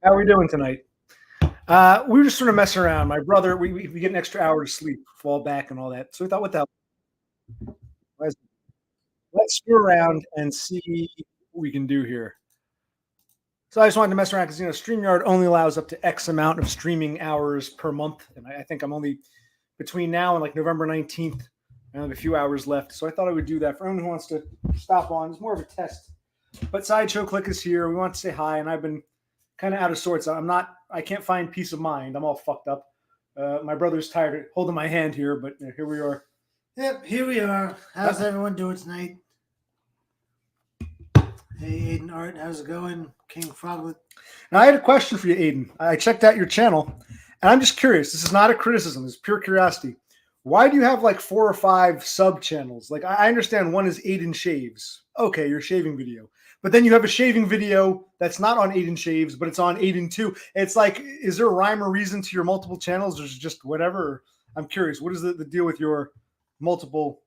How are we doing tonight? We were just sort of messing around. My brother, we get an extra hour to sleep, fall back, and all that. So we thought, what the hell? Let's, let's screw around and see what we can do here. So I just wanted to mess around because StreamYard only allows up to X amount of streaming hours per month, and I think I'm only between now and like November 19th. I have a few hours left, so I thought I would do that for anyone who wants to stop on. It's more of a test. But Sideshow Click is here. We want to say hi, and I've been kind of out of sorts. I can't find peace of mind. I'm all fucked up. My brother's tired of holding my hand here, but here we are. Yep, here we are. How's everyone doing tonight? Hey, Aiden Art, how's it going? King Froglet. Now, I had a question for you, Aiden. I checked out your channel, and I'm just curious. This is not a criticism. It's pure curiosity. Why do you have like 4 or 5 sub channels? Like, I understand one is Aiden Shaves. Okay, your shaving video. But then you have a shaving video that's not on Aiden Shaves, but it's on Aiden 2. It's like, is there a rhyme or reason to your multiple channels, or is it just whatever? I'm curious. What is the deal with your multiple,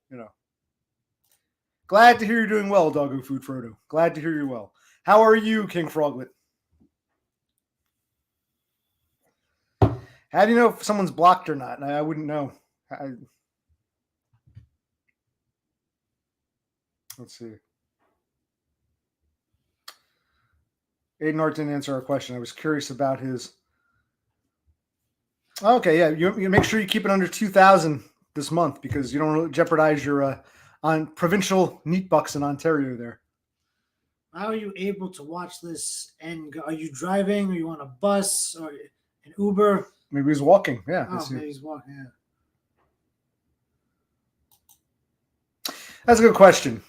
Glad to hear you're doing well, Doggo Food Frodo. Glad to hear you're well. How are you, King Froglet? How do you know if someone's blocked or not? I wouldn't know. Let's see. Aiden Art didn't answer our question. I was curious about his. Okay, yeah. You make sure you keep it under 2,000 this month because you don't want to jeopardize your on provincial neat bucks in Ontario there. How are you able to watch this? And are you driving? Are you on a bus or an Uber? Maybe he's walking. Yeah. Oh, maybe he's walking. Yeah. That's a good question.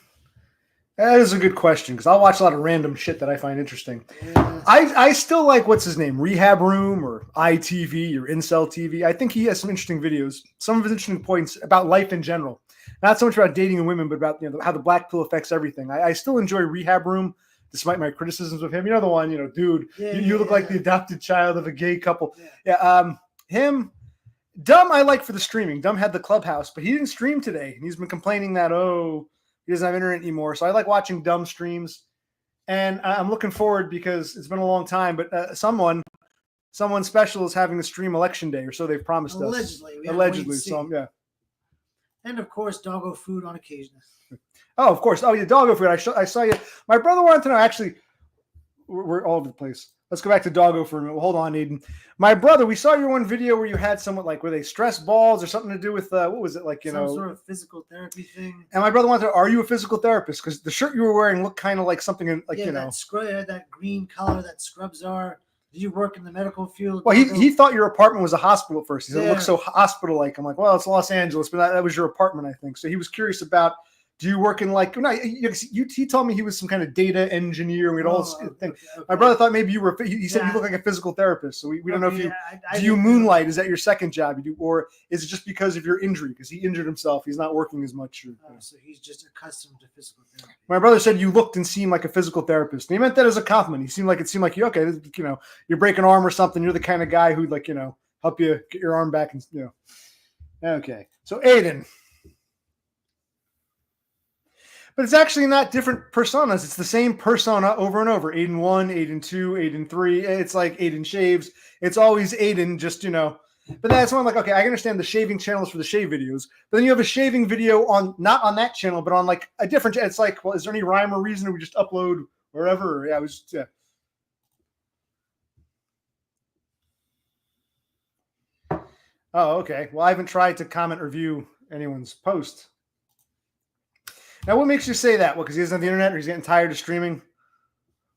That is a good question because I'll watch a lot of random shit that I find interesting. Yeah. I still like, what's his name? Rehab Room or ITV or Incel TV. I think he has some interesting videos. Some of his interesting points about life in general. Not so much about dating and women, but about how the black pill affects everything. I still enjoy Rehab Room, despite my criticisms of him. You know the one, dude, you look like the adopted child of a gay couple. Yeah, him. Dumb I like for the streaming. Dumb had the Clubhouse, but he didn't stream today. And he's been complaining that, he doesn't have internet anymore. So I like watching Dumb streams. And I'm looking forward because it's been a long time, but someone special is having a stream election day, or so they've promised us. Allegedly. So, yeah. And, of course, Doggo Food on occasion. Oh, of course. Oh, yeah, Doggo Food. I saw you. My brother wanted to know, actually, we're all over the place. Let's go back to Doggo for a minute. Well, hold on, Aiden. My brother, we saw your one video where you had someone, like, were they stress balls or something to do with, what was it, like, Some sort of physical therapy thing. And my brother wanted to know, are you a physical therapist? Because the shirt you were wearing looked kind of like something, like, that green color that scrubs are. Did you work in the medical field? Well, he thought your apartment was a hospital at first. He said, it looks so hospital-like. I'm like, well, it's Los Angeles, but that was your apartment, I think. So he was curious about, do you work in he told me he was some kind of data engineer. And we had all this thing. Okay. My brother thought maybe you were, he said you look like a physical therapist. So we don't know if you, do you moonlight? Is that your second job? You do, or is it just because of your injury? Because he injured himself. He's not working as much. So he's just accustomed to physical therapy. My brother said you looked and seemed like a physical therapist. And he meant that as a compliment. It seemed like you, okay, you break an arm or something. You're the kind of guy who'd help you get your arm back and, Okay. So Aiden. But it's actually not different personas. It's the same persona over and over. Aiden 1, Aiden 2, Aiden 3. It's like Aiden Shaves. It's always Aiden, just, But that's when I'm like, okay, I understand the shaving channels for the shave videos. But then you have a shaving video not on that channel, but on like a different channel. It's like, well, is there any rhyme or reason we just upload wherever? Yeah, Oh, okay. Well, I haven't tried to comment or view anyone's post. Now, what makes you say that? Well, because he doesn't have the internet or he's getting tired of streaming?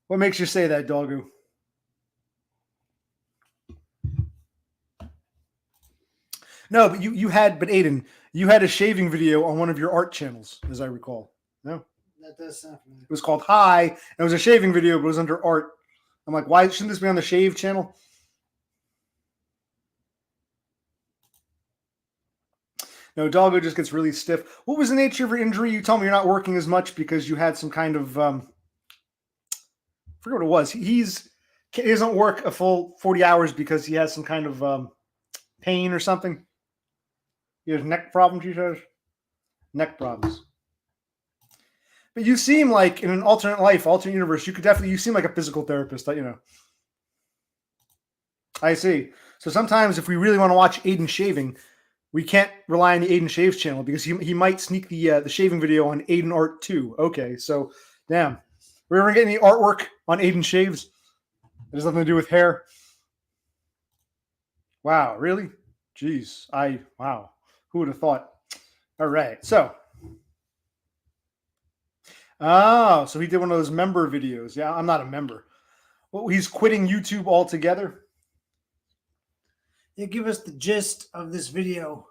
What makes you say that, Doggo? No, but Aiden, you had a shaving video on one of your art channels, as I recall. No? That does sound familiar. It was called Hi, and it was a shaving video, but it was under art. I'm like, why shouldn't this be on the shave channel? No, Doggo just gets really stiff. What was the nature of your injury? You told me you're not working as much because you had some kind of, I forget what it was. He doesn't work a full 40 hours because he has some kind of pain or something. He has neck problems, he says. Neck problems. But you seem like in an alternate life, alternate universe, you seem like a physical therapist, I see. So sometimes if we really want to watch Aiden shaving, we can't rely on the Aiden Shaves channel because he might sneak the shaving video on Aiden Art too. Okay, so damn. We're ever getting any artwork on Aiden Shaves? It has nothing to do with hair. Wow, really? Jeez. Wow. Who would have thought? All right. So so he did one of those member videos. Yeah, I'm not a member. Well, he's quitting YouTube altogether. Yeah, give us the gist of this video.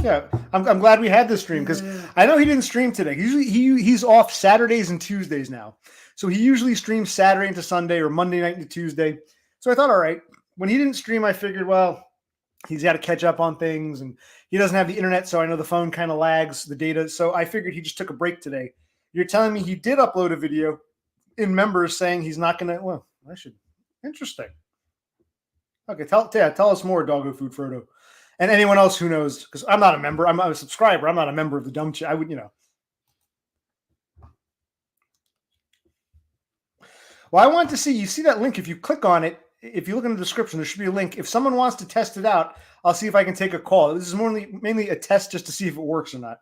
Yeah, I'm glad we had this stream because I know he didn't stream today. Usually he's off Saturdays and Tuesdays now, so he usually streams Saturday into Sunday or Monday night into Tuesday. So I thought, all right, when he didn't stream, I figured, well, he's got to catch up on things, and he doesn't have the internet, so I know the phone kind of lags the data. So I figured he just took a break today. You're telling me he did upload a video in members saying he's not going to. Well, I should. Interesting. Okay, tell us more, Doggo Food Frodo. And anyone else who knows, because I'm not a member, I'm a subscriber. I'm not a member of the dumb chat. I would, Well, I want to see. You see that link? If you click on it, if you look in the description, there should be a link. If someone wants to test it out, I'll see if I can take a call. This is mainly a test just to see if it works or not.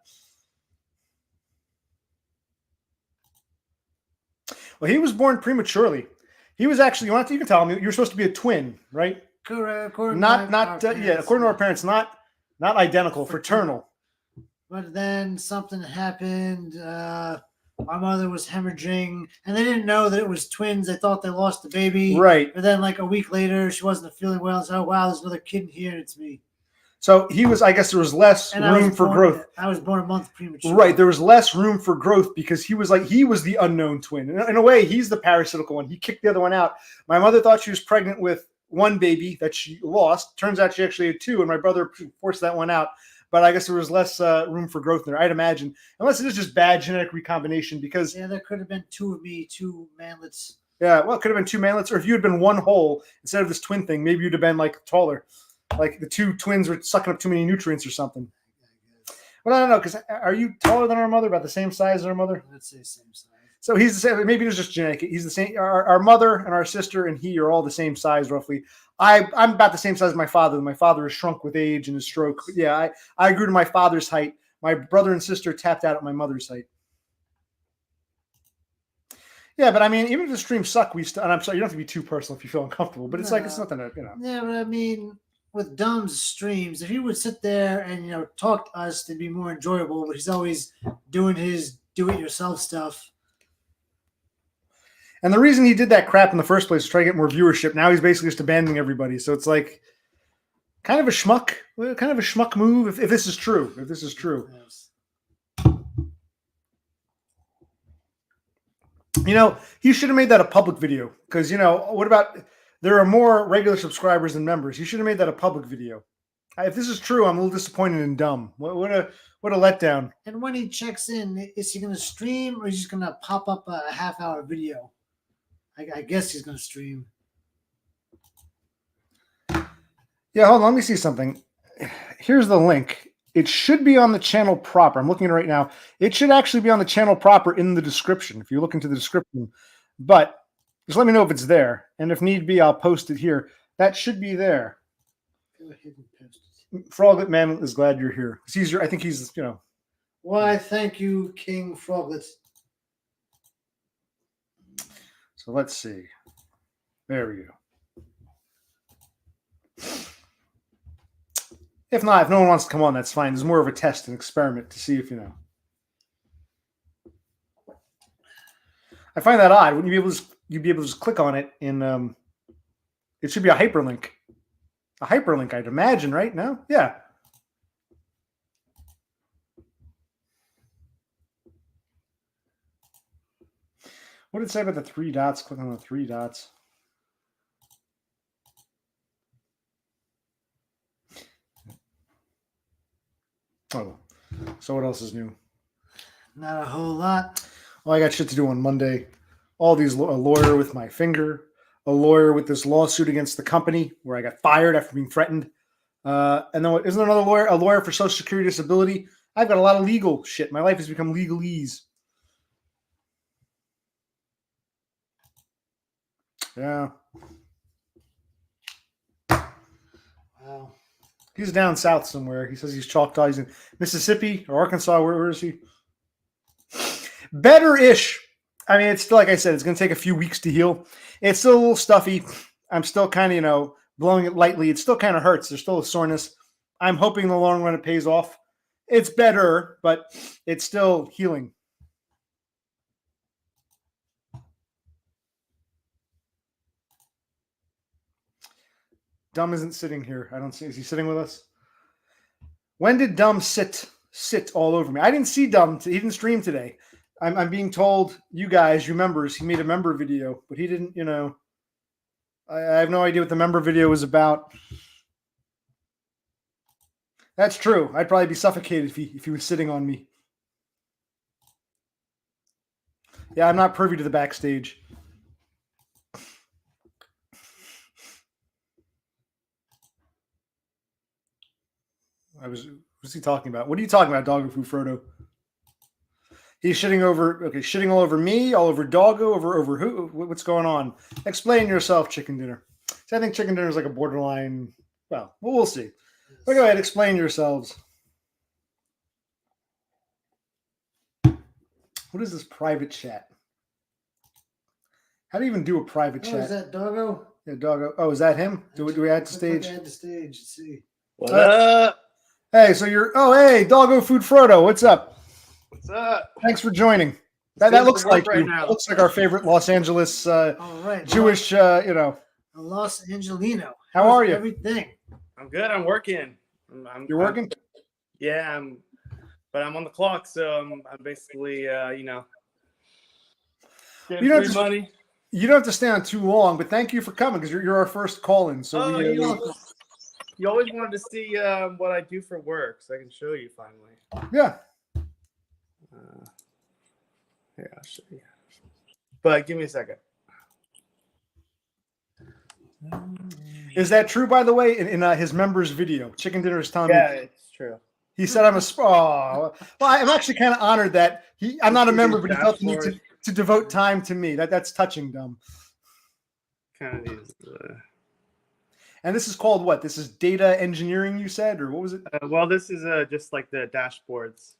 Well, he was born prematurely. He was actually. You can tell him you're supposed to be a twin, right? Correct. According to our parents, not identical, fraternal. But then something happened. My mother was hemorrhaging, and they didn't know that it was twins. They thought they lost the baby. Right. But then, like a week later, she wasn't feeling well. So, oh wow, there's another kid in here. It's me. So he was. I guess there was less room for growth. I was born a month premature. Right. There was less room for growth because he was the unknown twin. In a way, he's the parasitical one. He kicked the other one out. My mother thought she was pregnant with one baby that she lost. Turns out she actually had two, and my brother forced that one out. But I guess there was less room for growth there, I'd imagine. Unless it is just bad genetic recombination because... Yeah, there could have been two of me, two manlets. Yeah, well, it could have been two manlets. Or if you had been one whole, instead of this twin thing, maybe you'd have been, like, taller. Like the two twins were sucking up too many nutrients or something. But I don't know, because are you taller than our mother? About the same size as our mother? Let's say same size. So he's the same. Maybe it was just genetic. He's the same. Our mother and our sister and he are all the same size, roughly. I'm about the same size as my father. My father has shrunk with age and his stroke. Yeah, I grew to my father's height. My brother and sister tapped out at my mother's height. Yeah, but I mean, even if the streams suck, and I'm sorry, you don't have to be too personal if you feel uncomfortable. But it's nothing to, Yeah, but I mean, with Dumb's streams, if he would sit there and talk to us, it'd be more enjoyable. But he's always doing his do-it-yourself stuff. And the reason he did that crap in the first place was try to get more viewership. Now he's basically just abandoning everybody. So it's like kind of a schmuck move. If this is true, Yes. He should have made that a public video because, what about there are more regular subscribers than members. He should have made that a public video. If this is true, I'm a little disappointed and dumb. What a letdown. And when he checks in, is he going to stream or is he just going to pop up a half-hour video? I guess he's going to stream. Yeah, hold on. Let me see something. Here's the link. It should be on the channel proper. I'm looking at it right now. It should actually be on the channel proper in the description, if you look into the description. But just let me know if it's there. And if need be, I'll post it here. That should be there. Go ahead and post it. Froglet Man is glad you're here. I think he's, Why, thank you, King Froglet. So let's see. There we go. If no one wants to come on, that's fine. It's more of a test, an experiment to see if I find that odd. Wouldn't you'd be able to just click on it and it should be a hyperlink. A hyperlink, I'd imagine, right? No? Yeah. What did it say about the three dots? Click on the three dots. Oh, so what else is new? Not a whole lot. Well, I got shit to do on Monday. All these, a lawyer with my finger, a lawyer with this lawsuit against the company where I got fired after being threatened. And then isn't there another lawyer, a lawyer for Social Security Disability? I've got a lot of legal shit. My life has become legalese. Yeah. Wow. He's down south somewhere. He says he's Choctaw. He's in Mississippi or Arkansas. Where is he? Better-ish. I mean, it's still, like I said, it's going to take a few weeks to heal. It's still a little stuffy. I'm still kind of, blowing it lightly. It still kind of hurts. There's still a soreness. I'm hoping in the long run it pays off. It's better, but it's still healing. Dumb isn't sitting here. I don't see. Is he sitting with us? When did Dumb sit all over me? I didn't see Dumb. He didn't stream today. I'm being told, you guys, you members, he made a member video, but he didn't, I have no idea what the member video was about. That's true. I'd probably be suffocated if he was sitting on me. Yeah, I'm not privy to the backstage. What's he talking about? What are you talking about, Doggo Fu Frodo? He's shitting all over me, all over Doggo, over who? What's going on? Explain yourself, Chicken Dinner. See, I think Chicken Dinner is like a borderline. Well, we'll see. But go ahead, explain yourselves. What is this private chat? How do you even do a private chat? Is that Doggo? Yeah, Doggo. Oh, is that him? Do we add to stage? Add to stage. Let's see. What up? Hey, so you're. Oh, hey, Doggo Food Frodo. What's up? What's up? Thanks for joining. That looks like you. That looks like our favorite Los Angeles All right. Jewish. Los Angelino. How are you? Everything. I'm good. I'm working. You're working? Yeah, but I'm on the clock, so I'm basically, getting free money. You don't have to stay on too long, but thank you for coming because you're our first call-in. So you always wanted to see what I do for work, so I can show you finally. Yeah. Here, I'll show you. But give me a second. Is that true, by the way? In his members video, Chicken Dinner is telling me. Yeah, it's true. He said I'm a. Oh, well, I'm actually kind of honored that I'm not a member, but he felt the need to devote time to me. That's touching, Dumb. Kind of is. And this is called what? This is data engineering, you said, or what was it? Well, this is just like the dashboards,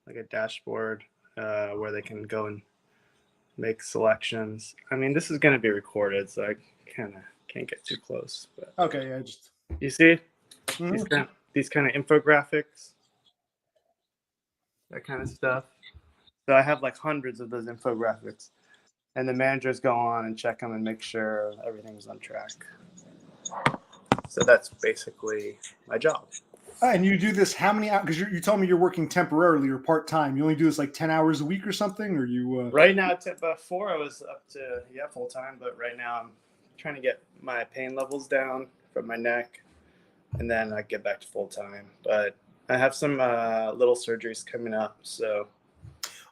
like a dashboard where they can go and make selections. I mean, this is going to be recorded, so I kind of can't get too close. But okay, yeah, just you see mm-hmm. these kind of infographics, that kind of stuff. So I have like hundreds of those infographics, and the managers go on and check them and make sure everything's on track. So that's basically my job. And you do this how many hours? Because you told me you're working temporarily or part-time. You only do this like 10 hours a week or something? Or you? Right now, before I was up to, full-time. But right now I'm trying to get my pain levels down from my neck. And then I get back to full-time. But I have some little surgeries coming up. So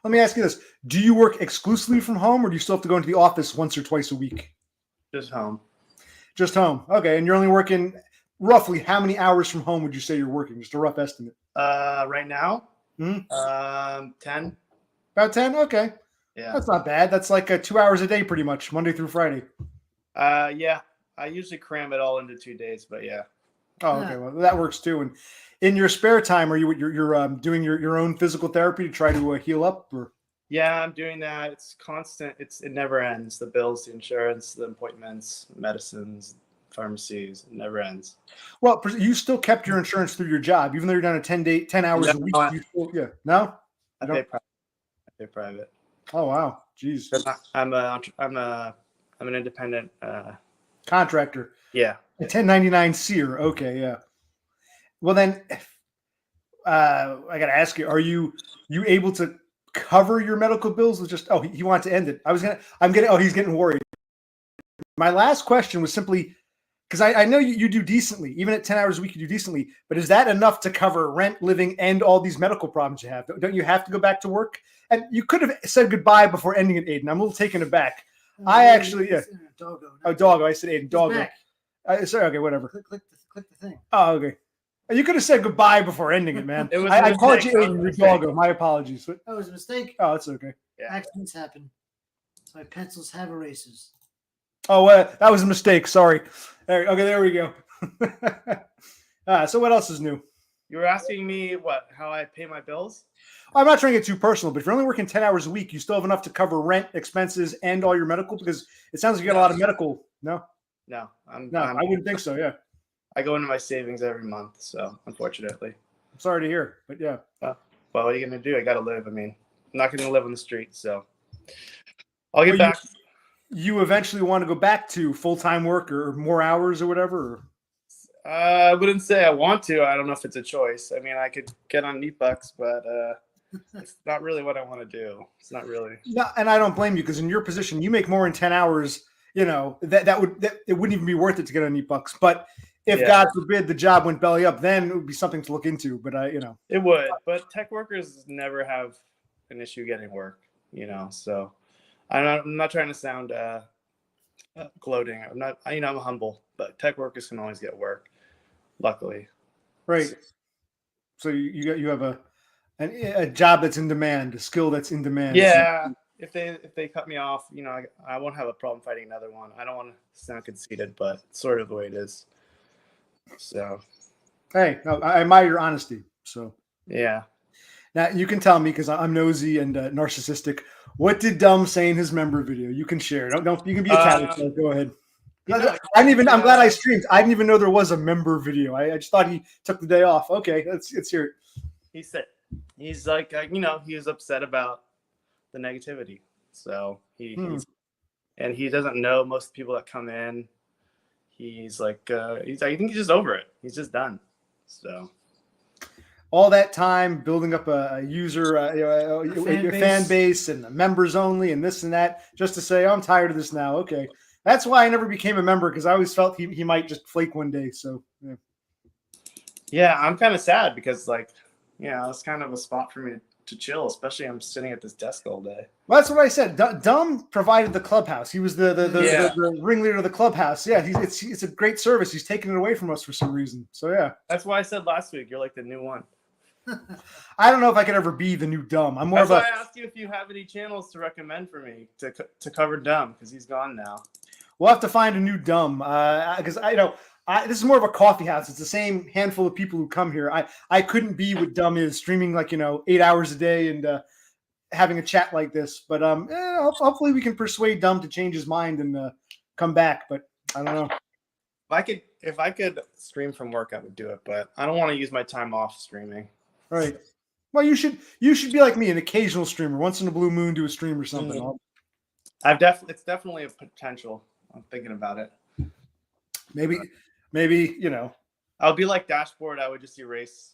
let me ask you this. Do you work exclusively from home or do you still have to go into the office once or twice a week? Just home. Just home. Okay. And you're only working... Roughly, how many hours from home would you say you're working? Just a rough estimate. Right now, 10. About 10. Okay. Yeah, that's not bad. That's like 2 hours a day, pretty much, Monday through Friday. Yeah. I usually cram it all into 2 days, but yeah. Oh, okay. Well, that works too. And in your spare time, are you're doing your own physical therapy to try to heal up? Or yeah, I'm doing that. It's constant. It never ends. The bills, the insurance, the appointments, medicines. Pharmacies, it never ends. Well, you still kept your insurance through your job, even though you're down to 10 hours a week. No, I pay private. Oh wow, jeez. I'm an independent contractor. Yeah, a 1099 seer. Okay, yeah. Well then, I got to ask you: are you able to cover your medical bills with just? Oh, he wanted to end it. Oh, he's getting worried. My last question was simply. Because I know you do decently, even at 10 hours a week, you do decently. But is that enough to cover rent, living, and all these medical problems you have? Don't you have to go back to work? And you could have said goodbye before ending it, Aiden. I'm a little taken aback. I actually, yeah. Doggo. I said Aiden. Doggo. Sorry. Okay, whatever. Click the thing. Oh, okay. You could have said goodbye before ending it, man. I called you Aiden. You're Doggo. My apologies. That was a mistake. Oh, it's okay. Yeah. Accidents happen. So my pencils have erasers. Oh, that was a mistake. Sorry. There we go. So what else is new? You were asking me how I pay my bills? I'm not trying to get too personal, but if you're only working 10 hours a week, you still have enough to cover rent, expenses, and all your medical? Because it sounds like you got a lot of medical. No? No, I wouldn't think so, yeah. I go into my savings every month, so unfortunately. I'm sorry to hear, but yeah. Well, what are you going to do? I got to live. I mean, I'm not going to live on the street, so I'll get back. You eventually want to go back to full-time work or more hours or whatever? Or? I wouldn't say I want to. I don't know if it's a choice. I mean, I could get on NeatBucks, but it's not really what I want to do. It's not really. No, and I don't blame you because in your position, you make more in 10 hours. You know that it wouldn't even be worth it to get on NeatBucks. But if God forbid the job went belly up, then it would be something to look into. But it would. But tech workers never have an issue getting work. So I'm not trying to sound gloating. I'm not. I'm humble, but tech workers can always get work. Luckily, right. So you have a job that's in demand, a skill that's in demand. Yeah. If they cut me off, I won't have a problem fighting another one. I don't want to sound conceited, but it's sort of the way it is. So, hey, no, I admire your honesty. So yeah. Now you can tell me because I'm nosy and narcissistic. What did Dumb say in his member video? You can share. Don't you can be a character. Go ahead. I'm glad I streamed. I didn't even know there was a member video. I just thought he took the day off. Okay, let's hear it. He said he's like he was upset about the negativity. So he doesn't know most people that come in. He's like I think he's just over it. He's just done. So all that time building up a user, a fan base and the members only and this and that, just to say, I'm tired of this now. Okay. That's why I never became a member because I always felt he might just flake one day. So, yeah, I'm kind of sad because it's kind of a spot for me to chill, especially I'm sitting at this desk all day. Well, that's what I said. Dumb provided the clubhouse. He was the ringleader of the clubhouse. Yeah, it's a great service. He's taking it away from us for some reason. So, yeah. That's why I said last week, you're like the new one. I don't know if I could ever be the new Dumb. I'm more That's of why I asked you if you have any channels to recommend for me to cover Dumb because he's gone now. We'll have to find a new Dumb because this is more of a coffee house. It's the same handful of people who come here. I couldn't be what Dumb is, streaming 8 hours a day and having a chat like this. But hopefully we can persuade Dumb to change his mind and come back. But I don't know. If I could stream from work, I would do it. But I don't want to use my time off streaming. Right. Well, you should be like me, an occasional streamer, once in a blue moon, do a stream or something. Mm-hmm. It's definitely a potential. I'm thinking about it. Maybe, I'll be like Dashboard. I would just erase.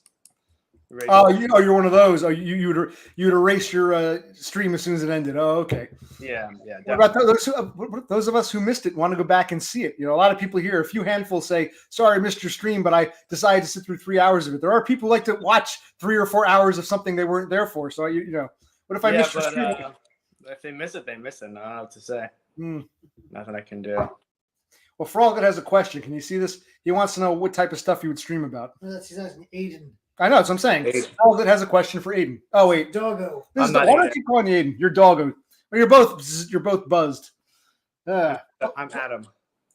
Oh, you're one of those. Oh, you would erase your stream as soon as it ended. Oh, okay. Yeah. What about those of us who missed it want to go back and see it? A lot of people here, a few handfuls say, "Sorry, I missed your stream, but I decided to sit through 3 hours of it." There are people who like to watch 3 or 4 hours of something they weren't there for. So what if I missed your stream? If they miss it, they miss it. I don't know what to say. Nothing I can do. Well, Frog has a question. Can you see this? He wants to know what type of stuff you would stream about. He's asking Aiden. I know, that's what I'm saying. Frog has a question for Aiden. Oh wait, Doggo. Why don't I keep calling you Aiden? You're Doggo. Well, you're both buzzed. I'm Adam.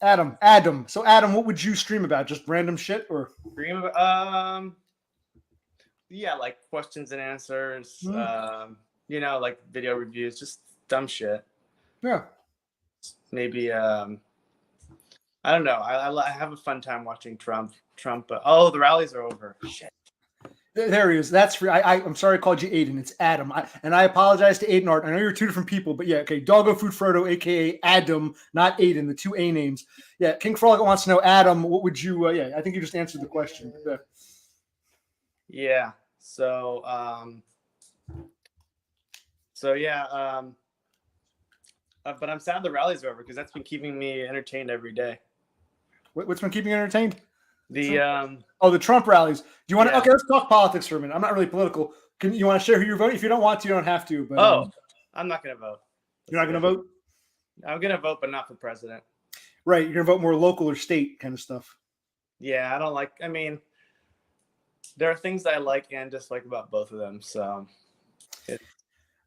Adam. So Adam, what would you stream about? Just random shit or stream about like questions and answers. Like video reviews, just dumb shit. Yeah. Maybe I don't know. I have a fun time watching Trump. The rallies are over. Shit. There he is. That's free. I'm sorry I called you Aiden. It's Adam. I apologize to Aiden Art. I know you're two different people, but yeah, okay. Doggo Food Frodo, aka Adam, not Aiden, the two A names. Yeah, King Frog wants to know, Adam, what would you I think you just answered the question. Yeah. So but I'm sad the rallies are over because that's been keeping me entertained every day. What's been keeping you entertained? The Trump rallies. Do you want to? Okay, let's talk politics for a minute. I'm not really political. You want to share who you're voting? If you don't want to, you don't have to. But I'm not going to vote. You're not going to vote? I'm going to vote, but not for president. Right. You're going to vote more local or state kind of stuff. Yeah, I don't like. I mean, there are things I like and dislike about both of them. So.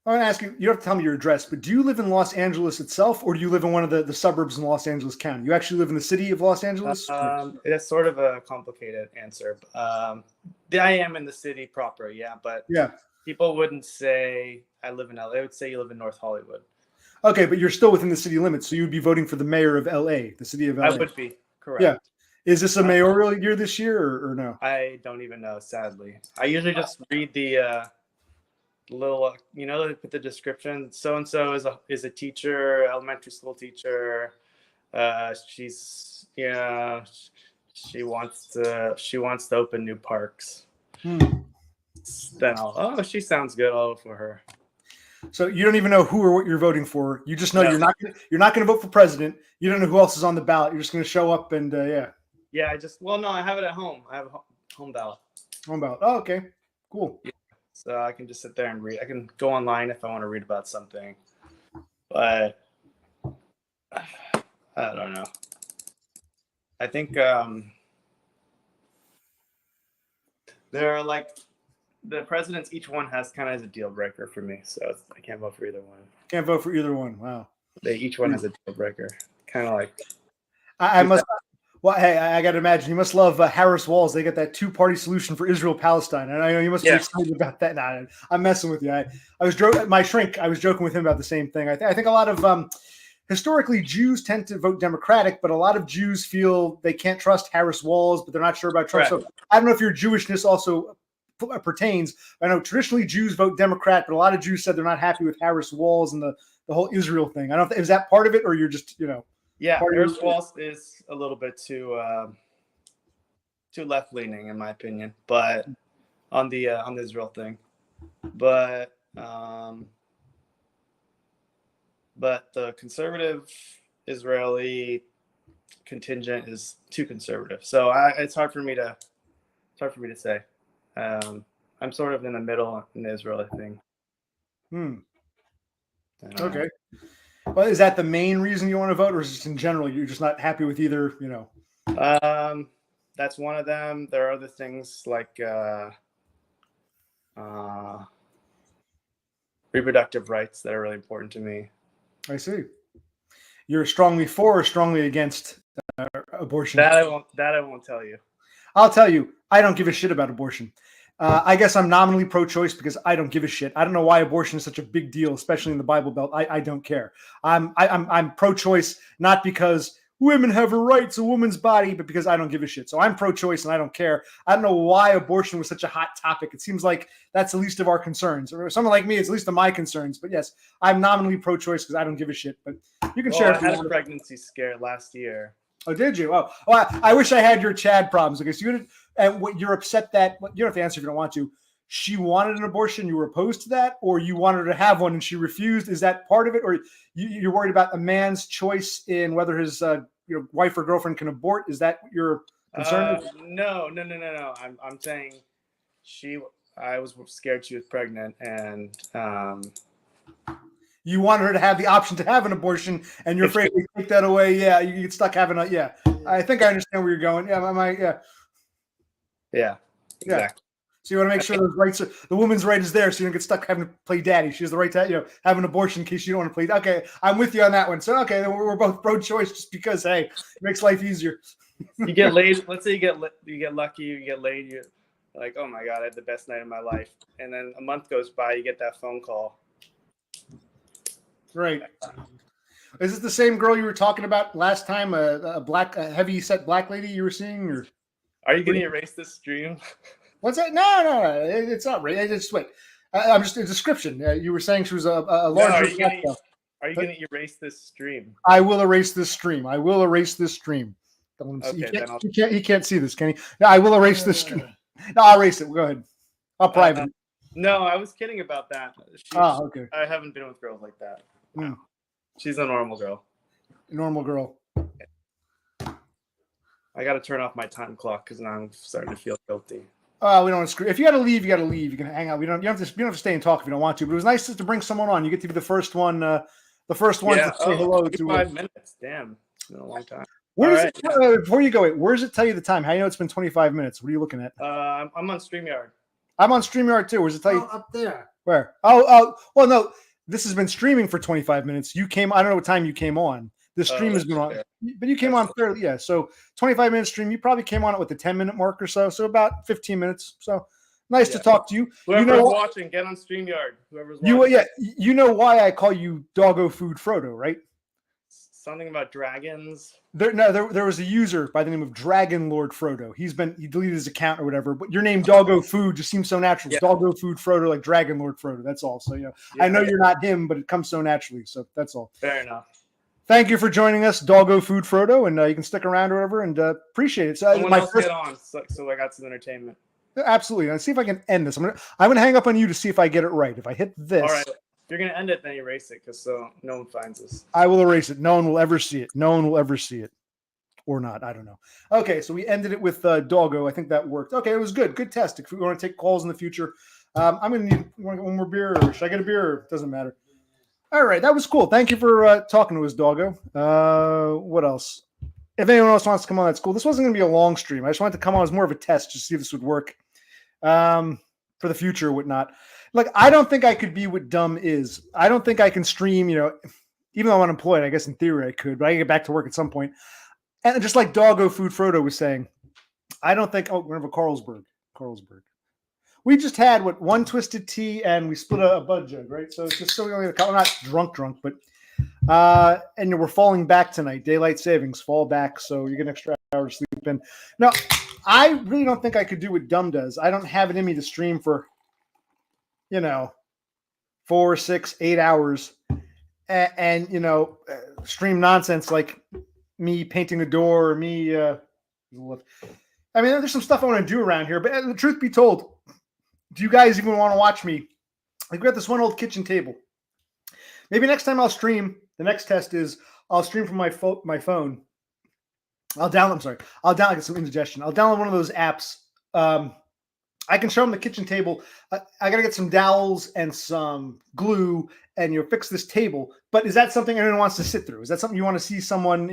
I want to ask you, you don't have to tell me your address, but do you live in Los Angeles itself, or do you live in one of the suburbs in Los Angeles County? You actually live in the city of Los Angeles? It's sort of a complicated answer. I am in the city proper, yeah, but Yeah. people wouldn't say I live in LA. They would say you live in North Hollywood. Okay, but you're still within the city limits, so you would be voting for the mayor of LA, the city of LA. I would be, correct. Yeah. Is this a mayoral year this year, or no? I don't even know, sadly. I usually just read the little, they put the description. So and so is a teacher, elementary school teacher. She's she wants to open new parks. Then she sounds good. I'll vote for her. So you don't even know who or what you're voting for. You just know No. you're not going to vote for president. You don't know who else is on the ballot. You're just going to show up and yeah. Yeah, I have it at home. I have a home ballot. Home ballot. Oh, okay, cool. Yeah. So I can just sit there and read. I can go online if I want to read about something, but I don't know. I think there are like the presidents. Each one has kind of as a deal breaker for me, so I can't vote for either one. Can't vote for either one. Wow. Each one has a deal breaker. Kind of like I must. Well, hey, I got to imagine you must love Harris Walls. They got that two-party solution for Israel-Palestine, and I know you must be excited about that. Nah, I'm messing with you. I was my shrink. I was joking with him about the same thing. I think a lot of historically Jews tend to vote Democratic, but a lot of Jews feel they can't trust Harris Walls, but they're not sure about Trump. Correct. So I don't know if your Jewishness also pertains. I know traditionally Jews vote Democrat, but a lot of Jews said they're not happy with Harris Walls and the whole Israel thing. I don't know if is that part of it, or you're just Yeah, Harris Walls is a little bit too left leaning in my opinion, but on the Israel thing, but the conservative Israeli contingent is too conservative. So it's hard for me to say. I'm sort of in the middle in the Israeli thing. Okay. Well, is that the main reason you want to vote, or is it just in general you're just not happy with either? That's one of them. There are other things like reproductive rights that are really important to me. I see. You're strongly for or strongly against abortion? That I won't tell you. I'll tell you. I don't give a shit about abortion. I guess I'm nominally pro-choice because I don't give a shit. I don't know why abortion is such a big deal, especially in the Bible Belt. I don't care. I'm pro-choice not because women have a right to a woman's body, but because I don't give a shit. So I'm pro-choice and I don't care. I don't know why abortion was such a hot topic. It seems like that's the least of our concerns. Or someone like me, it's the least of my concerns. But yes, I'm nominally pro-choice because I don't give a shit. But you can share. I had a pregnancy scare last year. Oh, did you? Oh, I wish I had your Chad problems. Okay, so you're upset that you don't have to answer if you don't want to. She wanted an abortion. You were opposed to that, or you wanted her to have one and she refused. Is that part of it, or you're worried about a man's choice in whether his wife or girlfriend can abort? Is that your concern? No. I'm saying I was scared she was pregnant, and you wanted her to have the option to have an abortion, and you're afraid to take that away. Yeah, you get stuck having a. Yeah, I think I understand where you're going. Yeah, Yeah, exactly. So you want to make sure those rights, the woman's right is there, so you don't get stuck having to play daddy. She has the right to, have an abortion in case you don't want to play. Okay, I'm with you on that one. So okay, then we're both pro-choice just because it makes life easier. You get laid. Let's say you get lucky, you get laid. You're like, oh my god, I had the best night of my life, and then a month goes by, you get that phone call. Right. Is this the same girl you were talking about last time? A heavy set black lady you were seeing, or are you going to erase this stream? What's that? No, it's not right. Just wait. I'm just a description. You were saying she was a large. Are you going to erase this stream? I will erase this stream. Okay, he can't see this, can he? No, I will erase this stream. No, I'll erase it. Go ahead. I'll private it. No, I was kidding about that. Okay. I haven't been with girls like that. Mm. She's a normal girl. Normal girl. I got to turn off my time clock because now I'm starting to feel guilty. We don't want to screw. If you got to leave, you got to leave. You can hang out. You don't have to stay and talk if you don't want to. But it was nice just to bring someone on. You get to be the first one. To say hello to. 5 minutes. Damn, it's been a long time. Before you go, where does it tell you the time? How do you know it's been 25 minutes? What are you looking at? I'm on StreamYard. I'm on StreamYard too. Where's it tell you? Up there. Where? Well, no. This has been streaming for 25 minutes. You came. I don't know what time you came on. The stream has been on, but you came on fairly. Yeah. So 25-minute stream. You probably came on it with the 10-minute mark or so. So about 15 minutes. So nice to talk to you. Whoever's watching, get on StreamYard. Whoever's watching. You know why I call you Doggo Food Frodo, right? Something about dragons. There was a user by the name of Dragon Lord Frodo. He deleted his account or whatever. But your name Doggo Food just seems so natural. Yeah. Doggo Food Frodo, like Dragon Lord Frodo. That's all. So I know you're not him, but it comes so naturally. So that's all. Fair enough. Thank you for joining us, Doggo Food Frodo, and you can stick around or whatever, and appreciate it. So someone else get on, so I got some entertainment. Absolutely. Let's see if I can end this. I'm gonna hang up on you to see if I get it right. If I hit this, all right. If you're gonna end it, then erase it, because so no one finds us. I will erase it. No one will ever see it. No one will ever see it, or not. I don't know. Okay, so we ended it with Doggo. I think that worked. Okay, it was good. Good test. If we want to take calls in the future, I'm gonna need one more beer. Or should I get a beer? Or doesn't matter. All right, that was cool. Thank you for talking to us, Doggo. What else? If anyone else wants to come on, that's cool. This wasn't going to be a long stream. I just wanted to come on as more of a test to see if this would work for the future or whatnot. Like, I don't think I could be what Dumb is. I don't think I can stream, even though I'm unemployed. I guess in theory I could, but I can get back to work at some point. And just like Doggo Food Frodo was saying, I don't think, we're going to have a Carlsberg. We just had one twisted tea and we split a bud jug, right? So it's just so we're not drunk, but and we're falling back tonight. Daylight savings, fall back, so you get an extra hour to sleep in. Now, I really don't think I could do what Dumb does. I don't have it in me to stream for 4, 6, 8 hours and stream nonsense like me painting a door or me I mean, there's some stuff I want to do around here, but the truth be told, do you guys even want to watch me? Like, we got this one old kitchen table. Maybe next time I'll stream, the next test is I'll stream from my phone. I'll get some indigestion. I'll download one of those apps. I can show them the kitchen table. I got to get some dowels and some glue and fix this table. But is that something anyone wants to sit through? Is that something you want to see someone,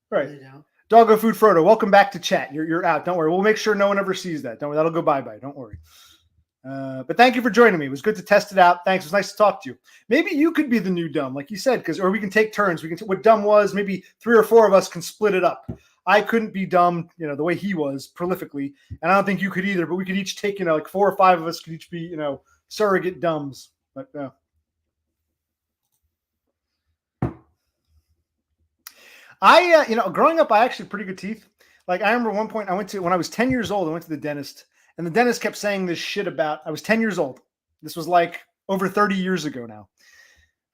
right. Doggo Food Frodo, welcome back to chat. You're out. Don't worry. We'll make sure no one ever sees that. Don't worry. That'll go bye-bye. Don't worry. But thank you for joining me. It was good to test it out. Thanks. It was nice to talk to you. Maybe you could be the new Dumb, like you said, or we can take turns. We can what Dumb was. Maybe 3 or 4 of us can split it up. I couldn't be Dumb, the way he was prolifically, and I don't think you could either. But we could each take, like 4 or 5 of us could each be, surrogate Dumbs. But growing up, I actually had pretty good teeth. Like, I remember one point when I was 10 years old, I went to the dentist, and the dentist kept saying this shit about, I was 10 years old. This was like over 30 years ago now.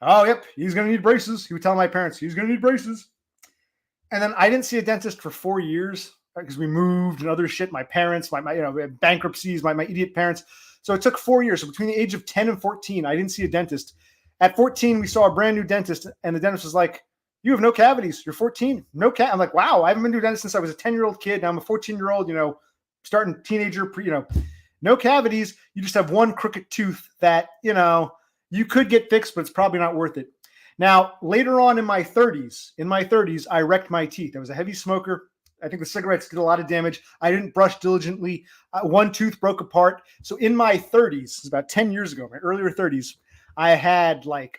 Oh, yep, he's going to need braces. He would tell my parents, he's going to need braces. And then I didn't see a dentist for 4 years because we moved and other shit. My parents, my bankruptcies, my idiot parents. So it took 4 years. So between the age of 10 and 14, I didn't see a dentist. At 14, we saw a brand new dentist, and the dentist was like, you have no cavities. You're 14. No I'm like, wow, I haven't been to a dentist since I was a 10-year-old kid. Now I'm a 14-year-old, starting teenager, no cavities. You just have one crooked tooth that, you could get fixed, but it's probably not worth it. Now, later on in my 30s, I wrecked my teeth. I was a heavy smoker. I think the cigarettes did a lot of damage. I didn't brush diligently. One tooth broke apart. So in my 30s, it's about 10 years ago, my earlier 30s, I had I'm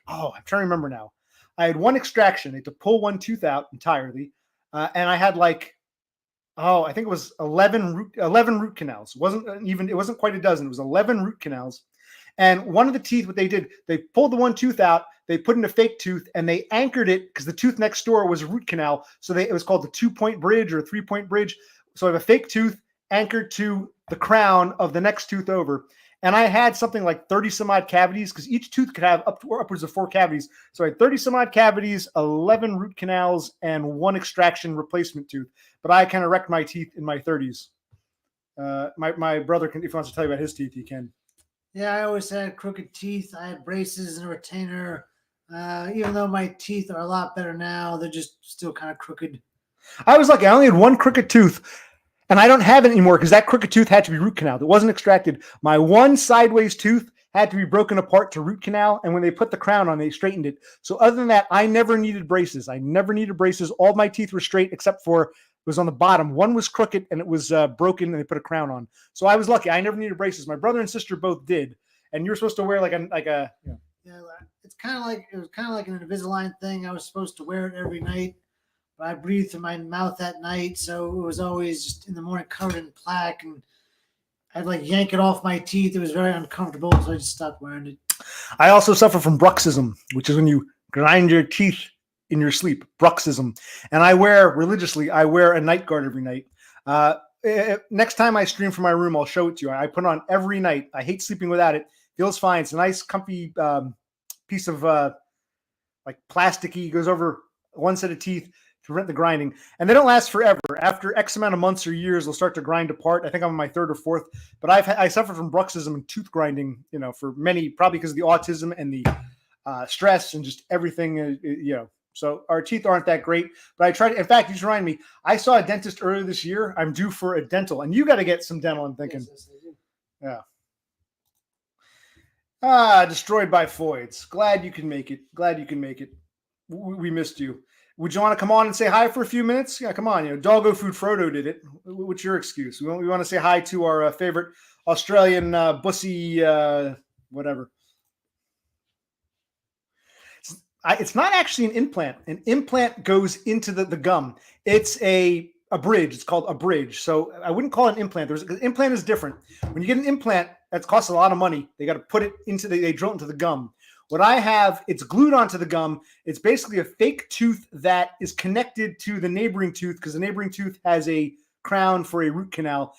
trying to remember now. I had one extraction. I had to pull one tooth out entirely. And I had I think it was 11 root canals. It wasn't quite a dozen. It was 11 root canals. And one of the teeth, what they did, they pulled the one tooth out, they put in a fake tooth, and they anchored it because the tooth next door was a root canal. So it was called the 2-point bridge or 3-point bridge. So I have a fake tooth anchored to the crown of the next tooth over. And I had something like 30 some odd cavities because each tooth could have upwards of 4 cavities. So I had 30 some odd cavities, 11 root canals, and 1 extraction replacement tooth. But I kind of wrecked my teeth in my 30s. My brother if he wants to tell you about his teeth, he can. Yeah, I always had crooked teeth. I had braces and a retainer. Even though my teeth are a lot better now, they're just still kind of crooked. I was lucky. I only had 1 crooked tooth. And I don't have it anymore because that crooked tooth had to be root canaled. It wasn't extracted. My 1 sideways tooth had to be broken apart to root canal. And when they put the crown on, they straightened it. So other than that, I never needed braces. All my teeth were straight except for was on the bottom. One was crooked and it was broken, and they put a crown on. So I was lucky. I never needed braces. My brother and sister both did, and you're supposed to wear like a. Yeah, it's kind of like an Invisalign thing. I was supposed to wear it every night, but I breathed through my mouth at night, so it was always just in the morning covered in plaque, and I'd like yank it off my teeth. It was very uncomfortable, so I just stopped wearing it. I also suffer from bruxism, which is when you grind your teeth in your sleep. Bruxism, and I wear a night guard every night. Next time I stream from my room, I'll show it to you. I put it on every night. I hate sleeping without it. Feels fine. It's a nice, comfy piece of like plasticky. Goes over one set of teeth to prevent the grinding, and they don't last forever. After X amount of months or years, they'll start to grind apart. I think I'm on my third or fourth, but I suffered from bruxism and tooth grinding. For many, probably because of the autism and the stress and just everything. So our teeth aren't that great, but I tried. In fact, you just remind me. I saw a dentist earlier this year. I'm due for a dental, and you got to get some dental. I'm thinking, Yes, I do. yeah. Destroyed by Foids. Glad you can make it. We missed you. Would you want to come on and say hi for a few minutes? Yeah, come on. Doggo Food Frodo did it. What's your excuse? We want to say hi to our favorite Australian bussy, whatever. It's not actually an implant. An implant goes into the gum. It's a bridge. It's called a bridge. So I wouldn't call it an implant. An implant is different. When you get an implant, that costs a lot of money. They got to put it into they drill it into the gum. What I have, it's glued onto the gum. It's basically a fake tooth that is connected to the neighboring tooth because the neighboring tooth has a crown for a root canal.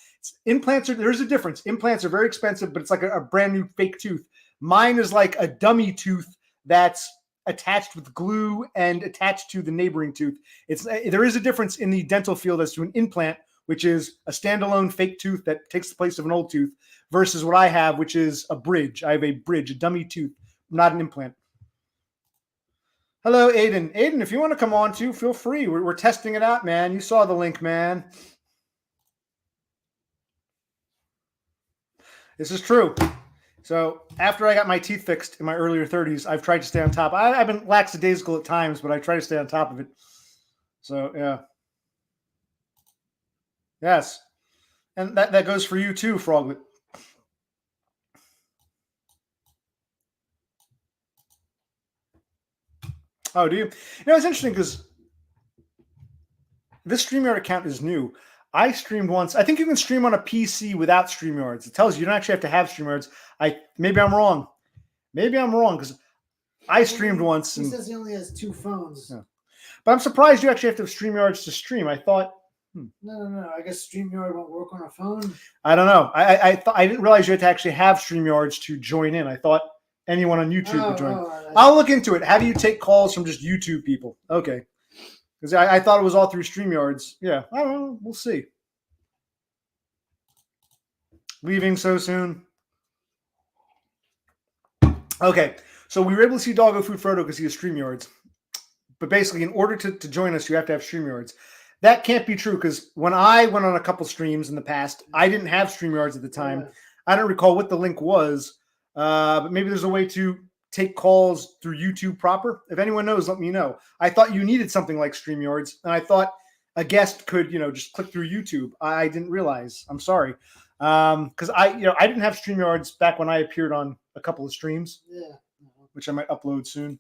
There's a difference. Implants are very expensive, but it's like a brand new fake tooth. Mine is like a dummy tooth that's attached with glue and attached to the neighboring tooth. There is a difference in the dental field as to an implant, which is a standalone fake tooth that takes the place of an old tooth, versus what I have, which is a bridge. I have a bridge, a dummy tooth, not an implant. Hello, Aiden. Aiden, if you want to come on too, feel free. We're testing it out, man. You saw the link, man. This is true. So after I got my teeth fixed in my earlier 30s, I've tried to stay on top. I've been lackadaisical at times, but I try to stay on top of it. So, yeah. Yes. And that goes for you too, Froglet. Oh, do you? It's interesting because this StreamYard account is new. I streamed once. I think you can stream on a PC without StreamYards. It tells you don't actually have to have StreamYards. Maybe I'm wrong. Because I streamed once. He says he only has 2 phones. Yeah. But I'm surprised you actually have to have StreamYards to stream. I thought. No. I guess StreamYard won't work on a phone. I don't know. I didn't realize you had to actually have StreamYards to join in. I thought anyone on YouTube would join. I'll look into it. How do you take calls from just YouTube people? Okay. Because I thought it was all through StreamYards. Yeah, I don't know. We'll see. Leaving so soon. Okay, so we were able to see Doggo Food Frodo because he has StreamYards. But basically, in order to join us, you have to have StreamYards. That can't be true because when I went on a couple streams in the past, I didn't have StreamYards at the time. Yeah. I don't recall what the link was, but maybe there's a way to take calls through YouTube proper. If anyone knows, let me know. I thought you needed something like StreamYards, and I thought a guest could, just click through YouTube. I didn't realize. I'm sorry, because I didn't have StreamYards back when I appeared on a couple of streams, which I might upload soon.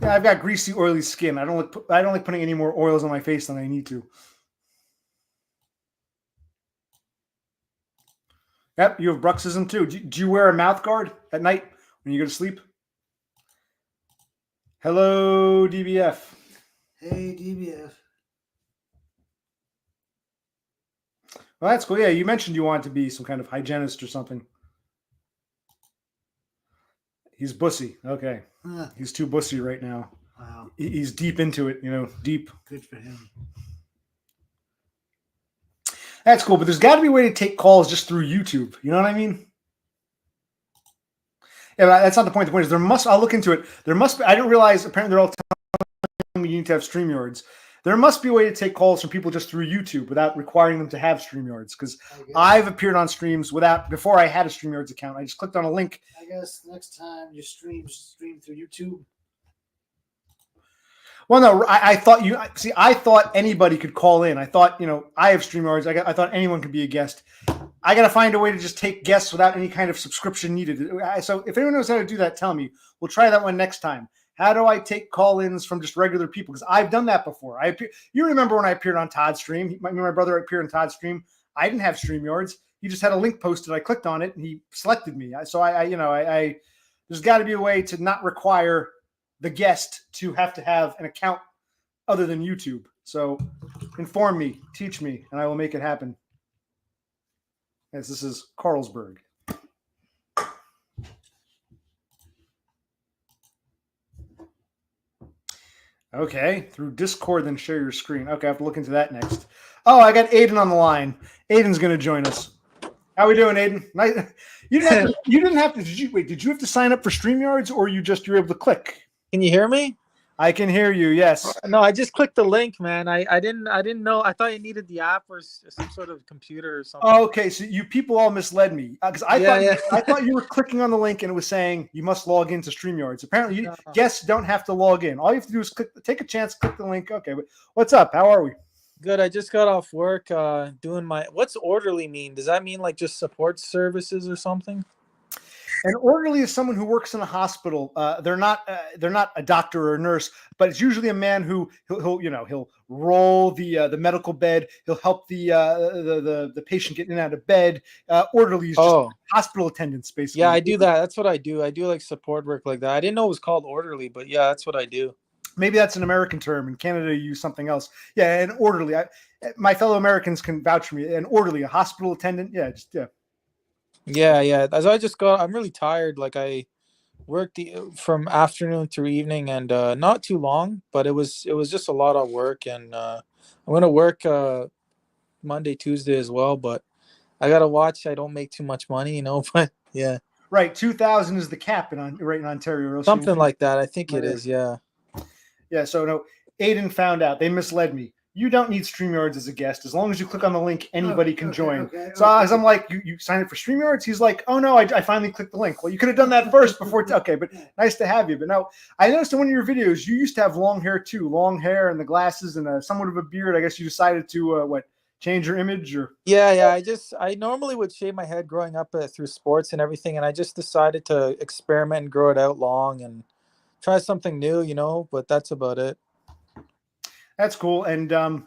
Yeah, I've got greasy, oily skin. I don't like putting any more oils on my face than I need to. Yep, you have bruxism too. Do you wear a mouth guard at night when you go to sleep? Hello, DBF. Hey, DBF. Well, that's cool. Yeah, you mentioned you wanted to be some kind of hygienist or something. He's bussy. Okay. He's too bussy right now. Wow. He's deep into it, deep. Good for him. That's cool, but there's got to be a way to take calls just through YouTube. You know what I mean? Yeah, but that's not the point. The point is I'll look into it. There must be, I didn't realize, apparently they're all telling me you need to have StreamYards. There must be a way to take calls from people just through YouTube without requiring them to have StreamYards, because I've appeared on streams before I had a StreamYards account. I just clicked on a link. I guess next time you stream through YouTube. Well, no, I thought you see. I thought anybody could call in. I thought I have StreamYards. I thought anyone could be a guest. I got to find a way to just take guests without any kind of subscription needed. So if anyone knows how to do that, tell me. We'll try that one next time. How do I take call-ins from just regular people? Because I've done that before. You remember when I appeared on Todd's stream? My brother appeared on Todd's stream. I didn't have StreamYards. He just had a link posted. I clicked on it and he selected me. So there's got to be a way to not require the guest to have an account other than YouTube. So inform me, teach me, and I will make it happen. As this is Carlsberg. Okay, through Discord, then share your screen. Okay, I have to look into that next. Oh, I got Aiden on the line. Aiden's going to join us. How we doing, Aiden? You didn't have to. Did you have to sign up for StreamYards, or you're able to click? Can you hear me? I can hear you. Yes. No, I just clicked the link, man. I didn't know. I thought you needed the app or some sort of computer or something. Oh, okay, so you people all misled me because I thought you were clicking on the link and it was saying you must log into StreamYards. Apparently, guests don't have to log in. All you have to do is take a chance, click the link. Okay, but what's up? How are we? Good. I just got off work. Doing my. What's orderly mean? Does that mean like just support services or something? An orderly is someone who works in a hospital. They're not a doctor or a nurse, but it's usually a man who he'll roll the medical bed. He'll help the patient get in and out of bed. Orderly is just hospital attendants, basically. Yeah, I do that. That's what I do. I do like support work like that. I didn't know it was called orderly, but yeah, that's what I do. Maybe that's an American term. In Canada, you use something else. Yeah, an orderly. My fellow Americans can vouch for me. An orderly, a hospital attendant. Yeah, Yeah. As I'm really tired. Like I worked from afternoon through evening, and not too long, but it was just a lot of work. And I'm gonna work Monday, Tuesday as well. But I gotta watch. I don't make too much money, But yeah, right. 2,000 is the cap in Ontario. Something like that. I think it is. Yeah. Yeah. So no, Aiden found out. They misled me. You don't need StreamYards as a guest. As long as you click on the link, anybody can join. So as I'm like, you sign up for StreamYards? He's like, oh, no, I finally clicked the link. Well, you could have done that first before. Okay, but nice to have you. But no, I noticed in one of your videos, you used to have long hair too. Long hair and the glasses and somewhat of a beard. I guess you decided to, change your image? Or Yeah. I normally would shave my head growing up through sports and everything. And I just decided to experiment and grow it out long and try something new, but that's about it. That's cool. And if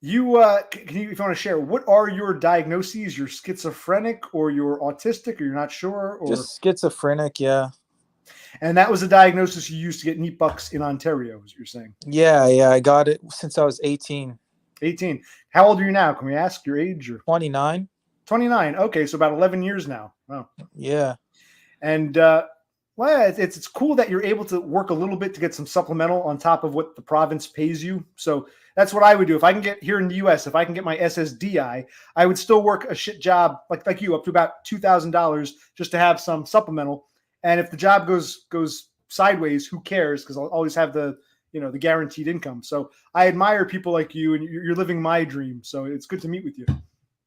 you want to share, what are your diagnoses? You're schizophrenic or you're autistic or you're not sure? Or just schizophrenic, yeah. And that was a diagnosis you used to get NEAT bucks in Ontario, as you're saying? Yeah. I got it since I was 18. 18. How old are you now? Can we ask your age? Or 29. 29. Okay, so about 11 years now. Wow. Yeah. And it's cool that you're able to work a little bit to get some supplemental on top of what the province pays you. So that's what I would do. If I can get here in the US, if I can get my SSDI, I would still work a shit job like you up to about $2,000 just to have some supplemental. And if the job goes sideways, who cares? Because I'll always have the guaranteed income. So I admire people like you, and you're living my dream. So it's good to meet with you.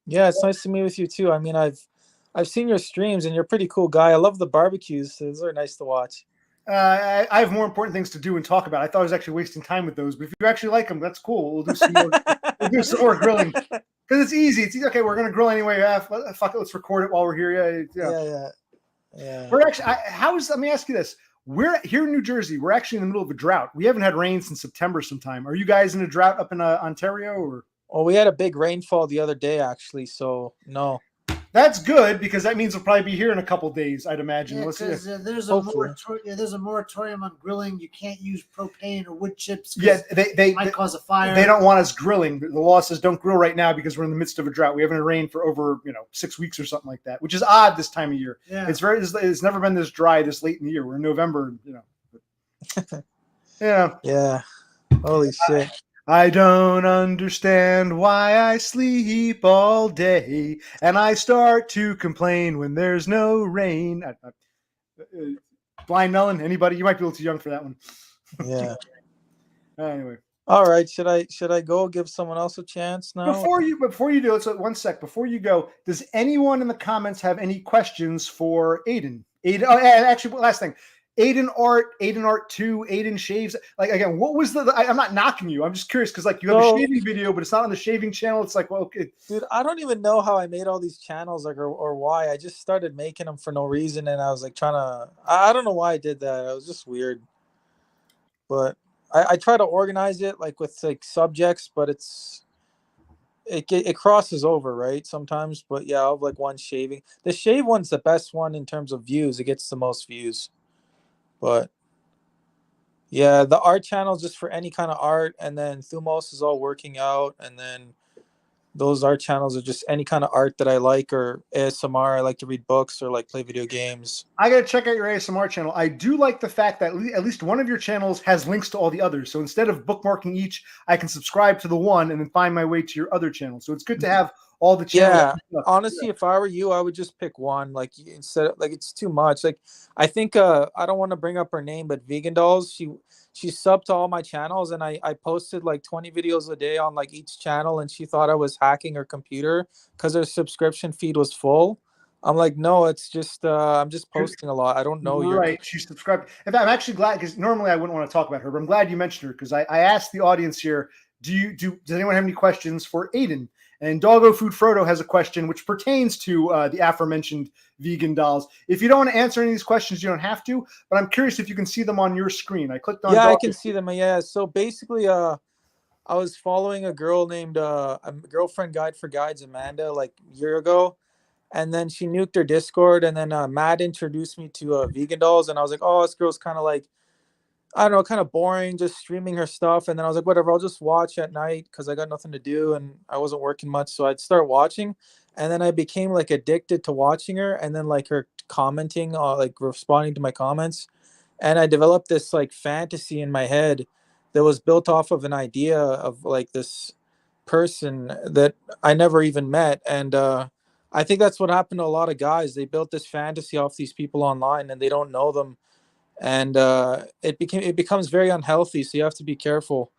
Yeah, it's nice to meet with you too. I mean, I've seen your streams, and you're a pretty cool guy. I love the barbecues. So those are nice to watch. I have more important things to do and talk about. I thought I was actually wasting time with those, but if you actually like them, that's cool. We'll do some more. We'll do some more grilling because it's easy. It's easy. Okay, we're gonna grill anyway. Fuck it, let's record it while we're here. Yeah. We're actually. Let me ask you this. We're here in New Jersey. We're actually in the middle of a drought. We haven't had rain since September sometime. Are you guys in a drought up in Ontario? Or? Well, we had a big rainfall the other day, actually. So no. That's good because that means we'll probably be here in a couple of days, I'd imagine. Yeah, because there's a moratorium on grilling. You can't use propane or wood chips. Yeah, they might cause a fire. They don't want us grilling. The law says don't grill right now because we're in the midst of a drought. We haven't had rain for over 6 weeks or something like that, which is odd this time of year. Yeah. It's never been this dry this late in the year. We're in November. Yeah. Holy shit. I don't understand why I sleep all day and I start to complain when there's no rain. Blind Melon, anybody? You might be a little too young for that one. Yeah. Anyway. All right. Should I go give someone else a chance now? Before you do, let's 1 sec. Before you go, does anyone in the comments have any questions for Aiden? Actually, last thing. Aiden Art, Aiden Art 2, Aiden Shaves. Like, again, what was I'm not knocking you. I'm just curious because, like, you have a shaving video, but it's not on the shaving channel. It's like, well, okay. Dude, I don't even know how I made all these channels, like, or why. I just started making them for no reason, and I was like trying to. I don't know why I did that. It was just weird. But I try to organize it like with like subjects, but it crosses over, right? Sometimes, but yeah, I'll have like one shaving. The shave one's the best one in terms of views. It gets the most views. But yeah, the art channel is just for any kind of art, and then Thumos is all working out, and then those art channels are just any kind of art that I like, or ASMR. I like to read books or like play video games. I got to check out your ASMR channel. I do like the fact that at least one of your channels has links to all the others. So instead of bookmarking each, I can subscribe to the one and then find my way to your other channel. So it's good to have all the channels. Yeah, honestly, if I were you, I would just pick one. Like instead of, like it's too much. Like I think I don't want to bring up her name, but Vegan Dolls, she subbed to all my channels, and I posted like 20 videos a day on like each channel, and she thought I was hacking her computer because her subscription feed was full. I'm like, no, it's just I'm just posting a lot. I don't know your. Right. She's subscribed. In fact, I'm actually glad because normally I wouldn't want to talk about her, but I'm glad you mentioned her because I asked the audience here, does anyone have any questions for Aiden? And Doggo Food Frodo has a question which pertains to the aforementioned Vegan Dolls. If you don't want to answer any of these questions, you don't have to, but I'm curious if you can see them on your screen. I clicked on Yeah, Doggo. I can see them. Yeah. So basically, I was following a girl named a girlfriend guide for guides, Amanda, like a year ago, and then she nuked her Discord, and then Matt introduced me to Vegan Dolls, and I was like, oh, this girl's kind of like, I don't know, kind of boring, just streaming her stuff, and then I was like, whatever, I'll just watch at night because I got nothing to do and I wasn't working much, so I'd start watching, and then I became like addicted to watching her, and then like her commenting, like responding to my comments, and I developed this like fantasy in my head that was built off of an idea of like this person that I never even met, and I think that's what happened to a lot of guys. They built this fantasy off these people online, and they don't know them, and it becomes very unhealthy. So you have to be careful.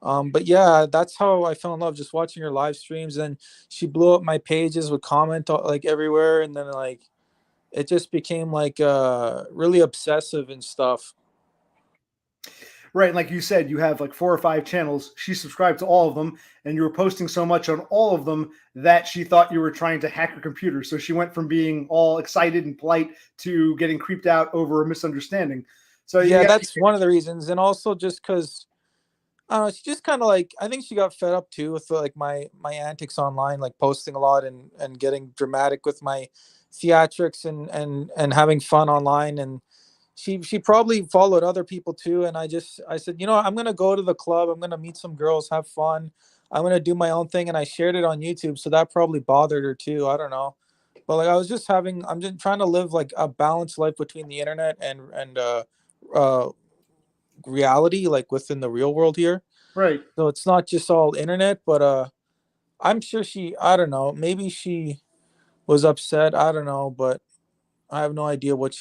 But yeah, that's how I fell in love, just watching her live streams. And she blew up my pages with comment like everywhere, and then like it just became like really obsessive and stuff. Right. And like you said, you have like 4 or 5 channels. She subscribed to all of them, and you were posting so much on all of them that she thought you were trying to hack her computer. So she went from being all excited and polite to getting creeped out over a misunderstanding. So yeah, that's one of the reasons. And also just because I don't know, she just kind of like, I think she got fed up too with like my antics online, like posting a lot and getting dramatic with my theatrics and having fun online. And she probably followed other people too. And I said, you know what, I'm gonna go to the club, I'm gonna meet some girls, have fun, I'm gonna do my own thing. And I shared it on YouTube, so that probably bothered her too. I don't know. But like I'm just trying to live like a balanced life between the internet and uh reality, like within the real world here. right. So it's not just all internet, but I'm sure I don't know, maybe she was upset, I don't know, but I have no idea what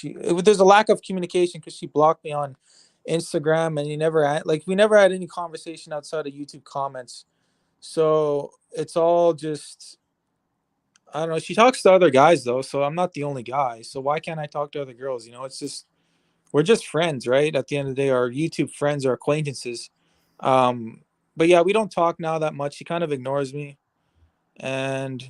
there's a lack of communication because she blocked me on Instagram, and we never had any conversation outside of YouTube comments. So it's all just, I don't know. She talks to other guys though, so I'm not the only guy. So why can't I talk to other girls? It's just, we're just friends, right? At the end of the day, our YouTube friends are acquaintances. Um, but yeah, we don't talk now that much. She kind of ignores me, and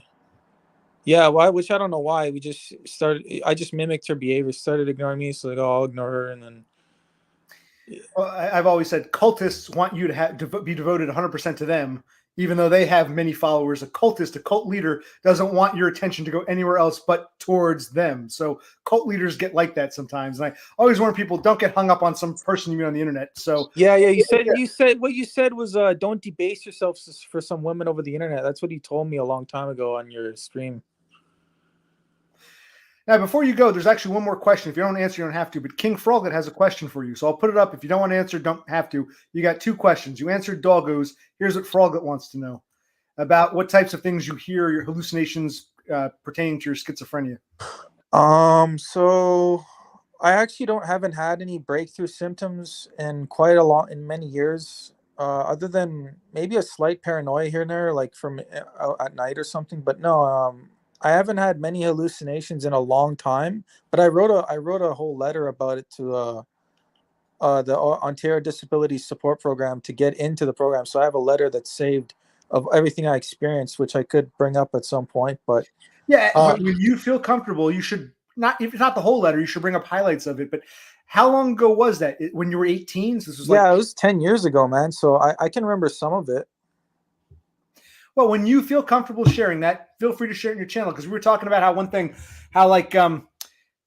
yeah, which I don't know why. We just started. I just mimicked her behavior, started ignoring me. So like, oh, I'll ignore her, and then. Well, I've always said cultists want you to be devoted 100% to them, even though they have many followers. A cult leader, doesn't want your attention to go anywhere else but towards them. So cult leaders get like that sometimes. And I always warn people, don't get hung up on some person you meet on the internet. So Yeah. You said what you said was don't debase yourself for some women over the internet. That's what you told me a long time ago on your stream. now, before you go, there's actually one more question. If you don't answer, you don't have to. But King Froglet has a question for you. So I'll put it up. If you don't want to answer, don't have to. You got 2 questions. You answered Doggos. Here's what Froglet wants to know about what types of things you hear, your hallucinations pertaining to your schizophrenia. So I actually haven't had any breakthrough symptoms in many years. Other than maybe a slight paranoia here and there, like from at night or something. But no, I haven't had many hallucinations in a long time, but I wrote a whole letter about it to the Ontario Disability Support Program to get into the program. So I have a letter that's saved of everything I experienced, which I could bring up at some point. But Yeah, uh, but when you feel comfortable, you should not, if it's not the whole letter, you should bring up highlights of it. But how long ago was that? When you were 18? So this was like, yeah, it was 10 years ago, man. So I can remember some of it. well, when you feel comfortable sharing that, feel free to share it in your channel, because we were talking about how one thing, how like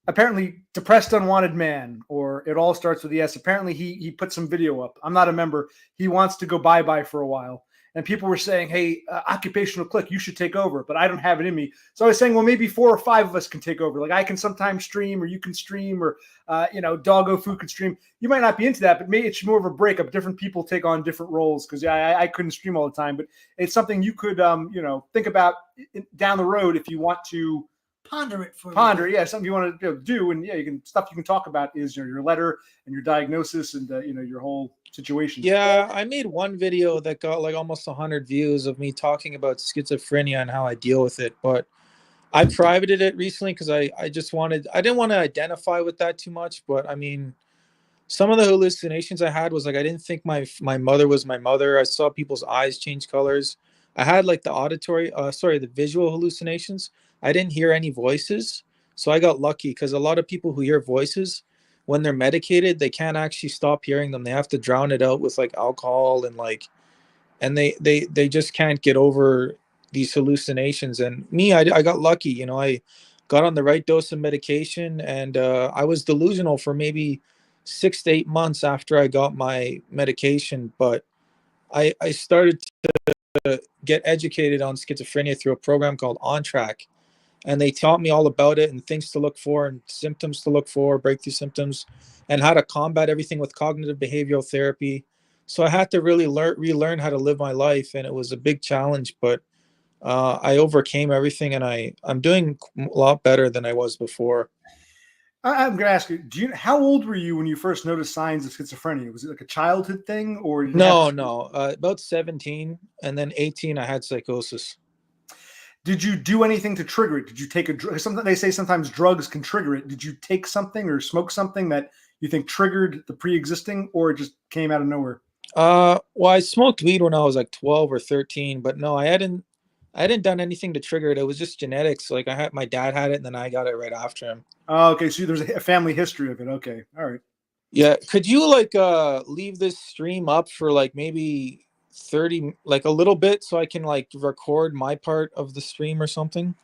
apparently depressed unwanted man, or it all starts with the S. Apparently he put some video up. I'm not a member. He wants to go bye-bye for a while. And people were saying, hey, occupational click, you should take over, but I don't have it in me. So I was saying, well, maybe 4 or 5 of us can take over. Like I can sometimes stream, or you can stream, or Doggo Food can stream. You might not be into that, but maybe it's more of a breakup. Different people take on different roles, because I couldn't stream all the time, but it's something you could think about down the road if you want to Ponder it for ponder. Yeah, something you want to do, and yeah, you can talk about is your letter and your diagnosis, and your whole situation. Yeah, I made one video that got like almost 100 views of me talking about schizophrenia and how I deal with it. But I privated it recently because I didn't want to identify with that too much. But I mean, some of the hallucinations I had was like I didn't think my mother was my mother. I saw people's eyes change colors. I had like the visual hallucinations. I didn't hear any voices, so I got lucky because a lot of people who hear voices, when they're medicated, they can't actually stop hearing them. They have to drown it out with like alcohol and like, and they just can't get over these hallucinations. And me, I got lucky. I got on the right dose of medication, and I was delusional for maybe 6 to 8 months after I got my medication. But I started to get educated on schizophrenia through a program called On Track, and they taught me all about it and things to look for and symptoms to look for, breakthrough symptoms, and how to combat everything with cognitive behavioral therapy. So I had to really relearn how to live my life, and it was a big challenge, but I overcame everything, and I'm doing a lot better than I was before. I'm going to ask you, how old were you when you first noticed signs of schizophrenia? Was it like a childhood thing, or did it No, happen? no, about 17, and then 18, I had psychosis. Did you do anything to trigger it? Did you take a drug? Something they say sometimes drugs can trigger it. Did you take something or smoke something that you think triggered the pre-existing, or it just came out of nowhere? Well, I smoked weed when I was like 12 or 13, but no, I hadn't done anything to trigger it. It was just genetics. Like my dad had it, and then I got it right after him. Oh, okay, so there's a family history of it. Okay, all right. Yeah, could you like leave this stream up for like maybe 30, like a little bit, so I can like record my part of the stream or something?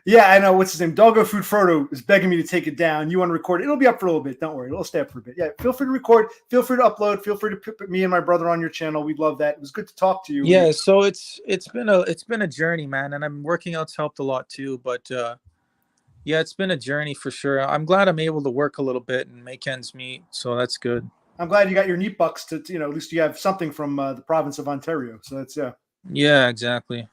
Yeah, I know. What's his name? Doggo Food Frodo is begging me to take it down. You want to record it? It'll be up for a little bit. Don't worry. It'll stay up for a bit. Yeah, feel free to record. Feel free to upload. Feel free to put me and my brother on your channel. We'd love that. It was good to talk to you. Yeah, so it's been a journey, man, and I'm working out's helped a lot too, but yeah, it's been a journey for sure. I'm glad I'm able to work a little bit and make ends meet, so that's good. I'm glad you got your neat bucks to at least you have something from the province of Ontario. So that's Yeah, exactly.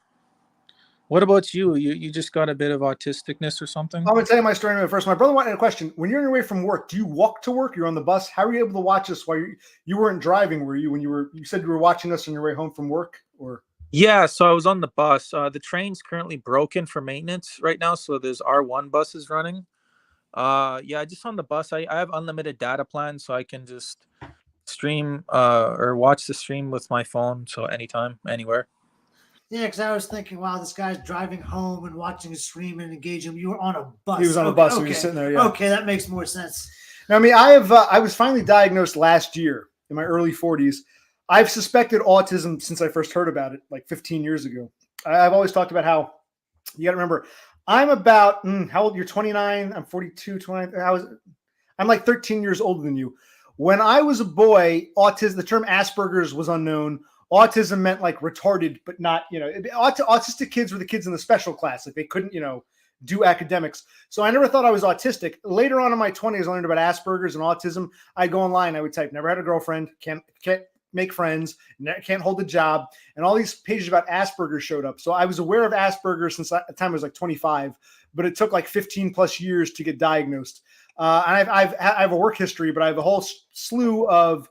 What about you? You just got a bit of autisticness or something? I'm going to tell you my story first. My brother wanted a question. When you're on your way from work, do you walk to work? You're on the bus. How are you able to watch us while you weren't driving? Were you when you said you were watching us on your way home from work? Or Yeah, so I was on the bus. The train's currently broken for maintenance right now, so there's R1 buses running. Yeah, just on the bus. I have unlimited data plan, so I can just stream or watch the stream with my phone, so anytime, anywhere. Yeah, because I was thinking, wow, this guy's driving home and watching his stream and engaging him. You were on a bus. he was on a bus. So he was sitting there. Yeah. Okay, that makes more sense. Now, I mean, I was finally diagnosed last year in my early 40s. I've suspected autism since I first heard about it, like 15 years ago. I've always talked about how you got to remember, I'm about how old? You're 29. I'm 42. 29. I'm like 13 years older than you. When I was a boy, the term Asperger's was unknown. Autism meant like retarded, but not, autistic kids were the kids in the special class. Like they couldn't, do academics. So I never thought I was autistic. Later on in my 20s, I learned about Asperger's and autism. I'd go online. I would type, never had a girlfriend, can't make friends, can't hold a job. And all these pages about Asperger's showed up. So I was aware of Asperger's since the time I was like 25, but it took like 15 plus years to get diagnosed. And I have a work history, but I have a whole slew of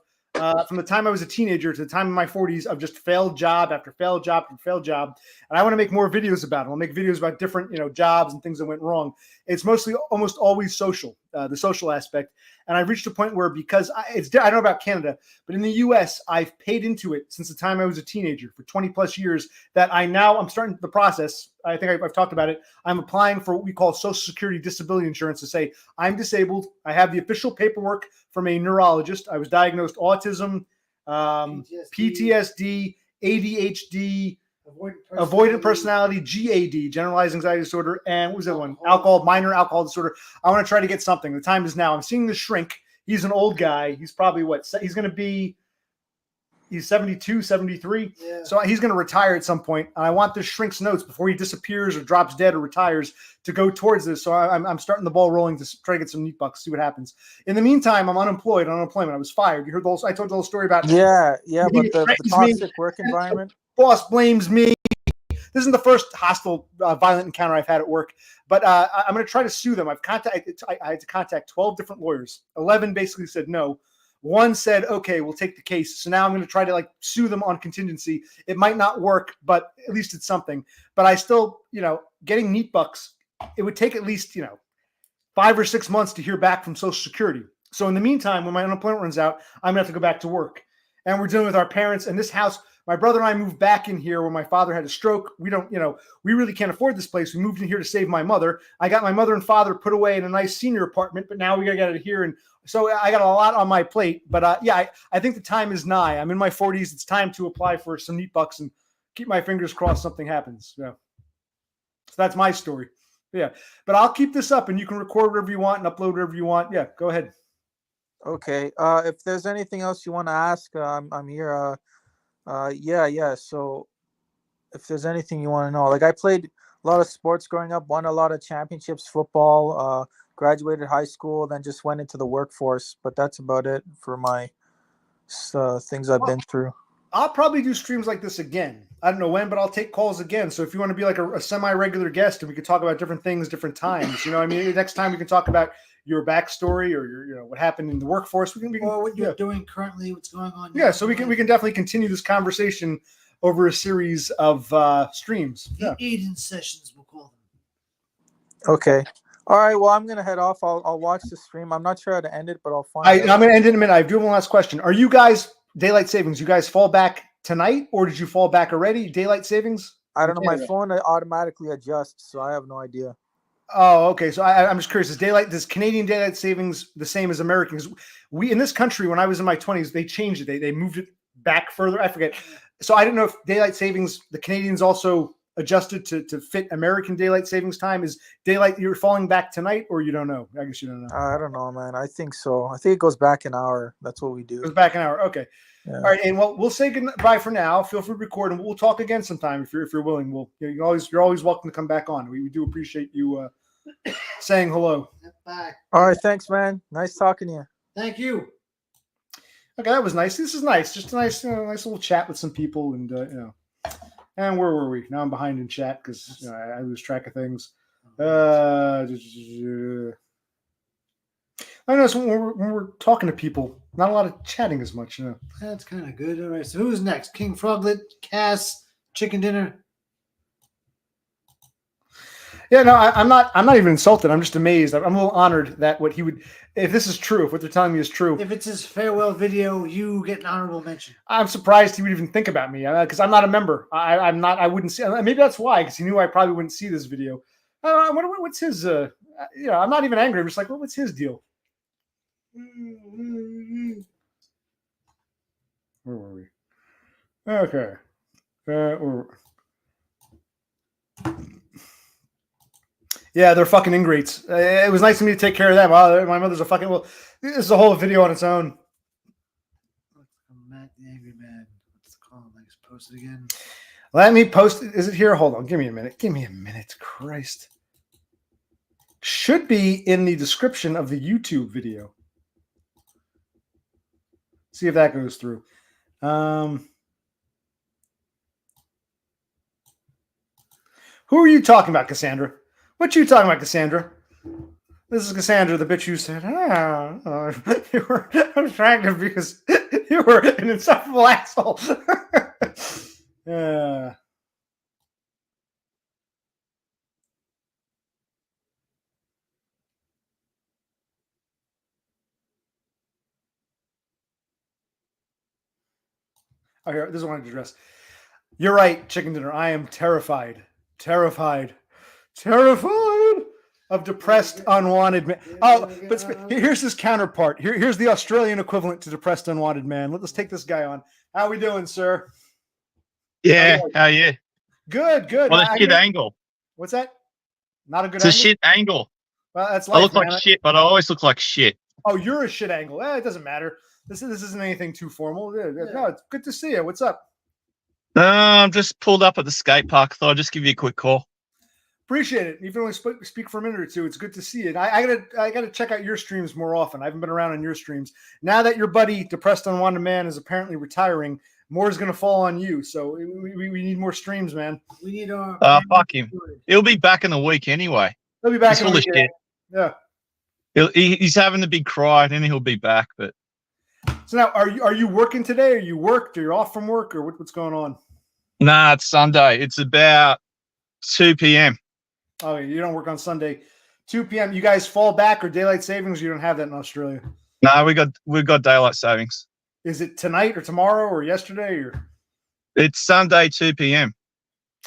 from the time I was a teenager to the time in my 40s of just failed job after failed job after failed job. And I want to make more videos about it. I'll make videos about different, jobs and things that went wrong. It's mostly almost always social, the social aspect. And I've reached a point where because I don't know about Canada, but in the US, I've paid into it since the time I was a teenager for 20 plus years that I'm starting the process. I think I've talked about it. I'm applying for what we call Social Security disability insurance to say I'm disabled. I have the official paperwork from a neurologist. I was diagnosed autism, PTSD, ADHD, avoidant personality, GAD, generalized anxiety disorder, and what was that one? Minor alcohol disorder. I want to try to get something. The time is now. I'm seeing the shrink. He's an old guy. He's probably he's 72, 73. Yeah. So he's going to retire at some point. And I want this shrink's notes before he disappears or drops dead or retires to go towards this. So I'm starting the ball rolling to try to get some neat bucks, see what happens. In the meantime, I'm unemployed, on unemployment. I was fired. You heard I told you the whole story about Yeah, but the threatens toxic work environment. boss blames me. This isn't the first hostile, violent encounter I've had at work, but I'm going to try to sue them. I had to contact 12 different lawyers. 11 basically said no. One said, okay, we'll take the case. So now I'm going to try to sue them on contingency. It might not work, but at least it's something. But I still, getting neat bucks, it would take at least, 5 or 6 months to hear back from Social Security. So in the meantime, when my unemployment runs out, I'm going to have to go back to work. And we're dealing with our parents and this house. My brother and I moved back in here when my father had a stroke. We don't, we really can't afford this place. We moved in here to save my mother. I got my mother and father put away in a nice senior apartment, but now we got to get it here. And so I got a lot on my plate. But I think the time is nigh. I'm in my 40s. It's time to apply for some neat bucks and keep my fingers crossed something happens. Yeah. So that's my story. Yeah. But I'll keep this up and you can record whatever you want and upload whatever you want. Yeah. Go ahead. Okay. If there's anything else you want to ask, I'm here. Yeah. So if there's anything you want to know, I played a lot of sports growing up, won a lot of championships, football, graduated high school, then just went into the workforce. But that's about it for my things I've been through. I'll probably do streams like this again. I don't know when, but I'll take calls again. So if you want to be like a semi-regular guest and we could talk about different things, different times, next time we can talk about your backstory or your, what happened in the workforce. Or what you're doing currently, what's going on. Yeah. So we can definitely continue this conversation over a series of streams. The Eden sessions, we'll call them. Okay. All right. Well, I'm going to head off. I'll watch the stream. I'm not sure how to end it, but I'll find I'm going to end it in a minute. I do have one last question. Are you guys daylight savings? You guys fall back tonight or did you fall back already? Daylight savings? I don't know. My phone automatically adjusts, so I have no idea. Oh, okay. So I'm just curious. Does Canadian daylight savings the same as Americans? We in this country, when I was in my 20s, they changed it. They moved it back further. I forget. So I didn't know if daylight savings, the Canadians also adjusted to fit American daylight savings time. Is daylight you're falling back tonight, or you don't know? I guess you don't know. I don't know, man. I think so. I think it goes back an hour. That's what we do. It goes back an hour. Okay. Yeah. All right, and we'll say goodbye for now. Feel free to record, and we'll talk again sometime if you're willing. You're always welcome to come back on. We do appreciate you saying hello. Bye. All right, thanks, man. Nice talking to you. Thank you. Okay, that was nice. This is nice. Just a nice little chat with some people, and And where were we? Now I'm behind in chat because I lose track of things. I know when we're talking to people, not a lot of chatting as much. That's kind of good. All right. So who's next? King Froglet, Cass, Chicken Dinner. Yeah, no, I'm not even insulted. I'm just amazed. I'm a little honored that what he would, if this is true, if what they're telling me is true. If it's his farewell video, you get an honorable mention. I'm surprised he would even think about me because I'm not a member. I'm not. I wouldn't see. Maybe that's why, because he knew I probably wouldn't see this video. I wonder what's his. I'm not even angry. I'm just like, what's his deal? Where were we? Okay. Yeah, they're fucking ingrates. It was nice of me to take care of them. My mother's a fucking. Well, this is a whole video on its own. Matt the Angry Man. What's the call? I just post it again. Let me post it. Is it here? Hold on. Give me a minute. Christ. Should be in the description of the YouTube video. See if that goes through. Who are you talking about, Cassandra? What you talking about, Cassandra? This is Cassandra, the bitch who said, you were attractive because You were an insufferable asshole. Oh, here, this is what I wanted to address. You're right, chicken dinner. I am terrified of depressed, unwanted man. Oh, but here's his counterpart. Here's the Australian equivalent to depressed, unwanted man. Let's take this guy on. How we doing, sir? Yeah, how are you? Good. What a shit angle. What's that? Not a good It's a angle? shit angle. Well, that's I life, look like man. shit, but I always look like shit. Oh, you're a shit angle. It doesn't matter. This isn't anything too formal. No, it's good to see you. What's up? I'm just pulled up at the skate park. Thought I'd just give you a quick call. Appreciate it. Even when we speak for a minute or two, it's good to see it. I gotta check out your streams more often. I haven't been around on your streams. Now that your buddy, Depressed Unwanted Man, is apparently retiring, more is gonna fall on you. So we need more streams, man. We need our. Fuck him. He'll be back in the week anyway. He'll be back He's in full the of weekend. shit. Yeah. He's having a big cry, and then he'll be back. But So now, are you working today? Are you worked? Are you off from work, or what's going on? nah, it's Sunday. It's about 2 p.m. Oh, you don't work on Sunday, 2 p.m. You guys fall back or daylight savings? You don't have that in Australia. No, we've got daylight savings. Is it tonight or tomorrow or yesterday or It's Sunday 2 p.m.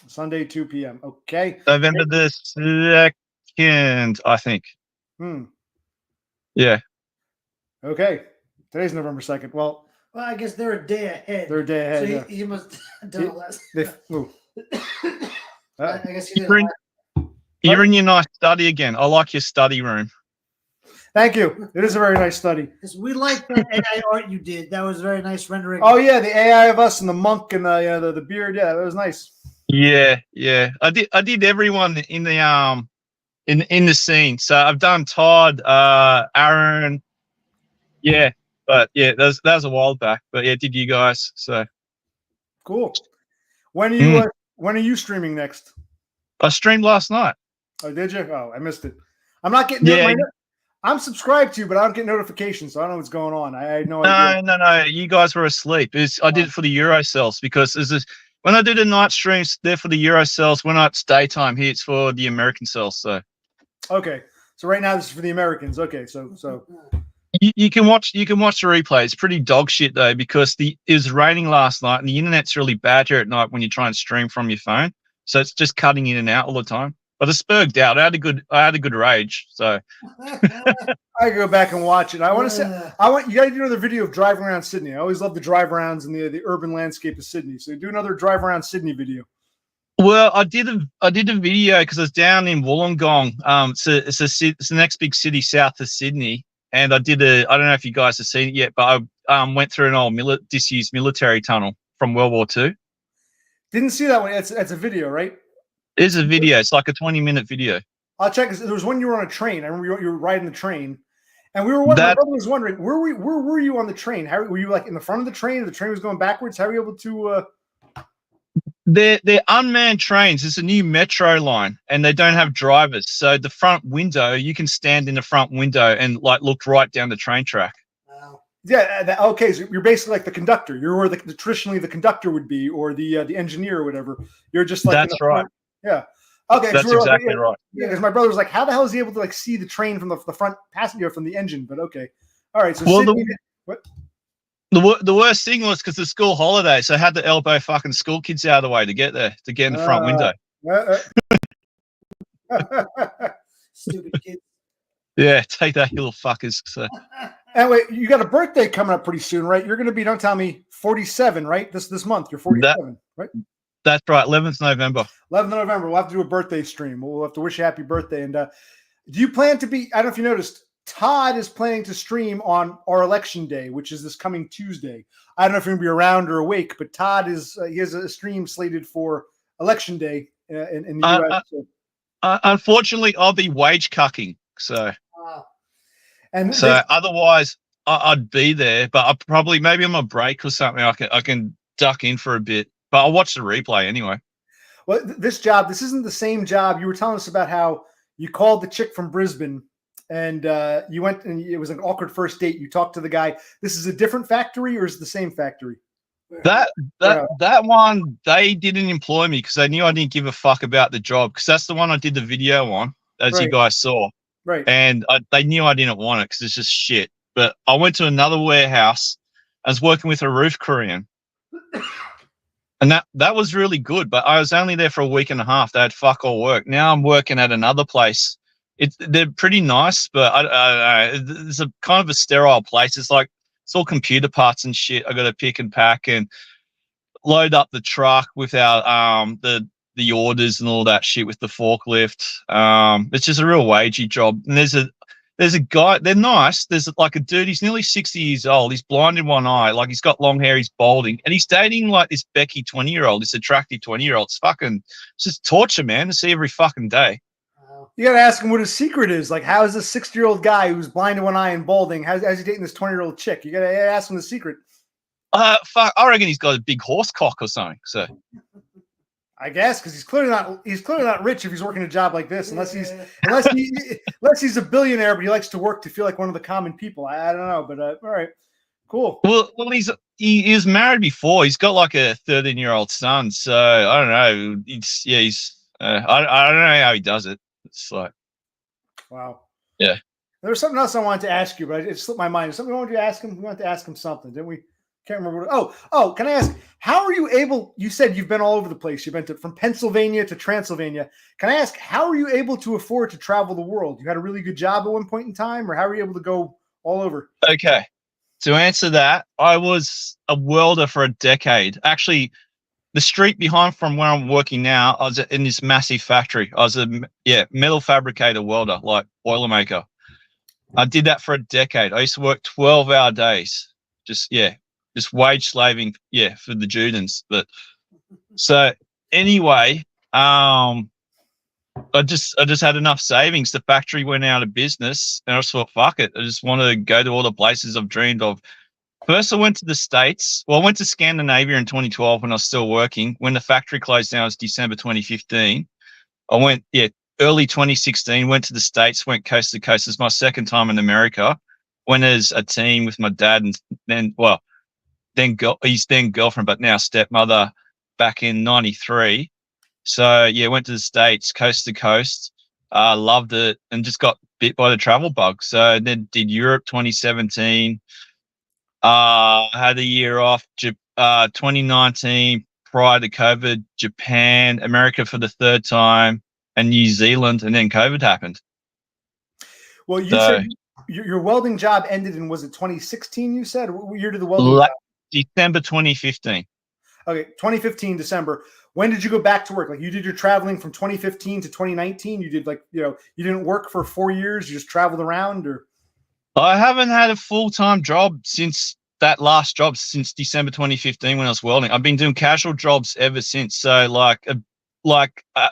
Sunday 2 p.m.? Okay. November the 2nd, I think. Yeah. Okay. Today's November 2nd. Well, I guess they're a day ahead. they're a day ahead. So yeah. he must have done it last. I I guess he did. You're in, you're in your nice study again. I like your study room. Thank you. It is a very nice study. We like that AI art you did. That was a very nice rendering. Oh yeah, the AI of us and the monk and the beard. Yeah, that was nice. Yeah. I did everyone in the in the scene. So I've done Todd, Aaron. Yeah, but yeah, that was a while back. But yeah, did you guys? So Cool. When are you streaming next? I streamed last night. Oh, did you? Oh, I missed it. I'm not getting. Yeah. I'm subscribed to you, but I don't get notifications, so I don't know what's going on. I had no idea. No. You guys were asleep. I did it for the Eurocells because when I do the night streams, they're for the Eurocells. When it's daytime here, it's for the American cells. So Okay, so right now this is for the Americans. Okay, so you can watch the replay. It's pretty dog shit though because it was raining last night and the internet's really bad here at night when you try and stream from your phone. So it's just cutting in and out all the time. But I spurged out. I had a good rage. So I go back and watch it. I want to say you got to do another video of driving around Sydney. I always love the drive arounds in the urban landscape of Sydney. So do another drive around Sydney video. well, I did a video because I was down in Wollongong. It's the next big city south of Sydney, and I don't know if you guys have seen it yet, but I went through an old disused military tunnel from World War II. Didn't see that one. It's a video, right? There's a video. It's like a 20-minute video. I'll check. There was one you were on a train. I remember you were riding the train, and we were wondering. My brother was wondering where were you on the train? How were you like in the front of the train? Or the train was going backwards. How were you able to? They're unmanned trains. It's a new metro line, and they don't have drivers. So the front window, you can stand in the front window and like look right down the train track. Wow. Yeah. Okay. So you're basically like the conductor. You're where traditionally the conductor would be, or the engineer or whatever. You're just like That's right. Yeah. Okay. That's exactly right. Yeah, because my brother was like, "How the hell is he able to like see the train from the front passenger from the engine?" But okay, all right. So Sydney, what? The worst thing was because the school holiday, so I had to elbow fucking school kids out of the way to get there, to get in the front window. Stupid kids. Yeah, take that, you little fuckers. So. Anyway, you got a birthday coming up pretty soon, right? You're going to be, don't tell me, 47, right? This month, you're 47, right? That's right, 11th November. 11th of November. We'll have to do a birthday stream. We'll have to wish you happy birthday. And do you plan to be? I don't know if you noticed. Todd is planning to stream on our election day, which is this coming Tuesday. I don't know if you're going to be around or awake, but Todd he has a stream slated for election day in the US. Unfortunately, I'll be wage cucking. So, and otherwise, I'd be there. But maybe on a break or something, I can duck in for a bit. But I'll watch the replay anyway. Well, this isn't the same job. You were telling us about how you called the chick from Brisbane. and you went and it was an awkward first date. You talked to the guy. This is a different factory or is it the same factory? That one, they didn't employ me because they knew I didn't give a fuck about the job, because that's the one I did the video on, as you Right. guys saw. Right. And they knew I didn't want it because it's just shit. But I went to another warehouse. I was working with a roof Korean. And that was really good, but I was only there for a week and a half. They had fuck all work. Now I'm working at another place. They're pretty nice, but I don't know. It's a kind of a sterile place. It's all computer parts and shit. I got to pick and pack and load up the truck without the orders and all that shit with the forklift. It's just a real wagey job. And there's a guy, they're nice. There's like a dude, he's nearly 60 years old. He's blind in one eye. Like, he's got long hair, he's balding. And he's dating like this Becky 20-year-old, this attractive 20-year-old. It's just torture, man, to see every fucking day. You got to ask him what his secret is. Like, how is this 60-year-old guy who's blind in one eye and balding, how's he dating this 20-year-old chick? You got to ask him the secret. Fuck, I reckon he's got a big horse cock or something. So I guess because he's clearly not rich if he's working a job like this, unless he's a billionaire, but he likes to work to feel like one of the common people. I don't know, but all right, cool. Well, he is married before. He's got like a 13-year-old son. So I don't know. I don't know how he does it. It's like, wow. Yeah. There was something else I wanted to ask you, but it slipped my mind. Something we wanted to ask him. We wanted to ask him something, didn't we? Can't remember. Oh, can I ask, how are you able, you said you've been all over the place. You've been from Pennsylvania to Transylvania. Can I ask, how are you able to afford to travel the world? You had a really good job at one point in time, or how were you able to go all over? Okay. To answer that, I was a welder for a decade. Actually, the street behind from where I'm working now, I was in this massive factory. I was a metal fabricator welder, like Boilermaker. I did that for a decade. I used to work 12-hour days. Just wage slaving, for the Judans. But so anyway, I just had enough savings. The factory went out of business, and I just thought, fuck it. I just want to go to all the places I've dreamed of. First, I went to the States. Well, I went to Scandinavia in 2012 when I was still working. When the factory closed down, it was December 2015. I went, early 2016, went to the States, went coast to coast. It's my second time in America. Went as a team with my dad and his then girlfriend, but now stepmother, back in 93. So went to the States, coast to coast. Loved it and just got bit by the travel bug. So then did Europe 2017. Had a year off. 2019 prior to COVID, Japan, America for the third time, and New Zealand, and then COVID happened. Well, you said your welding job ended in, was it 2016? You said, what year did the welding job? December 2015. Okay, 2015 December. When did you go back to work? Like, you did your traveling from 2015 to 2019. You did you didn't work for 4 years. You just traveled around, or? I haven't had a full-time job since that last job, since December 2015 when I was welding. I've been doing casual jobs ever since. So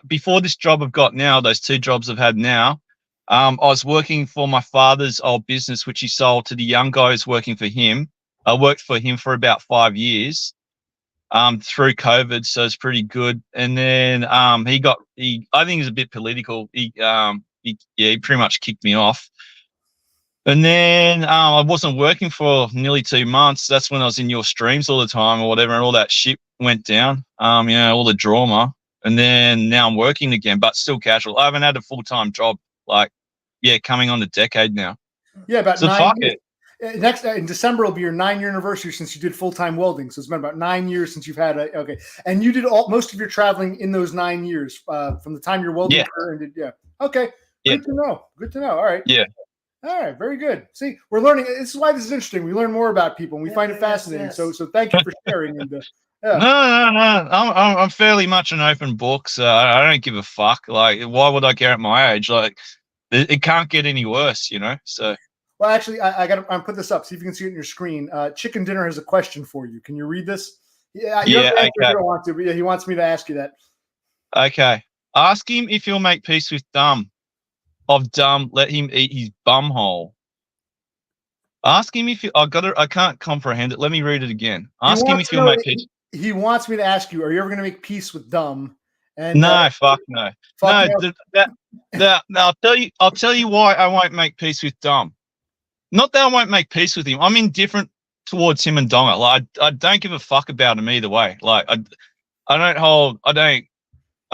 before this job I've got now, those two jobs I've had now, I was working for my father's old business, which he sold to the young guy who's working for him. I worked for him for about 5 years through COVID, so it's pretty good. And then I think he's a bit political. He pretty much kicked me off. And then I wasn't working for nearly 2 months. That's when I was in your streams all the time or whatever, and all that shit went down, all the drama. And then now I'm working again, but still casual. I haven't had a full-time job, coming on a decade now. Yeah, about so 9 fuck years. it. Next in December will be your 9-year anniversary since you did full-time welding. So it's been about 9 years since you've had and you did most of your traveling in those 9 years from the time you're welding. Okay. Good to know. All right. Yeah. All right. Very good. See, we're learning. This is why this is interesting. We learn more about people and we find it fascinating. Yes. So thank you for sharing. And No. I'm fairly much an open book, so I don't give a fuck. Like, why would I care at my age? Like, it can't get any worse, So. Well, actually, I'm put this up. See if you can see it on your screen. Chicken Dinner has a question for you. Can you read this? Yeah. Okay. I don't want to, but he wants me to ask you that. Okay. Ask him if he'll make peace with Dumb. Of Dumb, let him eat his bum hole. Ask him if I can't comprehend it. Let me read it again. Ask him if he'll make peace. He wants me to ask you, are you ever going to make peace with Dumb? And No, fuck no. fuck No, I'll tell you why I won't make peace with Dom. Not that I won't make peace with him. I'm indifferent towards him and Donga. Like I don't give a fuck about him either way. Like I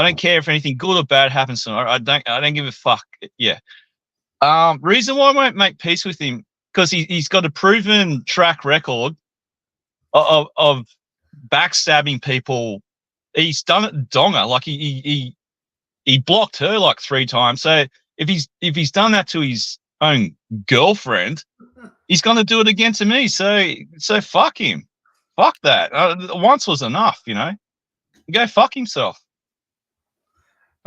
don't care if anything good or bad happens to him. I don't give a fuck. Yeah. Reason why I won't make peace with him, because he's got a proven track record of backstabbing people. He's done it Donga. Like he blocked her like 3 times. So if he's done that to his own girlfriend, he's gonna do it again to me. So fuck him. Fuck that. Once was enough, you know. Go fuck himself.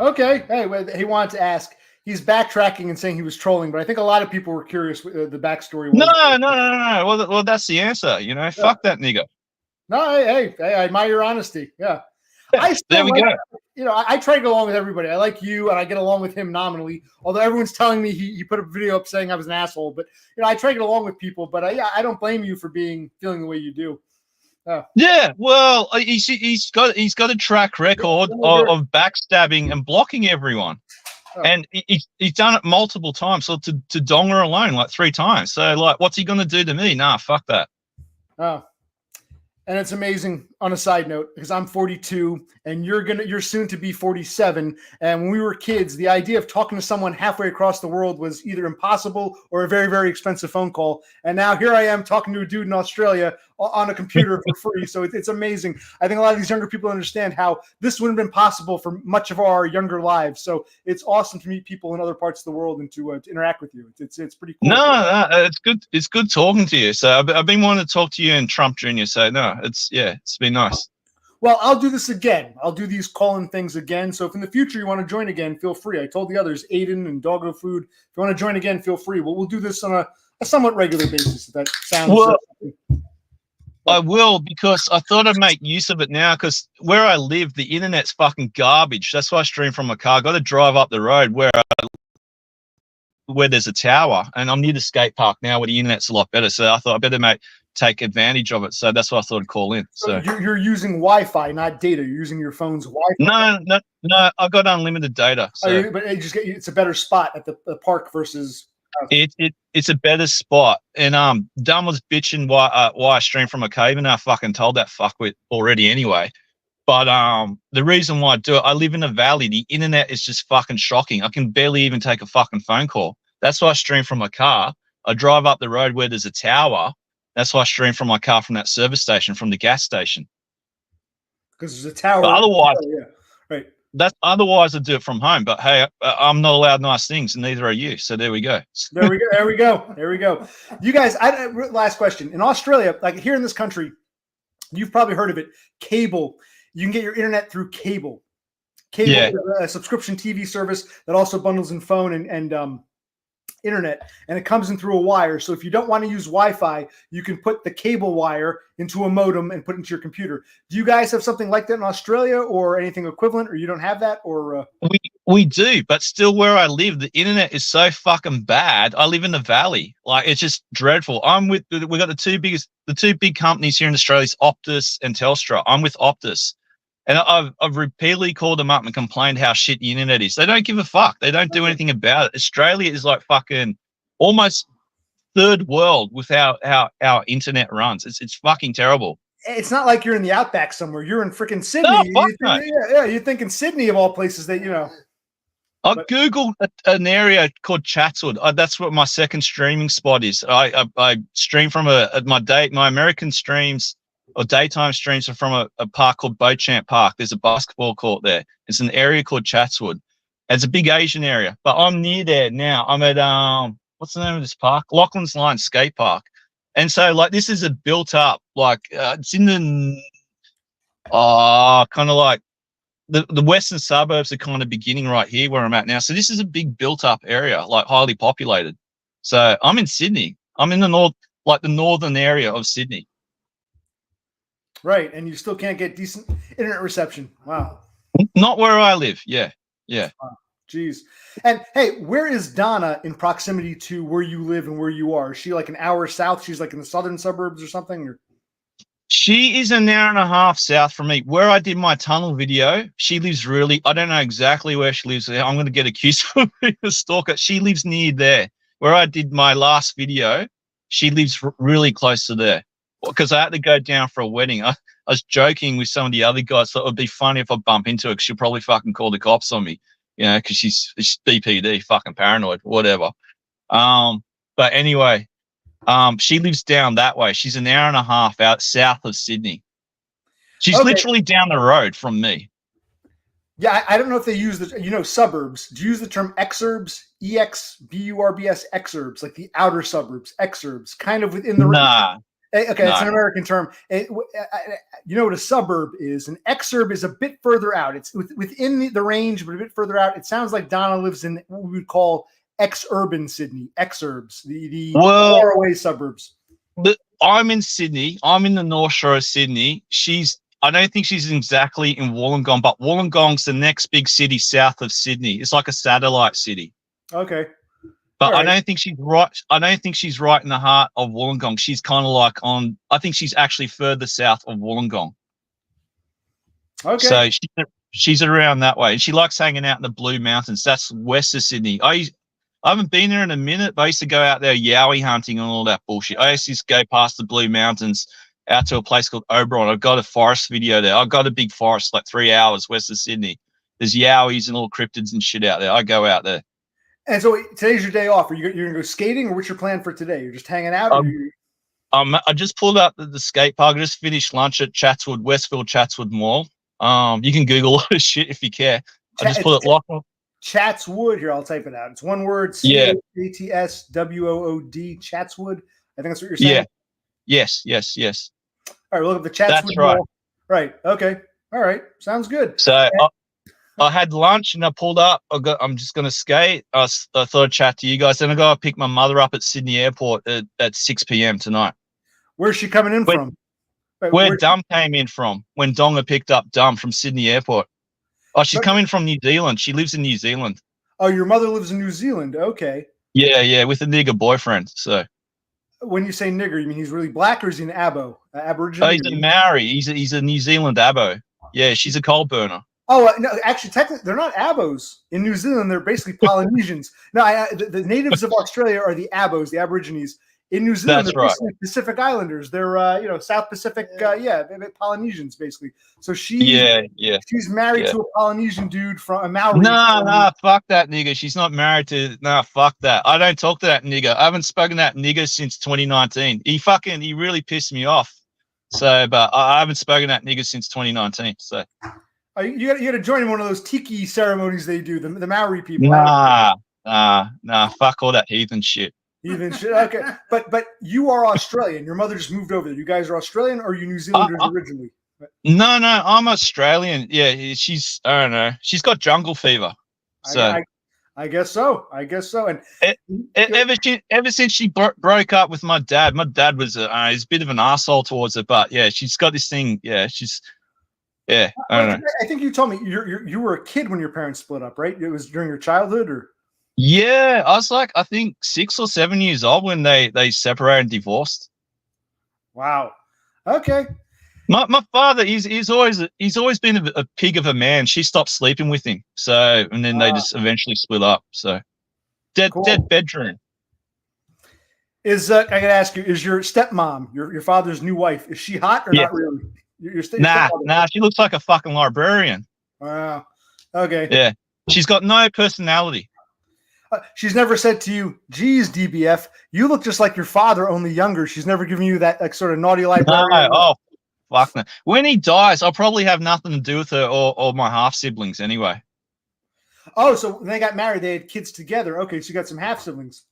Okay. Hey, he wanted to ask. He's backtracking and saying he was trolling, but I think a lot of people were curious what the backstory was. No. Well, that's the answer. You know, yeah. Fuck that nigga. No, hey, I admire your honesty. Yeah. There we go. You know, I try to get along with everybody. I like you, and I get along with him nominally. Although everyone's telling me he put a video up saying I was an asshole, but you know, I try to get along with people. But I don't blame you for feeling the way you do. Yeah, well, he's got a track record of backstabbing and blocking everyone. And he's done it multiple times. So to Donga alone, like 3 times. So like, what's he gonna do to me? Nah, fuck that. Oh, and it's amazing. On a side note, because I'm 42 and you're soon to be 47. And when we were kids, the idea of talking to someone halfway across the world was either impossible or a very, very expensive phone call. And now here I am talking to a dude in Australia on a computer for free. So it's amazing. I think a lot of these younger people understand how this wouldn't have been possible for much of our younger lives. So it's awesome to meet people in other parts of the world and to interact with you. It's pretty cool. No, it's good. It's good talking to you. So I've been wanting to talk to you and Trump Jr. So no, it's been nice. Well, I'll do this again. I'll do these call-in things again. So if in the future you want to join again, feel free. I told the others, Aiden and Doggo Food, if you want to join again, feel free. We'll do this on a somewhat regular basis. If that sounds I will, because I thought I'd make use of it now, because where I live, the internet's fucking garbage. That's why I stream from my car. I got to drive up the road where there's a tower, and I'm near the skate park now where the internet's a lot better. So I thought I better take advantage of it. So that's why I thought I'd call in. So you're using Wi-Fi, not data. You're using your phone's Wi-Fi. No. I've got unlimited data. So. But it's a better spot at the park versus. It's a better spot. And Dunn was bitching why I stream from a cave, and I fucking told that fuckwit already anyway. But the reason why I do it, I live in a valley. The internet is just fucking shocking. I can barely even take a fucking phone call. That's why I stream from my car. I drive up the road where there's a tower. That's why I stream from my car from that service station, from the gas station. Because there's a tower. But otherwise, right. Otherwise I do it from home. But hey, I'm not allowed nice things, and neither are you. So there we go. There we go. You guys, last question. In Australia, like here in this country, you've probably heard of it. Cable. You can get your internet through cable. Cable is a subscription TV service that also bundles in phone and internet, and it comes in through a wire. So if you don't want to use Wi-Fi, you can put the cable wire into a modem and put it into your computer. Do you guys have something like that in Australia or anything equivalent, or you don't have that? Or we do, but still where I live, the internet is so fucking bad. I live in the valley. Like, it's just dreadful. We got the two big companies here in Australia, is Optus and Telstra. I'm with Optus. And I've repeatedly called them up and complained how shit the internet is. They don't give a fuck. They don't do anything about it. Australia is like fucking almost third world with how our internet runs. It's fucking terrible. It's not like you're in the outback somewhere. You're in freaking Sydney. No, you're thinking Sydney of all places that, you know. I Googled an area called Chatswood. That's what my second streaming spot is. I stream from my American streams or daytime streams are from a park called Beauchamp Park. There's a basketball court there. It's an area called Chatswood. It's a big Asian area, but I'm near there now. I'm at what's the name of this park? Lachlan's Line Skate Park. And so like this is a built up it's in the kind of like the western suburbs are kind of beginning right here where I'm at now. So this is a big built up area, like highly populated. So I'm in Sydney. I'm in the northern area of Sydney. Right, and you still can't get decent internet reception. Wow. Not where I live. Yeah. Jeez. And hey, where is Donna in proximity to where you live and where you are? Is she like an hour south? She's like in the southern suburbs or something? Or? She is an hour and a half south from me. Where I did my tunnel video, she lives really, I don't know exactly where she lives. I'm going to get accused of being a stalker. She lives near there. Where I did my last video, she lives really close to there. Because I had to go down for a wedding. I was joking with some of the other guys. Thought it would be funny if I bump into her because she'll probably fucking call the cops on me, because she's BPD, fucking paranoid, whatever. But anyway, she lives down that way. She's an hour and a half out south of Sydney. She's literally down the road from me. Yeah, I don't know if they use the, suburbs. Do you use the term exurbs? EXBURBS, exurbs, like the outer suburbs, exurbs, kind of within the. Nah. Okay, no. It's an American term. You know what a suburb is? An exurb is a bit further out. It's within the range, but a bit further out. It sounds like Donna lives in what we would call ex-urban Sydney, exurbs, the far away suburbs. I'm in Sydney. I'm in the North Shore of Sydney. I don't think she's exactly in Wollongong, but Wollongong's the next big city south of Sydney. It's like a satellite city. Okay. But right. I don't think she's right. I don't think she's right in the heart of Wollongong. She's kind of like I think she's actually further south of Wollongong. Okay. So she's around that way. She likes hanging out in the Blue Mountains. That's west of Sydney. I haven't been there in a minute, but I used to go out there yowie hunting and all that bullshit. I used to go past the Blue Mountains out to a place called Oberon. I've got a forest video there. I've got a big forest, like 3 hours west of Sydney. There's yowies and all cryptids and shit out there. I go out there. And so today's your day off. You're going to go skating, or what's your plan for today? You're just hanging out? I just pulled up the skate park. I just finished lunch at Westfield Chatswood Mall. You can Google all this shit if you care. I just put it locked on. Chatswood. Here, I'll type it out. It's one word. Yeah. CATSWOOD. Chatswood. I think that's what you're saying. Yeah. Yes. All right, we'll look at the Chatswood. That's right. Mall. Right. Okay. All right. Sounds good. So I had lunch and I pulled up. I'm just going to skate. I thought I'd chat to you guys. Then I got to pick my mother up at Sydney Airport at 6 p.m. tonight. Where's she coming in from? Where Dum came in from when Donga picked up Dum from Sydney Airport. Oh, she's coming from New Zealand. She lives in New Zealand. Oh, your mother lives in New Zealand. Okay. Yeah, with a nigger boyfriend. So. When you say nigger, you mean he's really black, or is he an Abo, Aboriginal? Oh, he's a Maori. He's a New Zealand Abo. Yeah, she's a coal burner. Oh, no, actually, technically, they're not Abos. In New Zealand, they're basically Polynesians. No, the natives of Australia are the Abos, the Aborigines. In New Zealand, That's they're right. basically Pacific Islanders. They're, South Pacific, Polynesians, basically. So she's married to a Polynesian dude from a Maori. Nah, fuck that nigger. She's not married to. Nah, fuck that. I don't talk to that nigger. I haven't spoken to that nigger since 2019. He really pissed me off. So, but I haven't spoken to that nigger since 2019. So. You got to join in one of those tiki ceremonies they do. The Maori people. Nah. Fuck all that heathen shit. Heathen shit. Okay, but you are Australian. Your mother just moved over there. You guys are Australian, or are you New Zealanders originally? No, I'm Australian. Yeah, I don't know. She's got jungle fever. So I guess so. And ever since she broke up with my dad was he's a bit of an asshole towards her. But yeah, she's got this thing. Yeah, I don't know. I think you told me you were a kid when your parents split up, right? It was during your childhood, or? Yeah, I was like, I think 6 or 7 years old when they separated and divorced. Wow. Okay. My father, he's always been a pig of a man. She stopped sleeping with him, and then they just eventually split up. So dead bedroom. I gotta ask you, is your stepmom, your father's new wife, is she hot or not really? Nah, she looks like a fucking librarian. Wow. Okay. Yeah, she's got no personality. She's never said to you, "Geez, DBF, you look just like your father, only younger." She's never given you that like sort of naughty librarian. No, oh, fuck no. When he dies, I'll probably have nothing to do with her or my half siblings anyway. Oh, so when they got married, they had kids together. Okay, so you got some half siblings.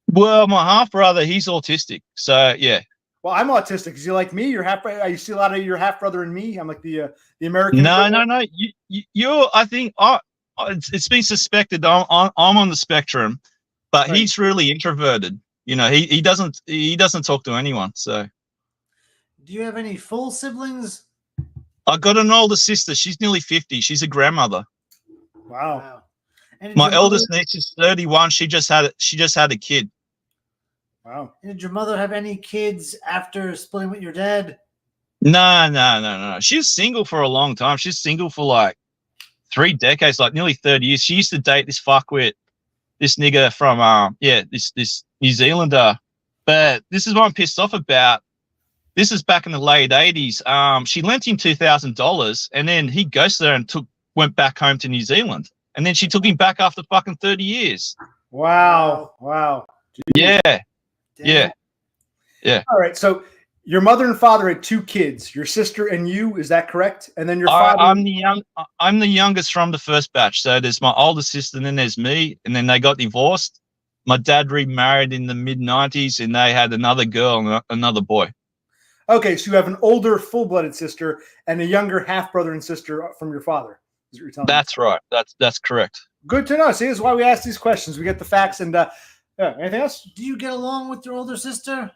Well, my half brother, he's autistic, so yeah. Well, I'm autistic. Is you like me? You're half. You see a lot of your half brother in me. I'm like the American. No. You. I think it's been suspected I'm on the spectrum, but right. He's really introverted. He doesn't talk to anyone. So, do you have any full siblings? I got an older sister. She's nearly 50. She's a grandmother. Wow. My eldest niece is 31. She just had a kid. Wow. Did your mother have any kids after splitting with your dad? No. She was single for a long time. She's single for like 3 decades, like nearly 30 years. She used to date this fuckwit, this nigga from this New Zealander. But this is what I'm pissed off about. This is back in the late 80s. She lent him $2,000 and then he ghosted her and went back home to New Zealand. And then she took him back after fucking 30 years. Wow. Yeah. Damn. Yeah. All right. So your mother and father had 2 kids, your sister and you. Is that correct? And then your father. I'm the youngest from the first batch. So there's my older sister, and then there's me, and then they got divorced. My dad remarried in the mid-90s, and they had another girl and another boy. Okay, so you have an older full-blooded sister and a younger half-brother and sister from your father. Is what you're telling me. That's right. That's correct. Good to know. See, this is why we ask these questions. We get the facts. And anything else? Do you get along with your older sister?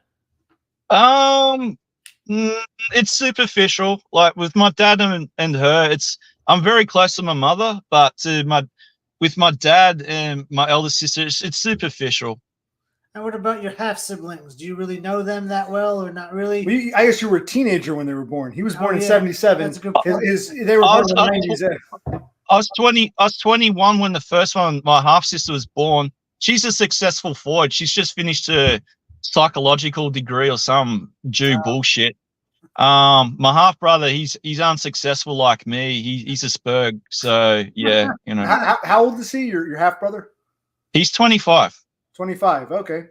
It's superficial. Like with my dad and her, I'm very close to my mother, but with my dad and my elder sister, it's superficial. And what about your half siblings? Do you really know them that well, or not really? I guess you were a teenager when they were born. He was born in yeah. '77. That's a good point. They were born in the '90s. I was 21 when the first one, my half sister, was born. She's a successful forward. She's just finished a psychological degree or some Jew bullshit. My half brother, he's unsuccessful like me. He's a spurg. So yeah, you know. How old is he? Your half brother? He's 25. 25. Okay.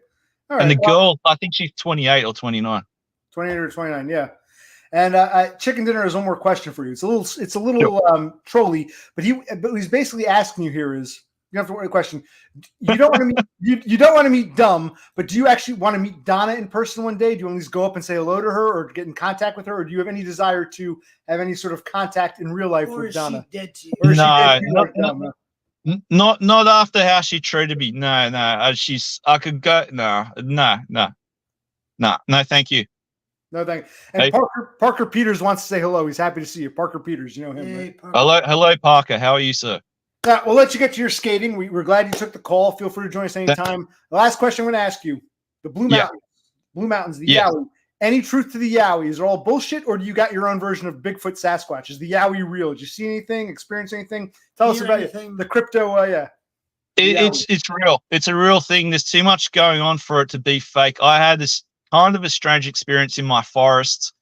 All right. And the girl, I think she's 28 or 29. 28 or 29. Yeah. And Chicken Dinner has one more question for you. It's a little trolly, but he's basically asking you here is, you have to word a question. You don't want to meet you don't want to meet Dumb, but do you actually want to meet Donna in person one day? Do you want to at least go up and say hello to her or get in contact with her, or do you have any desire to have any sort of contact in real life with Donna? She dead to you? Or is she dead to you? Not after how she treated me. No. I could go. No. Thank you. No, thank you. And Hey. Parker Peters wants to say hello. He's happy to see you. Parker Peters, you know him, right? Hello, Parker. How are you, sir? Yeah, we'll let you get to your skating. We're glad you took the call. Feel free to join us anytime. The last question I'm going to ask you: the Blue Mountains, the Yowie. Any truth to the Yowie? Is it all bullshit, or do you got your own version of Bigfoot Sasquatch? Is the Yowie real? Did you see anything? Experience anything? Tell us about the crypto. It's real. It's a real thing. There's too much going on for it to be fake. I had this kind of a strange experience in my forest.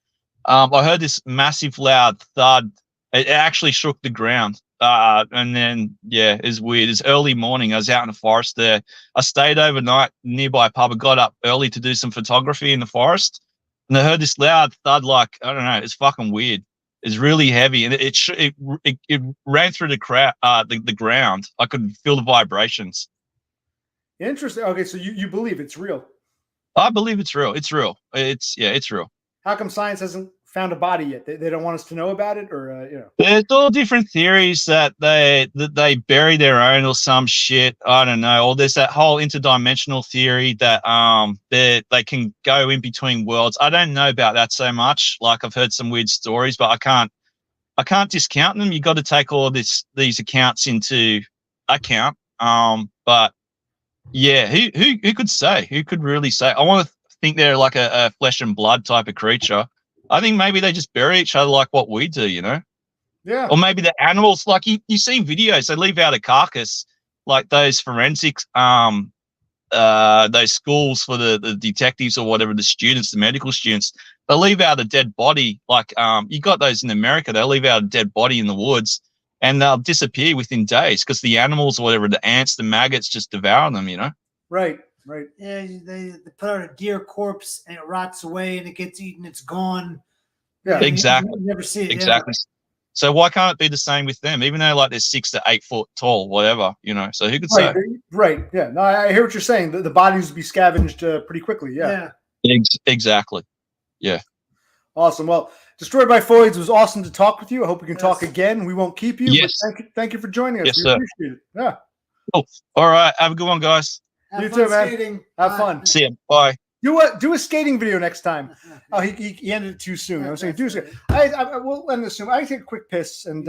I heard this massive loud thud. It actually shook the ground. And then, it was weird. It's early morning. I was out in the forest there. I stayed overnight nearby a pub. I got up early to do some photography in the forest. And I heard this loud thud, like, I don't know, it's fucking weird. It's really heavy. And it ran through the ground. I could feel the vibrations. Interesting. Okay, so you believe it's real. I believe it's real. It's real. It's real. How come science hasn't found a body yet? They don't want us to know about it, or There's all different theories that they bury their own or some shit. I don't know. Or there's that whole interdimensional theory that they can go in between worlds. I don't know about that so much. Like I've heard some weird stories, but I can't discount them. You got to take all these accounts into account. But yeah, who could say? Who could really say? I want to think they're like a flesh and blood type of creature. I think maybe they just bury each other like what we do, you know? Yeah. Or maybe the animals, like you see videos, they leave out a carcass, like those forensics, those schools for the detectives or whatever, the students, the medical students, they leave out a dead body. Like you got those in America, they'll leave out a dead body in the woods and they'll disappear within days because the animals or whatever, the ants, the maggots just devour them, you know? Right. Yeah, they put out a deer corpse and it rots away and it gets eaten. It's gone. Yeah, exactly. You never see it. Exactly. Yeah. So why can't it be the same with them? Even though like they're 6 to 8 foot tall, whatever, you know. So who could say? Right. Yeah. No, I hear what you're saying. The bodies would be scavenged pretty quickly. Yeah. Exactly. Yeah. Awesome. Well, Destroyed by Foliage, was awesome to talk with you. I hope we can talk again. We won't keep you. Yes. But thank you for joining us. Yes, We sir. appreciate it. Yeah. Cool. All right. Have a good one, guys. Have You fun too, man. skating. Have fun. See you. Bye. Do a skating video next time. Oh, he ended it too soon. I was saying, I will end this soon. I take a quick piss and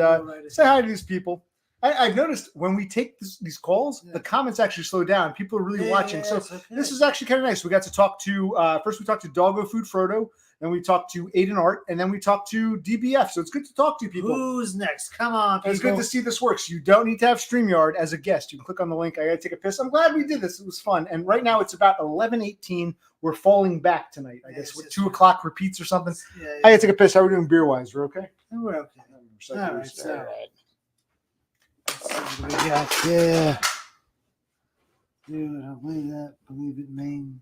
say hi to these people. I've noticed when we take these calls, the comments actually slow down. People are really watching. So this is actually kind of nice. We got to talk to first we talked to Doggo Food Frodo. then we talked to Aiden Art, and then we talked to DBF. So it's good to talk to people. Who's next? Come on, people. It's good to see this works. You don't need to have StreamYard as a guest. You can click on the link. I gotta take a piss. I'm glad we did this. It was fun. And right now it's about 11:18. We're falling back tonight. I guess with 2 o'clock repeats or something. Yeah, I gotta take a piss. How are we doing beer wise? We're okay. We're okay. So All right, Let's so- Let's see what we got here. Dude, I believe that. Believe it, Maine.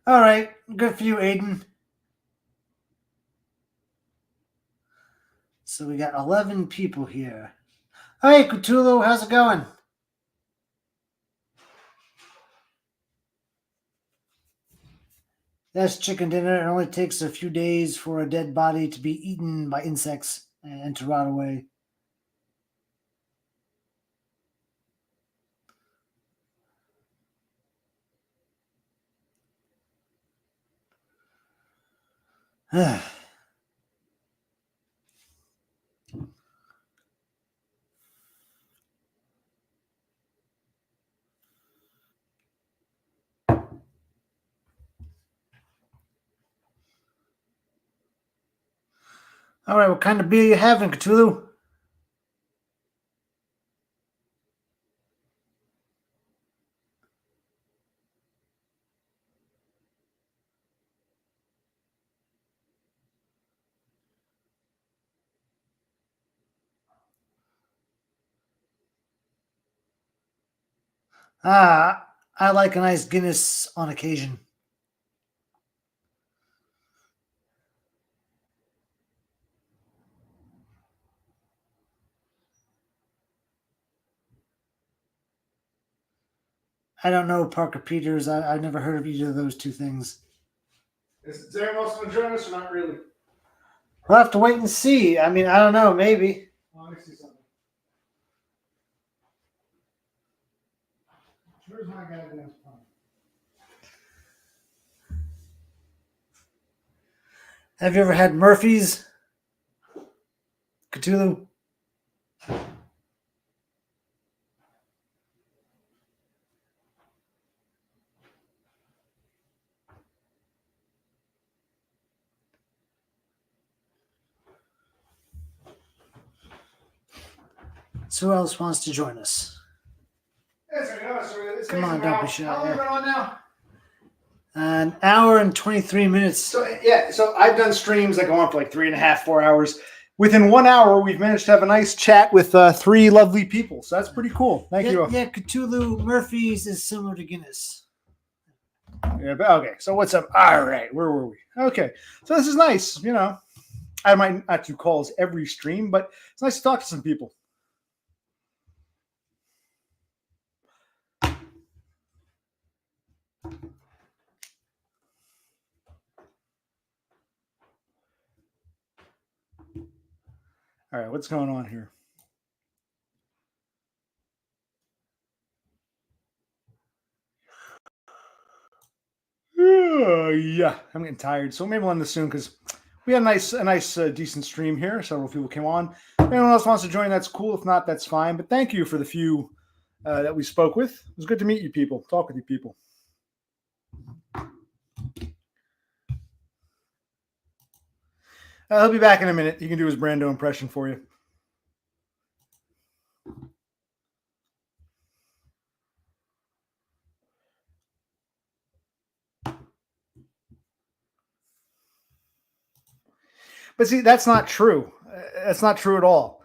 All right. Good for you, Aiden. So we got 11 people here. Hey, Cthulhu, how's it going? That's chicken dinner. It only takes a few days for a dead body to be eaten by insects and to rot away. All right, what kind of beer you having, Cthulhu? I like a nice Guinness on occasion. I don't know Parker Peters. I've never heard of either of those two things. Is anyone else going to join us or not really? We'll have to wait and see. I mean, I don't know. Maybe. Let me see something. Where's my goddamn phone? Have you ever had Murphy's? Cthulhu? So who else wants to join us? Come on, don't be shy. How long have we been on now? An hour and 23 minutes. So I've done streams that go on for like 3.5, 4 hours. Within 1 hour, we've managed to have a nice chat with 3 lovely people. So that's pretty cool. Thank you. Yeah, Cthulhu Murphy's is similar to Guinness. Yeah, but okay. So what's up? All right, where were we? Okay, so this is nice. You know, I might not do calls every stream, but it's nice to talk to some people. All right, what's going on here? Yeah, I'm getting tired. So maybe we'll end this soon because we had a nice, decent stream here. Several people came on. If anyone else wants to join, that's cool. If not, that's fine. But thank you for the few that we spoke with. It was good to meet you people, talk with you people. He'll be back in a minute. He can do his Brando impression for you. But see, that's not true. That's not true at all.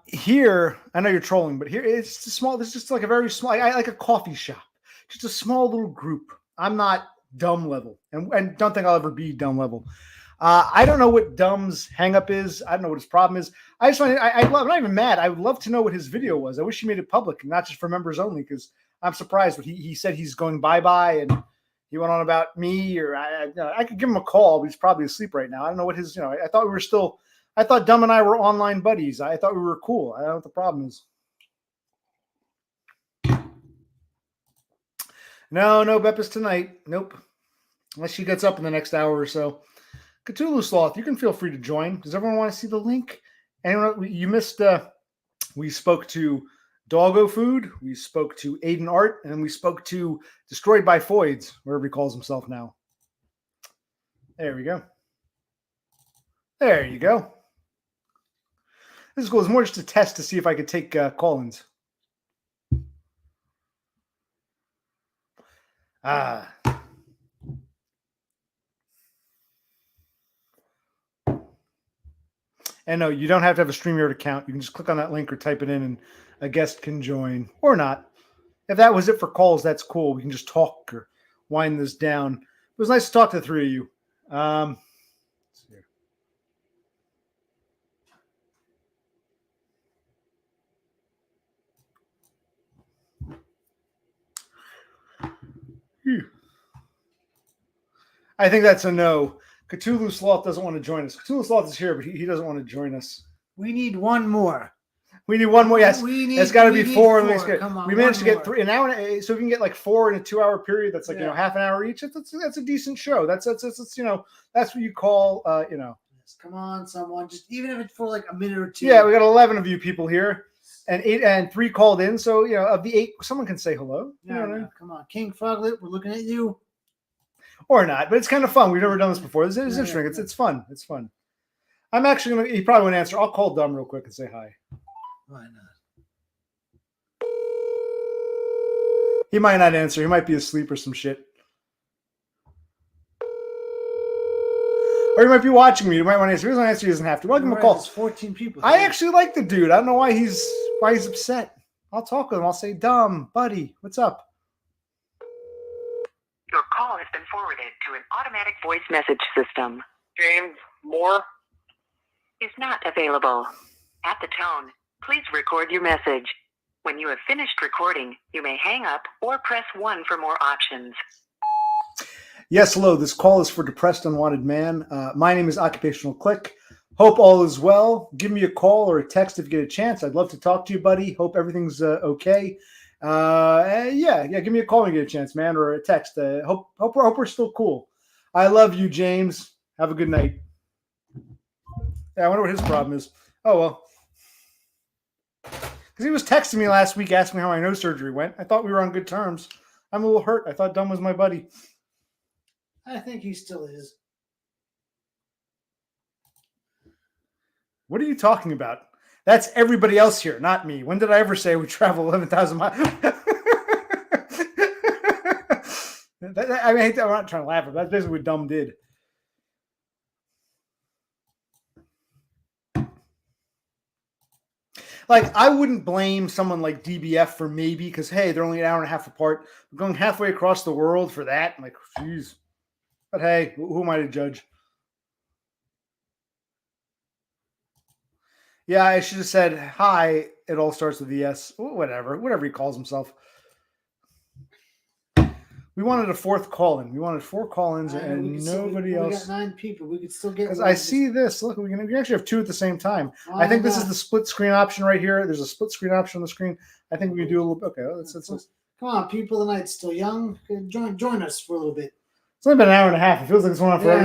Here, I know you're trolling, but here it's just small. This is just like a very small, I like a coffee shop, just a small little group. I'm not dumb level, and don't think I'll ever be dumb level. I don't know what Dumb's hang up is. I don't know what his problem is. I just want I'm not even mad. I would love to know what his video was. I wish he made it public and not just for members only, because I'm surprised. But he said he's going bye-bye, and he went on about me, or I could give him a call, but he's probably asleep right now. I don't know what his, I thought we were still, I thought Dumb and I were online buddies. I thought we were cool. I don't know what the problem is. No Beppis tonight. Nope. Unless she gets up in the next hour or so. Cthulhu Sloth, you can feel free to join. Does everyone want to see the link? Anyone, you missed, we spoke to Doggo Food. We spoke to Aiden Art, and we spoke to Destroyed by Foids, wherever he calls himself now. There we go. There you go. This is cool. It's more just a test to see if I could take call-ins. And no, you don't have to have a StreamYard account. You can just click on that link or type it in, and a guest can join or not. If that was it for calls, that's cool. We can just talk or wind this down. It was nice to talk to the three of you. Let's see here. Phew. I think that's a no. Cthulhu Sloth doesn't want to join us. Cthulhu Sloth is here, but he doesn't want to join us. We need one more. We need one more. Yes, it's got to be four. Come on, we managed to one get 3 an hour. So if you can get like 4 in a 2-hour period, that's like half an hour each. That's a decent show. That's that's what you call Yes, come on, someone. Just even if it's for like a minute or two. Yeah, we got 11 of you people here, and 3 called in. So of the 8, someone can say hello. No, come on, King Froglet. We're looking at you. Or not, but it's kind of fun. We've never done this before. It's interesting. It's fun. It's fun. I'm actually gonna. He probably won't answer. I'll call Dumb real quick and say hi. Why not? He might not answer. He might be asleep or some shit. Or he might be watching me. He might want to answer. If he doesn't answer, he doesn't have to. I'll give him a call. There's 14 people. I actually like the dude. I don't know why he's upset. I'll talk with him. I'll say, Dumb, buddy, what's up? Your call has been forwarded to an automatic voice message system. James Moore is not available. At the tone, please record your message. When you have finished recording, you may hang up or press 1 for more options. Yes, hello. This call is for Depressed Unwanted Man. My name is Occupational Click. Hope all is well. Give me a call or a text if you get a chance. I'd love to talk to you, buddy. Hope everything's okay. Give me a call when you get a chance, man, or a text. Hope we're still cool. I love you, James. Have a good night. Yeah, I wonder what his problem is. Oh, well. Because he was texting me last week asking me how my nose surgery went. I thought we were on good terms. I'm a little hurt. I thought Dumb was my buddy. I think he still is. What are you talking about? That's everybody else here, not me. When did I ever say we travel 11,000 miles? I'm not trying to laugh, but that's basically what Dumb did. Like, I wouldn't blame someone like DBF for maybe, because, hey, they're only an hour and a half apart. We're going halfway across the world for that. I'm like, geez. But hey, who am I to judge? Yeah, I should have said, hi, it all starts with the S. Whatever he calls himself. We wanted a 4th call-in. We wanted 4 call-ins and nobody else. We got 9 people. We could still get. Because I see this. Look, we actually have 2 at the same time. I think this is the split screen option right here. There's a split screen option on the screen. I think we can do a little. Okay, let's. Come on, people. The night's still young. Join us for a little bit. It's only been an hour and a half. It feels like it's going on forever.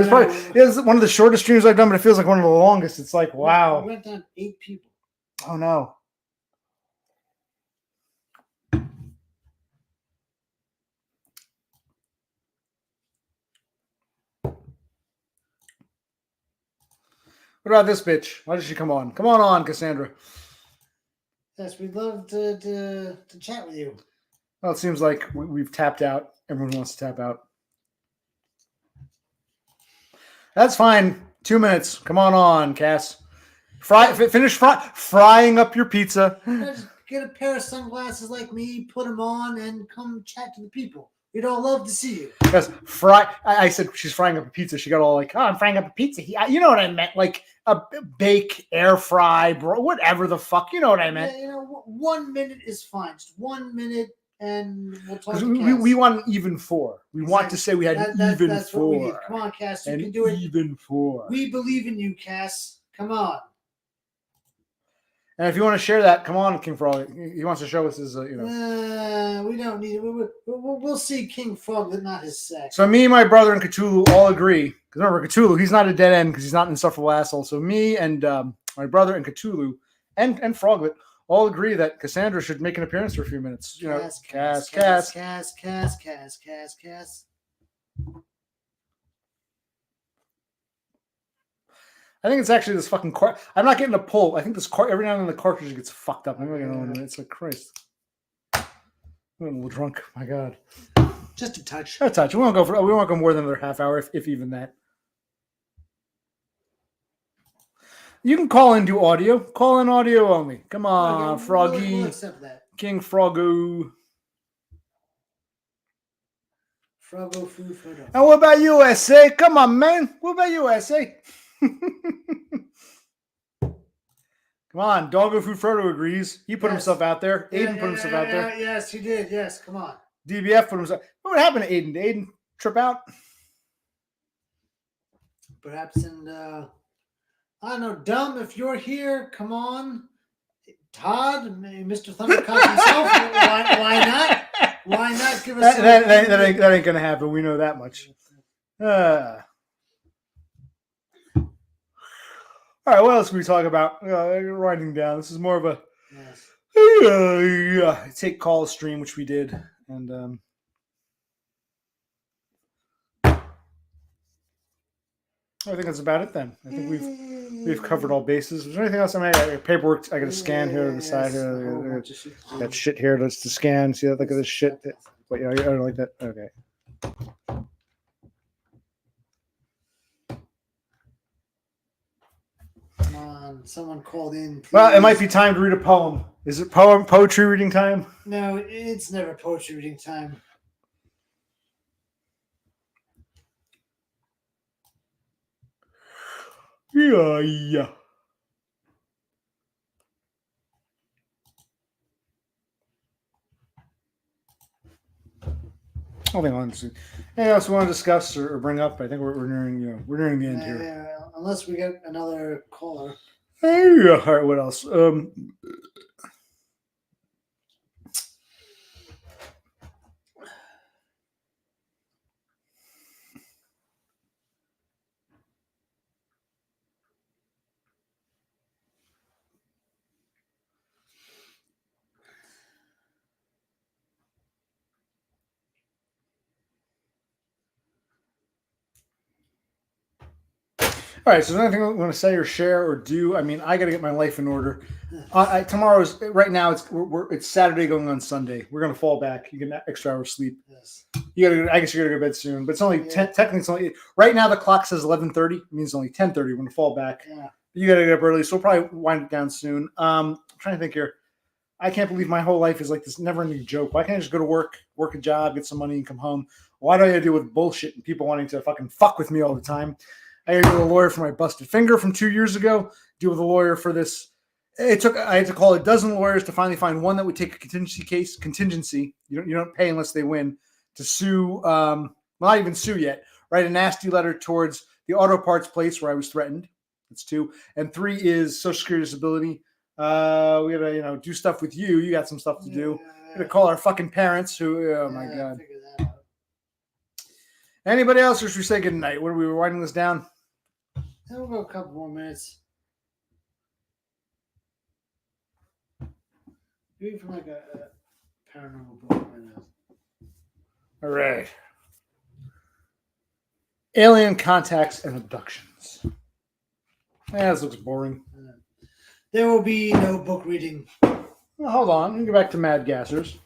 It's one of the shortest streams I've done, but it feels like one of the longest. It's like, wow. We went down 8 people. Oh no. What about this bitch? Why does she come on? Come on, Cassandra. Yes, we'd love to chat with you. Well, it seems like we've tapped out. Everyone wants to tap out. That's fine. 2 minutes. Come on, Cass. Finish frying up your pizza. Just get a pair of sunglasses like me, put them on, and come chat to the people. We'd all love to see you. Because I said she's frying up a pizza. She got all like, oh, I'm frying up a pizza. You know what I meant? Like a bake, air fry, bro, whatever the fuck. You know what I meant? Yeah, 1 minute is fine. Just 1 minute, and we'll talk. We want an even 4. We want to say we had an even that's 4. What we need. Come on, Cass. You can do it. Even 4. We believe in you, Cass. Come on. And if you want to share that, come on, King Frog. He wants to show us his, we don't need it. We'll see King Frog, but not his sex. So me, my brother, and Cthulhu all agree. Because remember, Cthulhu, he's not a dead end because he's not an insufferable asshole. So me and my brother and Cthulhu and Froglet all agree that Cassandra should make an appearance for a few minutes. You know, Cass. I think it's actually this fucking I'm not getting a pull. I think this every now and then the cartridge gets fucked up. It's like Christ. I'm a little drunk. My God. Just a touch. A touch. We won't go more than another half hour, if even that. You can call in, do audio. Call in audio only. Come on, Okay, Froggy. We'll accept that. King Froggo. Froggo food photo. And what about USA? Come on, man. What about USA? Come on, Doggo Food Frodo agrees. He put himself out there. Aiden put himself out there. Yes, he did. Yes, come on. DBF put himself. What happened to Aiden? Did Aiden trip out? Perhaps in I don't know, Dumb, if you're here, come on. Todd, Mr. Thundercock himself. Why not? Why not give us that ain't gonna happen. We know that much. All right, what else can we talk about? Writing down. This is more of a take call stream, which we did, and I think that's about it. Then I think we've covered all bases. Is there anything else? I got paperwork. I got to scan here to the side here. That shit here. That's to scan. See that? Look at this shit. Wait, I don't like that. Okay. Come on, someone called in. Please. Well, it might be time to read a poem. Is it poetry reading time? No, it's never poetry reading time. Yeah. Moving on. Anything else we want to discuss or bring up? I think we're nearing the end here. Yeah, unless we get another caller. All right. What else? All right, so is there anything I want to say or share or do? I mean, I got to get my life in order. Tomorrow's right now. It's Saturday going on Sunday. We're gonna fall back. You get an extra hour of sleep. Yes. I guess you gotta go to bed soon. But it's only technically. It's only right now. The clock says 11:30. It means it's only 10:30. We're gonna fall back. Yeah. You gotta get up early, so we'll probably wind it down soon. I'm trying to think here. I can't believe my whole life is like this never-ending joke. Why can't I just go to work a job, get some money, and come home? Why do I gotta deal with bullshit and people wanting to fucking fuck with me all the time? I had to deal with a lawyer for my busted finger from 2 years ago. Deal with a lawyer for this. I had to call a dozen lawyers to finally find one that would take a contingency. You don't pay unless they win. To sue, not even sue yet. Write a nasty letter towards the auto parts place where I was threatened. That's 2, and 3 is Social Security disability. We gotta do stuff with you. You got some stuff to do. We gotta call our fucking parents. Oh my God. Anybody else, or should we say good night? What are we winding this down? We'll go a couple more minutes. Maybe from like a paranormal book right now. All right. Alien contacts and abductions. This looks boring. There will be no book reading. Well, hold on. Let me go back to Mad Gassers.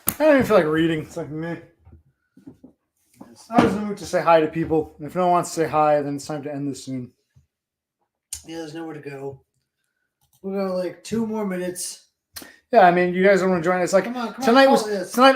I don't even feel like reading. It's like meh. I was in the mood to say hi to people. And if no one wants to say hi, then it's time to end this soon. Yeah, there's nowhere to go. We'll go like 2 more minutes. Yeah, I mean, you guys don't want to join us. Like Come on, tonight.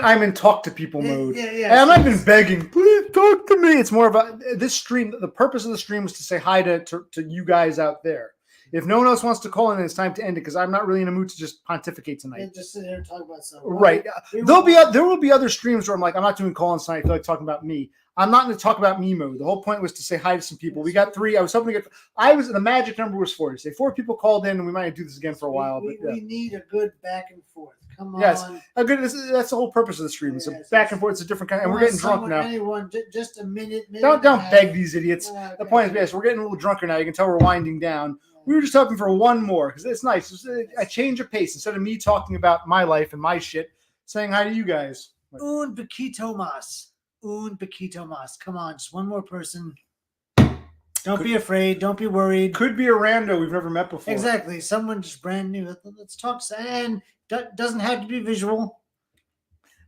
I'm in talk to people mode. Yeah. And I'm not even begging. Please talk to me. It's more of this stream. The purpose of the stream is to say hi to you guys out there. If no one else wants to call in, it's time to end it because I'm not really in a mood to just pontificate tonight. Yeah, just sit here and talk about something. Right. There will be other streams where I'm like, I'm not doing call-ins tonight. I feel like talking about me. I'm not going to talk about me mode. The whole point was to say hi to some people. We got 3. I was hoping to get. The magic number was 4. Say 4 people called in, and we might do this again for a while. We But need a good back and forth. Come on. Yes. That's the whole purpose of the stream. It's a back and forth. It's a different kind, and we're getting drunk now. Anyone, just a minute. Don't beg these idiots. The point is, yes, we're getting a little drunker now. You can tell we're winding down. We were just hoping for one more because it's nice. It's a change of pace instead of me talking about my life and my shit. Saying hi to you guys. Un poquito más. Un poquito más. Come on, just one more person. Don't be afraid. Don't be worried. Could be a rando we've never met before. Exactly. Someone just brand new. Let's talk. And doesn't have to be visual.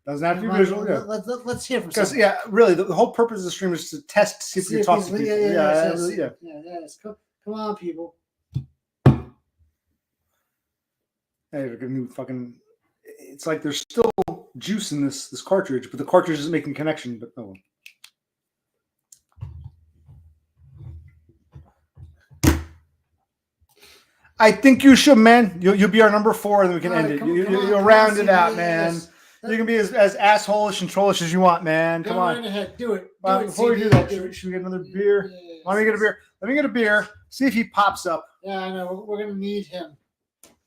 Doesn't have to be visual. Yeah. Let's hear from Because someone. really, the whole purpose of the stream is to test, see if we can talk to people. Yes. Come on, people. Hey, we're gonna do fucking. It's like there's still juice in this cartridge, but the cartridge isn't making connection. But oh well. I think you should, man. You'll be our number 4, and then we can end it. You'll round it out, man. You can be as asshole-ish and trollish as you want, man. Come on. Right ahead. Do it. Before we do that, should we get another beer? Let me get a beer. Let me get a beer. See if he pops up. Yeah, I know. We're gonna need him.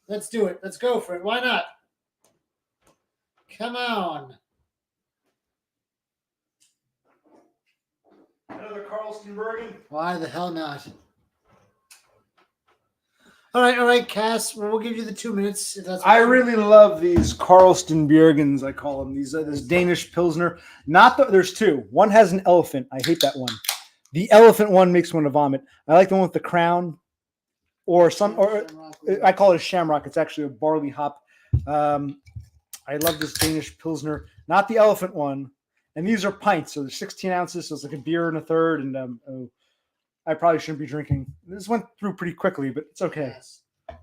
Let's do it. Let's go for it. Why not? Come on. Another Carlston Bergen. Why the hell not? All right, Cass. Well, we'll give you the 2 minutes. If that's I really love these Carlston Bjergens, I call them. This Danish Pilsner. There's 2. One has an elephant. I hate that one. The elephant one makes me want to vomit. I like the one with the crown. Or I call it a shamrock. It's actually a barley hop. I love this Danish Pilsner. Not the elephant one. And these are pints. So they're 16 ounces. So it's like a beer and a third. And I probably shouldn't be drinking. This went through pretty quickly, but it's okay. Cass.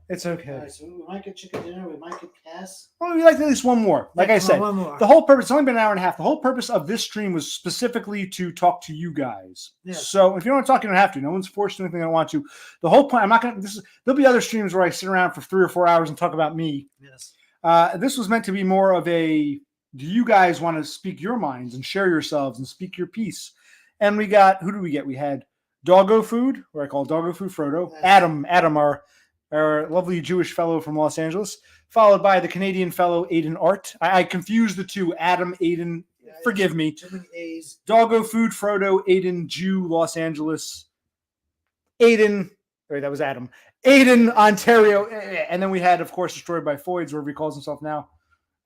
It's okay. All right, so we might get chicken dinner. We might get Cass. Well, we like at least one more. Like I said, one more. the whole purpose, it's only been an hour and a half. The whole purpose of this stream was specifically to talk to you guys. Yes. So if you don't want to talk, you don't have to. No one's forced to do anything they don't want to. The whole point, I'm not going to, there'll be other streams where I sit around for 3 or 4 hours and talk about me. Yes. This was meant to be more of do you guys want to speak your minds and share yourselves and speak your piece? And who did we get? We had Doggo Food, or I call Doggo Food Frodo. Yes. Adam, our lovely Jewish fellow from Los Angeles, followed by the Canadian fellow Aiden Art. I confused the two. Adam, Aiden, forgive me. Too many A's. Doggo Food, Frodo, Aiden, Jew, Los Angeles. Aiden, wait, that was Adam. Aiden, Ontario. And then we had, of course, Destroyed by Foids, wherever he calls himself now.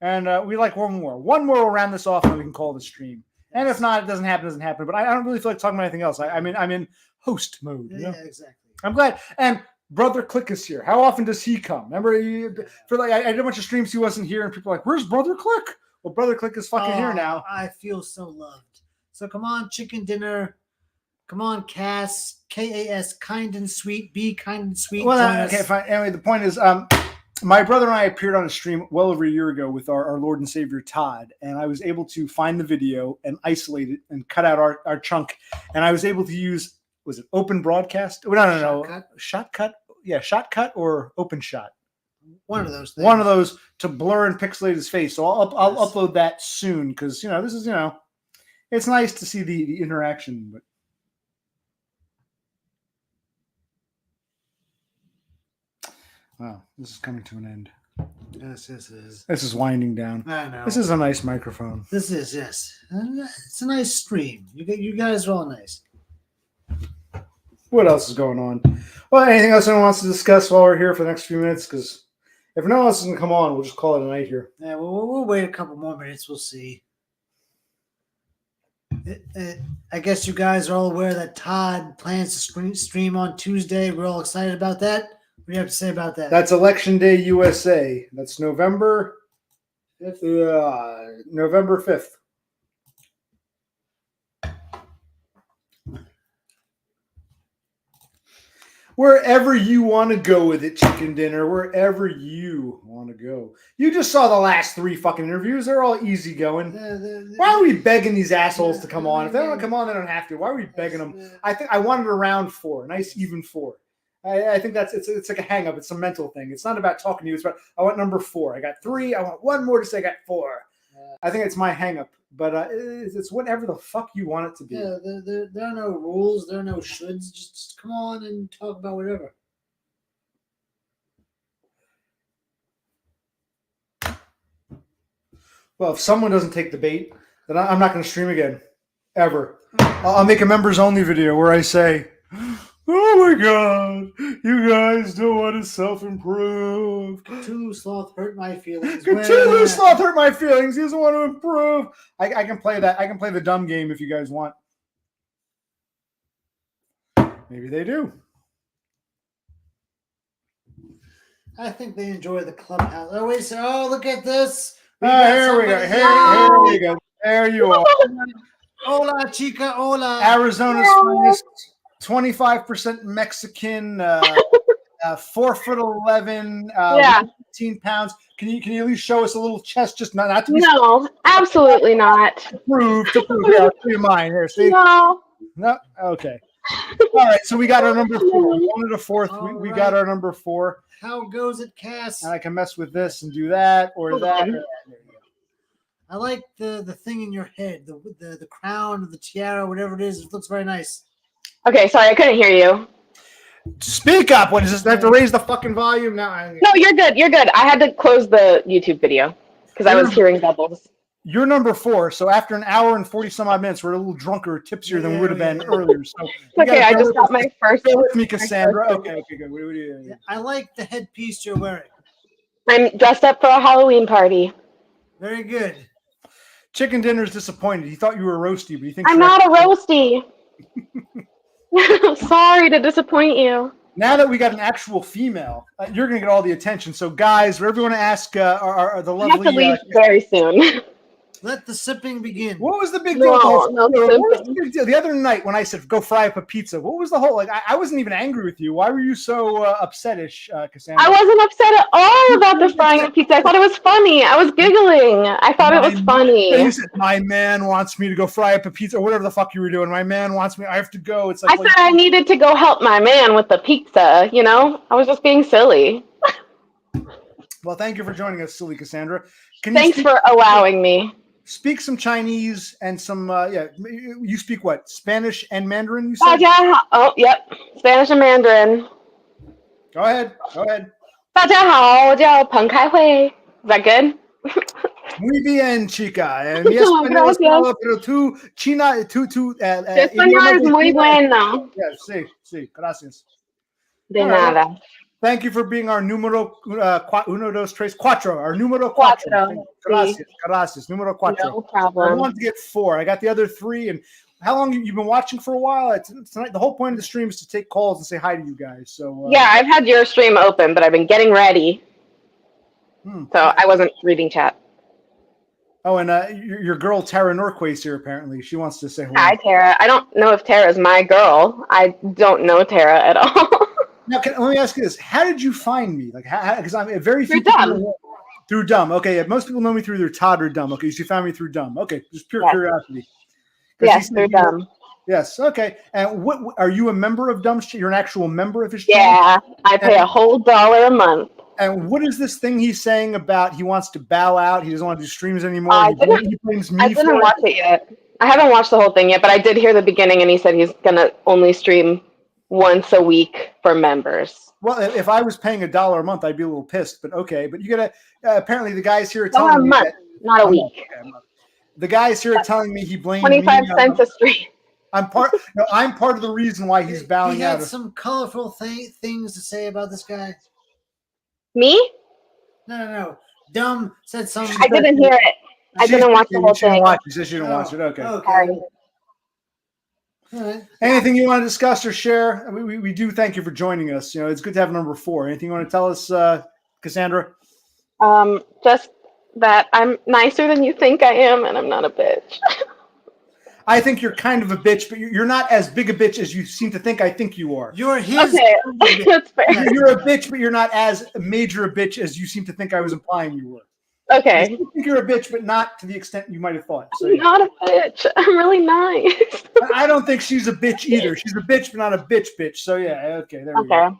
And we like one more. One more will round this off and we can call the stream. And if not, it doesn't happen. But I don't really feel like talking about anything else. I'm in host mode. You know? Yeah, exactly. I'm glad. And Brother Click is here. How often does he come? Remember, I did a bunch of streams. He wasn't here, and people are like, "Where's Brother Click?" Well, Brother Click is fucking here now. I feel so loved. So come on, chicken dinner. Come on, Cass. Kas, kind and sweet. Be kind and sweet. Well, okay, fine. Anyway, the point is, my brother and I appeared on a stream well over a year ago with our Lord and Savior Todd, and I was able to find the video and isolate it and cut out our chunk, and I was able to use, was it open broadcast? No. Shotcut? Yeah, Shotcut or Open Shot. One of those things. One of those to blur and pixelate his face. So I'll upload that soon because, this is, it's nice to see the interaction, but. Wow, this is coming to an end. Yes, this is. This is winding down. I know. This is a nice microphone. This is, yes. It's a nice stream. You guys are all nice. What else is going on? Well, anything else anyone wants to discuss while we're here for the next few minutes? Because if no one else is going to come on, we'll just call it a night here. Yeah, we'll wait a couple more minutes. We'll see. I guess you guys are all aware that Todd plans to stream on Tuesday. We're all excited about that. What do you have to say about that? That's Election Day USA. That's November 5th. Wherever you want to go with it, chicken dinner, wherever you want to go. You just saw the last 3 fucking interviews. They're all easy going. Why are we begging these assholes to come on? If they don't want to come on, they don't have to. Why are we begging them? I think I wanted around 4, a nice even 4. I think it's like a hang up. It's a mental thing. It's not about talking to you. It's about, I want number 4. I got 3. I want one more to say I got 4. I think it's my hang up. but it's whatever the fuck you want it to be. Yeah, there are no rules. There are no shoulds. Just come on and talk about whatever. Well, if someone doesn't take the bait, then I'm not going to stream again, ever. I'll make a members only video where I say, "Oh my god, you guys don't want to self-improve. Cthulhu Sloth hurt my feelings. Cthulhu Sloth hurt my feelings. He doesn't want to improve." I can play that. I can play the dumb game if you guys want. Maybe they do. I think they enjoy the clubhouse. I always say, "Oh, look at this." Here we go. somebody- Here we go. There you are. Hola, chica, hola. Arizona's finest, 25% Mexican, 4'11", Yeah. 15 pounds. Can you at least show us a little chest? Just not to be No, absolutely not. proved. To prove. Here, I'll show you mine. Here, see? No. No. Okay. All right. So we got our number 4. We wanted a 4th. We All got right. our number 4. How goes it, Cass? And I can mess with this and do that or that. Or that. There you go. I like the thing in your head, the crown, the tiara, whatever it is. It looks very nice. Okay, sorry, I couldn't hear you. Speak up. What is this? I have to raise the fucking volume now. No, you're good. You're good. I had to close the YouTube video because I was hearing doubles. You're number 4, so after an hour and 40 some odd minutes, we're a little drunker, tipsier than we would have been earlier. So you Okay, gotta I bear just with got us. my first. Bear with me, Cassandra. Okay, good. What do you do? I like the headpiece you're wearing. I'm dressed up for a Halloween party. Very good. Chicken Dinner's disappointed. He thought you were roasty, but he thinks I'm you're not a roasty. Sorry to disappoint you. Now that we got an actual female, you're going to get all the attention. So, guys, whatever you want to ask the I have to lovely. leave very soon. Let the sipping begin. What was the big deal? No, no, What was the big deal? The other night when I said go fry up a pizza, what was the whole like? I wasn't even angry with you. Why were you so upsetish, Cassandra? I wasn't upset at all about the frying of pizza. I thought it was funny. I was giggling. I thought it was You funny. said, my man wants me to go fry up a pizza, or whatever the fuck you were doing. My man wants me. I have to go. It's like I said I needed to go help my man with the pizza. You know, I was just being silly. Well, thank you for joining us, silly Cassandra. Can Thanks you for allowing me. speak some Chinese and some? You speak what? Spanish and Mandarin? You said. Oh, yep. Spanish and Mandarin. Go ahead. 大家好，我叫彭开慧. Is that good? Muy bien, chica. Mi español es Gracias. malo, pero tú, China, tú, Tu español es muy bueno. Yes, sí, gracias. De All right. nada. Thank you for being our número uno, dos, tres, cuatro. Our número cuatro. Cuatro, Gracias. Número cuatro. No I problem. wanted to get 4. I got the other 3. And how long you've been watching for a while? Tonight, the whole point of the stream is to take calls and say hi to you guys. So Yeah, I've had your stream open, but I've been getting ready. Hmm. So I wasn't reading chat. Oh, and your girl Tara Norquist here. Apparently, she wants to say hello. Hi, Tara. I don't know if Tara's my girl. I don't know Tara at all. Now, let me ask you this: how did you find me? Like, because I'm a very few Through Dumb. people through Dumb. Okay, yeah, most people know me through their Todd or Dumb. Okay, so you found me through Dumb. Okay, just pure Yes. curiosity. 'Cause Yes, you said they're you were- dumb. Yes. Okay. And what are you a member of Dumb's? You're an actual member of his channel? Yeah, I pay a whole $1 a month. And what is this thing he's saying about he wants to bow out? He doesn't want to do streams anymore. I He didn't- blames me I for didn't it. watch it yet. I haven't watched the whole thing yet, but I did hear the beginning, and he said he's gonna only stream once a week for members. Well, if I was paying $1 a month, I'd be a little pissed. But okay. But you gotta. Apparently, the guys here are Oh, a telling me month, that, not a a month, week. okay, a month. The guys here are telling me he blamed 25 me. cents a stream. I'm part. No, I'm part of the reason why he's bowing He out. had some colorful things to say about this guy. Me? No. Dumb said something. I didn't hear it. I didn't watch the whole She didn't thing. watch. She said she didn't watch it. Okay. Sorry. All right. Anything you want to discuss or share? We do thank you for joining us. You know, it's good to have number 4. Anything you want to tell us, Cassandra? Just that I'm nicer than you think I am, and I'm not a bitch. I think you're kind of a bitch, but you're not as big a bitch as you seem to think I think you are. You're his. Okay, that's fair. You're a bitch, but you're not as major a bitch as you seem to think I was implying you were. Okay. I think you're a bitch, but not to the extent you might have thought. So, I'm not a bitch. I'm really nice. I don't think she's a bitch either. She's a bitch, but not a bitch. So yeah, okay, there we go. Okay.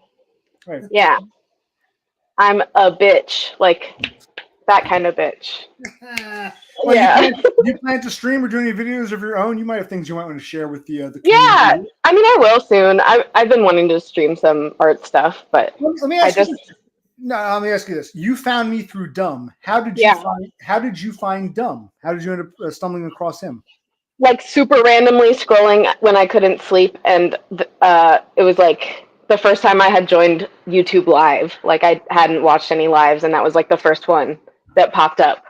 Right. Yeah. I'm a bitch. Like that kind of bitch. Well, Yeah. you plan to stream or do any videos of your own? You might have things you might want to share with the community. Yeah. I mean, I will soon. I've been wanting to stream some art stuff, but Let me I ask you just this. No, let me ask you this. You found me through Dumb. How did Yeah. you find Dumb? How did you end up stumbling across him? like super randomly scrolling when I couldn't sleep, and it was like the first time I had joined YouTube Live. Like I hadn't watched any lives, and that was like the first one that popped up.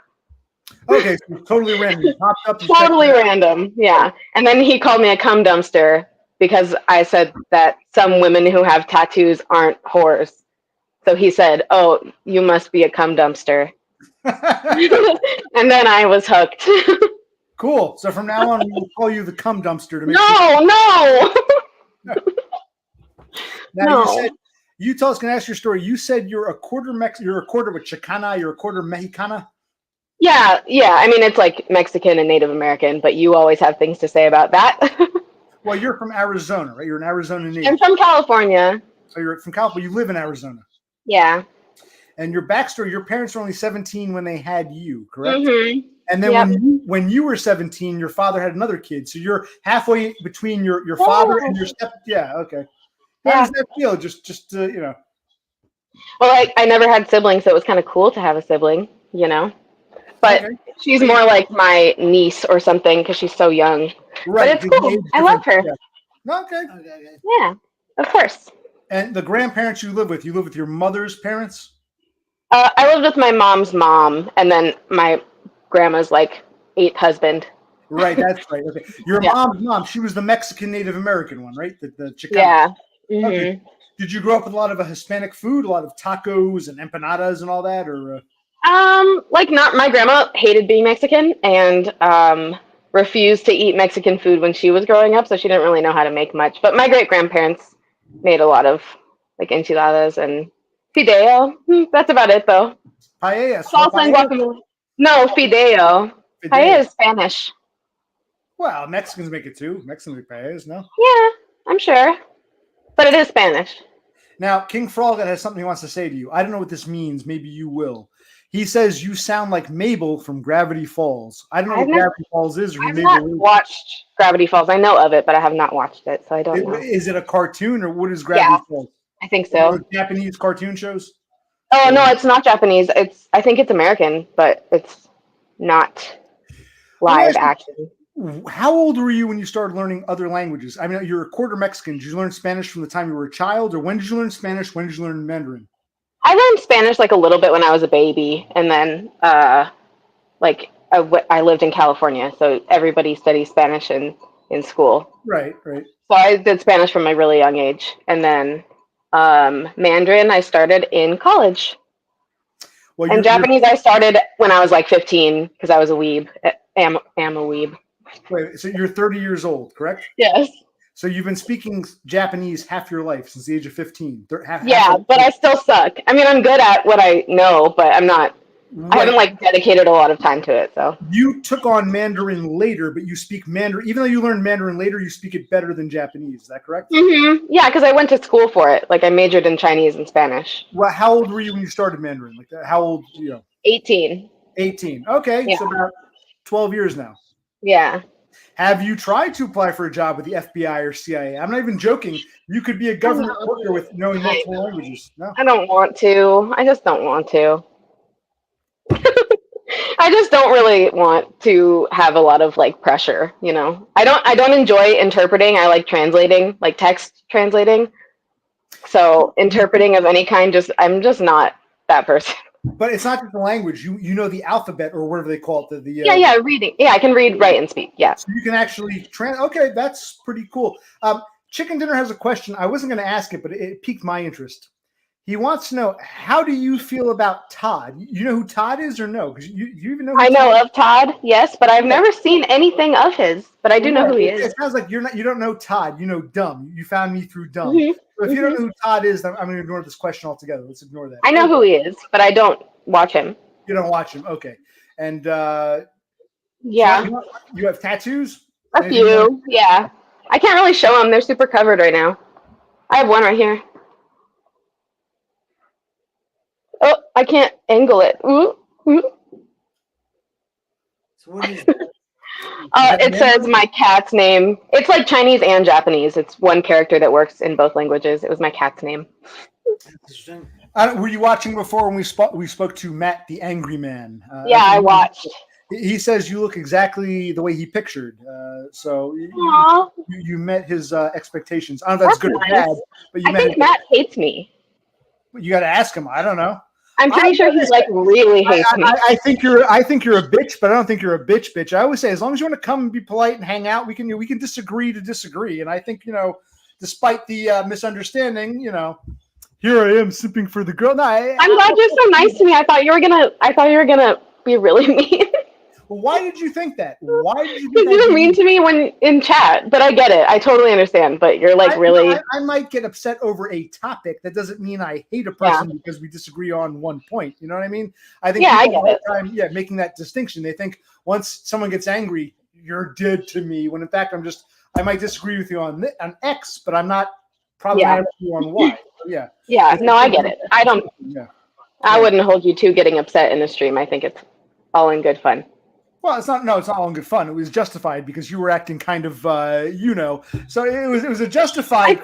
Okay, so totally random. It popped up. You checked Totally it out. random, yeah. And then he called me a cum dumpster because I said that some women who have tattoos aren't whores. So he said, "Oh, you must be a cum dumpster." And then I was hooked. Cool. So from now on, we will call you the cum dumpster to make No. Now No. you said you told us, can I ask your story? You said you're a quarter you're a quarter with Chicana, you're a quarter Mexicana. Yeah. I mean, it's like Mexican and Native American, but you always have things to say about that. Well, you're from Arizona, right? You're an Arizona native. I'm from California. So you're from California. You live in Arizona. Yeah. And your backstory: your parents were only 17 when they had you, correct? Mm-hmm. And then Yep. when you were 17, your father had another kid. So you're halfway between your father and your step. Yeah. Okay. How Yeah. does that feel? Just you know. Well, I never had siblings, so it was kind of cool to have a sibling, you know? But Okay. she's more like my niece or something because she's so young. Right. But it's cool. I love her. Yeah. Okay. Okay. Yeah, of course. And the grandparents you live with your mother's parents? I lived with my mom's mom, and then my grandma's like eighth husband. Right, that's right. Okay. Your Yeah. mom's mom, she was the Mexican Native American one, right? The Chicana. Yeah. Mm-hmm. Okay. Did you grow up with a lot of Hispanic food, a lot of tacos and empanadas and all that, or? Like not my grandma hated being Mexican and refused to eat Mexican food when she was growing up, so she didn't really know how to make much. But my great grandparents made a lot of like enchiladas and fideo. That's about it though. Paella. Salsa and guacamole. No, fideo. Paella is Spanish. Well, Mexicans make it too. Mexicans make paellas, no? Yeah, I'm sure. But it is Spanish. Now, King Frolic has something he wants to say to you. I don't know what this means. Maybe you will. He says you sound like Mabel from Gravity Falls. I don't know what Gravity Falls is. Or I've Mabel not is. watched Gravity Falls. I know of it, but I have not watched it, so I don't know. Is it a cartoon or what is Gravity Falls? I think so. Japanese cartoon shows? Oh no, it's not Japanese. I think it's American, but it's not live action. How old were you when you started learning other languages? I mean, you're a quarter Mexican. Did you learn Spanish from the time you were a child, or when did you learn Spanish? When did you learn Mandarin? I learned Spanish like a little bit when I was a baby, and then like I lived in California, so everybody studies Spanish in school. Right. So I did Spanish from a really young age, and then Mandarin I started in college. Well, and Japanese I started when I was like 15 because I was a weeb. Am a weeb. Wait, so you're 30 years old, correct? Yes. So you've been speaking Japanese half your life since the age of 15. Yeah, but I still suck. I mean, I'm good at what I know, but I'm not. Right. I haven't like dedicated a lot of time to it. So you took on Mandarin later, but you speak Mandarin. Even though you learned Mandarin later, you speak it better than Japanese. Is that correct? Mm-hmm. Yeah, because I went to school for it. Like I majored in Chinese and Spanish. Well, how old were you when you started Mandarin? Like how old? 18. 18. Okay, yeah. So about 12 years now. Yeah. Have you tried to apply for a job with the FBI or CIA? I'm not even joking. You could be a government worker with knowing multiple languages. No? I don't want to. I just don't want to. I just don't really want to have a lot of like pressure, you know. I don't enjoy interpreting. I like translating, like text translating. So interpreting of any kind, I'm just not that person. But it's not just the language. You know the alphabet or whatever they call it. Yeah, reading. Yeah, I can read, write, and speak. Yeah. So you can actually Okay, that's pretty cool. Chicken Dinner has a question. I wasn't going to ask it, but it piqued my interest. He wants to know, how do you feel about Todd? You know who Todd is or no? Because you even know. I know of Todd, yes, but I've never seen anything of his. But I do know who he is. It sounds like you don't know Todd. You know Dumb. You found me through Dumb. Mm-hmm. So if you don't know who Todd is, then I'm going to ignore this question altogether. Let's ignore that. I know who he is, but I don't watch him. You don't watch him, okay? And yeah, you have tattoos? A few, yeah. I can't really show them; they're super covered right now. I have one right here. Oh, I can't angle it. Ooh. So what is It says my cat's name. It's like Chinese and Japanese. It's one character that works in both languages. It was my cat's name. interesting? Were you watching before when we spoke to Matt, the Angry Man? Yeah, I watched. He says you look exactly the way he pictured. So Aw, you met his expectations. I don't know if that's good That's or bad, nice. but you I met think his, Matt hates me. you got to ask him. I don't know. I'm pretty sure he like really hates me. I think you're a bitch, but I don't think you're a bitch. I always say as long as you want to come and be polite and hang out, we can disagree to disagree. And I think despite the misunderstanding, here I am simping for the girl. No, I'm glad you're so nice to me. I thought you were gonna be really mean. Well, why did you think that? Why did you? Because think you that were mean to me when in chat, but I get it. I totally understand. But you're like really. I might get upset over a topic. That doesn't mean I hate a person because we disagree on one point. You know what I mean? I think Yeah, I people get have a hard time, making that distinction. They think once someone gets angry, you're dead to me. When in fact, I might disagree with you on X, but I'm not problematic with you on Y. So, yeah. Yeah. No, I get it. I don't. Yeah. I wouldn't hold you to getting upset in a stream. I think it's all in good fun. Well, it's not. No, it's not all in good fun. It was justified because you were acting kind of, So it was a justified.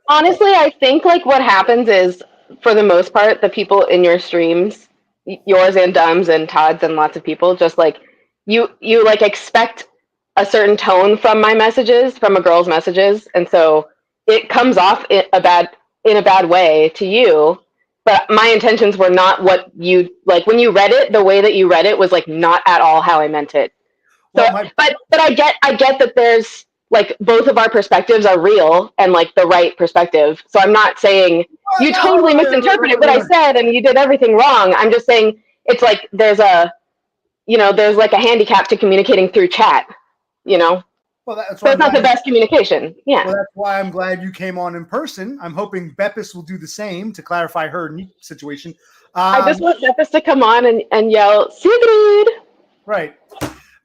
Honestly, I think like what happens is, for the most part, the people in your streams, yours and Dumb's and Todd's and lots of people, just like you like expect a certain tone from my messages, from a girl's messages, and so it comes off in a bad way to you. But my intentions were not what you like when you read it. The way that you read it was like not at all how I meant it. So, but I get that there's like both of our perspectives are real and like the right perspective. So I'm not saying you totally misinterpreted what I said and you did everything wrong. I'm just saying it's like there's like a handicap to communicating through chat. Well, so it's not the best communication. Yeah. Well, that's why I'm glad you came on in person. I'm hoping Beppis will do the same to clarify her situation. I just want Beppis to come on and yell, Sigrid! Right.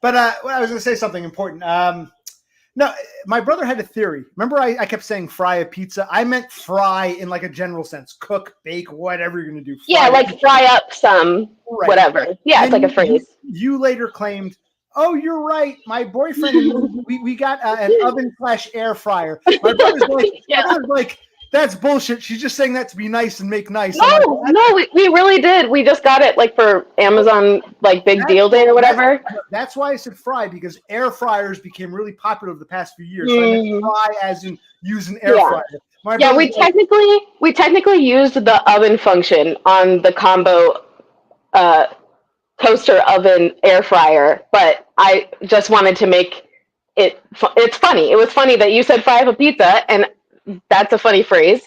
But I was going to say something important. No, my brother had a theory. Remember I kept saying fry a pizza? I meant fry in like a general sense. Cook, bake, whatever you're going to do. Yeah, like fry up some, whatever. Yeah, it's like a phrase. You later claimed, oh, you're right. My boyfriend and we got an oven/air fryer. My brother's like, that's bullshit. She's just saying that to be nice and make nice. No, we really did. We just got it like for Amazon, like big deal day or whatever. That's why I said fry, because air fryers became really popular over the past few years. So I meant fry as in use an air fryer. We technically used the oven function on the combo toaster oven air fryer, but I just wanted to make it's funny. It was funny that you said fry up a pizza, and that's a funny phrase.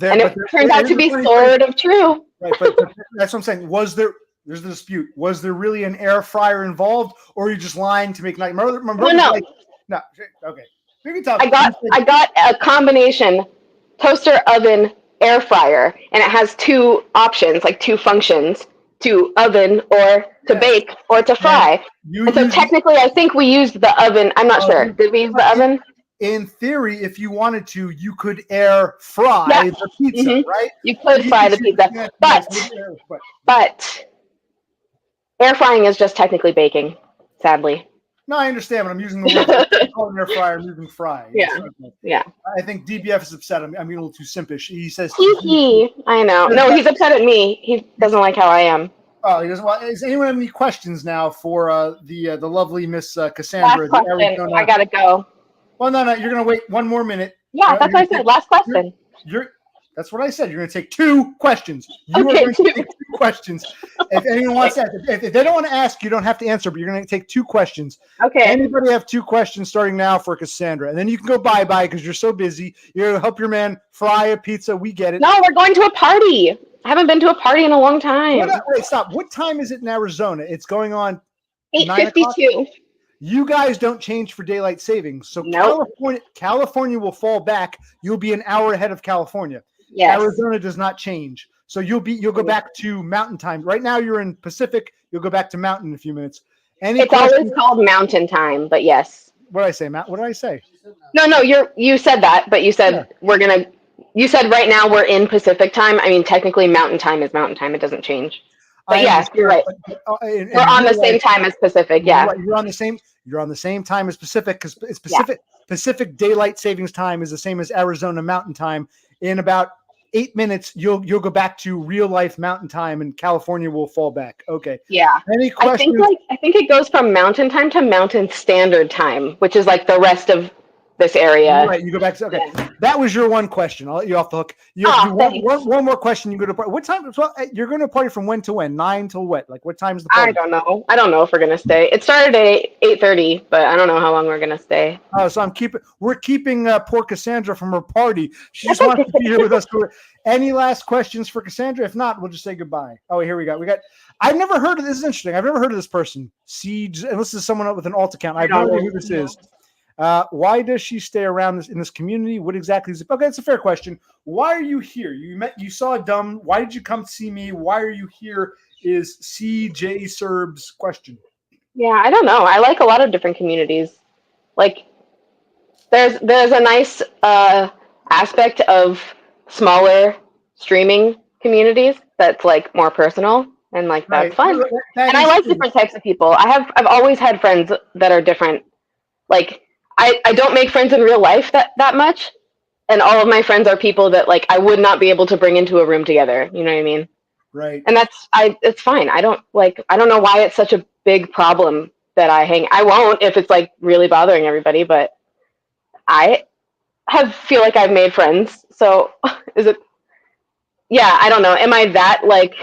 And it turned out to be sort of true. Right, but that's what I'm saying. There's the dispute. Was there really an air fryer involved, or are you just lying to make night? My brother no. No. Okay. We can talk. I got a combination toaster oven air fryer, and it has two options, like two functions, to oven or to bake or to fry. And so technically, I think we used the oven. I'm not sure. Did we use the oven? In theory, if you wanted to, you could air fry the pizza, right? You could fry the pizza, but air frying is just technically baking, sadly. No, I understand, but I'm using the word I'm calling air fryer. I'm using fry. Yeah. I think DBF is upset. I'm being a little too simpish. He says, I know. No, he's upset at me. He doesn't like how I am. Oh, he doesn't. Well, does anyone have any questions now for the lovely Miss Cassandra? Last question. I gotta go. Well, no, you're gonna wait one more minute. Yeah, that's what I said. Last question. That's what I said. You're gonna take two questions. You are going to take two questions. If anyone wants to ask, if they don't want to ask, you don't have to answer. But you're gonna take two questions. Okay. Anybody have two questions starting now for Cassandra, and then you can go bye because you're so busy. You're gonna help your man fry a pizza. We get it. No, we're going to a party. I haven't been to a party in a long time. Wait, stop. What time is it in Arizona? It's going on 8:52. You guys don't change for daylight savings, so California will fall back. You'll be an hour ahead of California. Yes. Arizona does not change, so you'll go back to Mountain Time. Right now, you're in Pacific. You'll go back to Mountain in a few minutes. It's always called Mountain Time, but yes. What did I say, Matt? What did I say? No, you said that, but you said You said right now we're in Pacific Time. I mean, technically, Mountain Time is Mountain Time. It doesn't change. But yes, you're right. In We're on the real same life, time as Pacific. Yeah. you're on the same. You're on the same time as Pacific because Pacific daylight savings time is the same as Arizona Mountain Time. In about 8 minutes, you'll go back to real life Mountain Time, and California will fall back. Okay. Yeah. Any questions? I think it goes from Mountain Time to Mountain Standard Time, which is like the rest of this area. Right, you go back to That was your one question. I'll let you off the hook. You Oh, have to do one more question. You go to party. What time? So you're going to party from when to when? 9 till what? Like what time is the party? I don't know. I don't know if we're gonna stay. It started at 8:30, but I don't know how long we're gonna stay. Oh, so we're keeping poor Cassandra from her party. She just wants to be here with us. Any last questions for Cassandra? If not, we'll just say goodbye. Oh, here we got. I've never heard of this. Is interesting. I've never heard of this person. Siege. And this is someone with an alt account. I have no idea who this is. Why does she stay around in this community? What exactly is it? Okay, it's a fair question. Why are you here? You saw Dumb. Why did you come to see me? Why are you here? Is CJ Serb's question. Yeah, I don't know. I like a lot of different communities. Like, there's a nice aspect of smaller streaming communities that's like more personal and like that's fun. And I like different types of people. I've always had friends that are different. Like, I don't make friends in real life that much, and all of my friends are people that like I would not be able to bring into a room together. You know what I mean? Right. And it's fine. I don't know why it's such a big problem that I won't if it's like really bothering everybody, but I feel like I've made friends. So is it? Yeah, I don't know. Am I that like?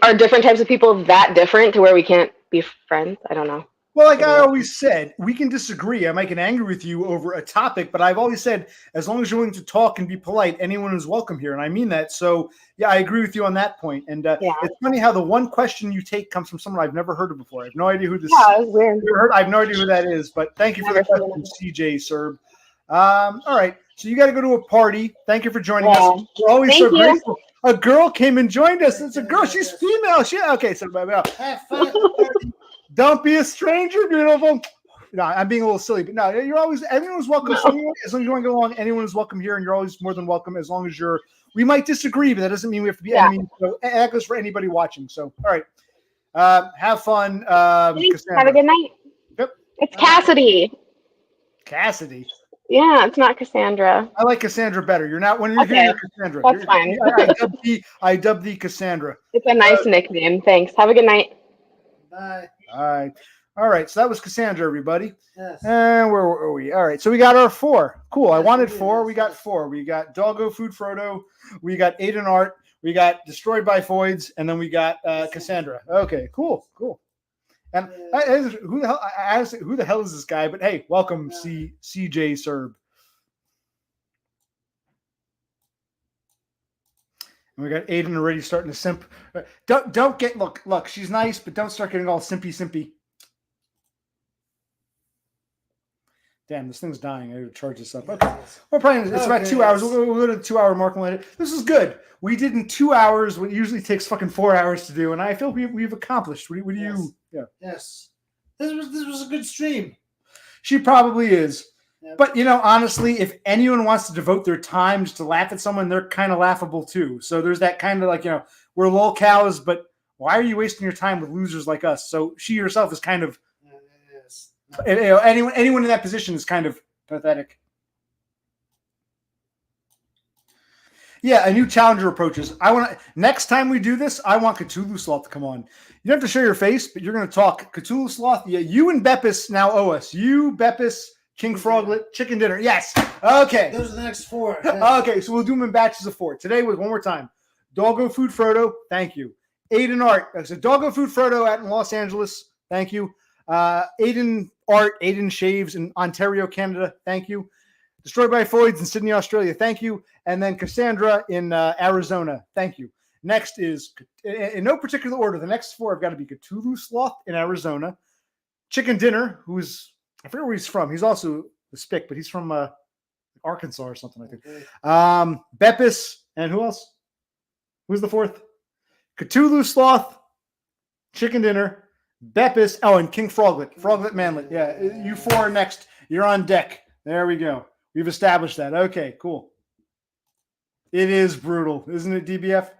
Are different types of people that different to where we can't be friends? I don't know. Well, like I always said, we can disagree. I might get angry with you over a topic, but I've always said, as long as you're willing to talk and be polite, anyone is welcome here. And I mean that. So, yeah, I agree with you on that point. And it's funny how the one question you take comes from someone I've never heard of before. I have no idea who this is. Yeah, it was weird. I have no idea who that is, but thank you for the question, CJ Serb. All right. So you got to go to a party. Thank you for joining us. We're always so grateful. A girl came and joined us. It's a girl. She's female. Okay. So Have fun at the party. don't be a stranger, beautiful. No, I'm being a little silly, but no, everyone's welcome. So anyway, as long as you want to go along, anyone is welcome here, and you're always more than welcome as long as we might disagree, but that doesn't mean we have to be enemies. So that goes for anybody watching. So, all right. Have fun. Have a good night. Yep. It's Cassidy. Cassidy. Yeah, it's not Cassandra. I like Cassandra better. You're not when you're here, you're Cassandra. That's fine. I dubbed thee Cassandra. It's a nice nickname. Thanks. Have a good night. Bye. All right. So that was Cassandra, everybody. Yes. And where were we? All right. So we got our 4. Cool. I wanted 4. We got 4. We got Doggo Food Frodo. We got Aiden Art. We got Destroyed by Foids. And then we got Cassandra. Okay. Cool. And who the hell is this guy? But hey, welcome, CJ Serb. And we got Aiden already starting to simp. Don't get look. She's nice, but don't start getting all simpy. Damn, this thing's dying. I gotta charge this up. Okay, we're playing. It's about 2 hours. We'll go to the 2 hour mark. This is good. We did in 2 hours what usually takes fucking 4 hours to do, and I feel we've accomplished. What do you? Yeah. Yes. This was a good stream. She probably is. Yep. But, honestly, if anyone wants to devote their time just to laugh at someone, they're kind of laughable too. So there's that kind of like, we're lol cows, but why are you wasting your time with losers like us? So she herself is kind of, Yes. anyone in that position is kind of pathetic. Yeah, a new challenger approaches. Next time we do this, I want Cthulhu Sloth to come on. You don't have to show your face, but you're going to talk. Cthulhu Sloth, yeah, you and Beppis now owe us. You, Beppis, King Froglet, Chicken Dinner. Yes. Okay. Those are the next 4. Yes. Okay, so we'll do them in batches of 4. Today was one more time. Doggo Food Frodo, thank you. Aiden Art. So Doggo Food Frodo out in Los Angeles, thank you. Aiden Art, Aiden Shaves in Ontario, Canada, thank you. Destroyed by Foids in Sydney, Australia, thank you. And then Cassandra in Arizona, thank you. Next is, in no particular order, the next 4 have got to be Cthulhu Sloth in Arizona, Chicken Dinner, I forget where he's from. He's also a Spick, but he's from Arkansas or something, I think. Beppis, and who else? Who's the 4th? Cthulhu Sloth, Chicken Dinner, Beppis, and King Froglet. Froglet Manlet. Yeah, you 4 are next. You're on deck. There we go. We've established that. Okay, cool. It is brutal, isn't it, DBF?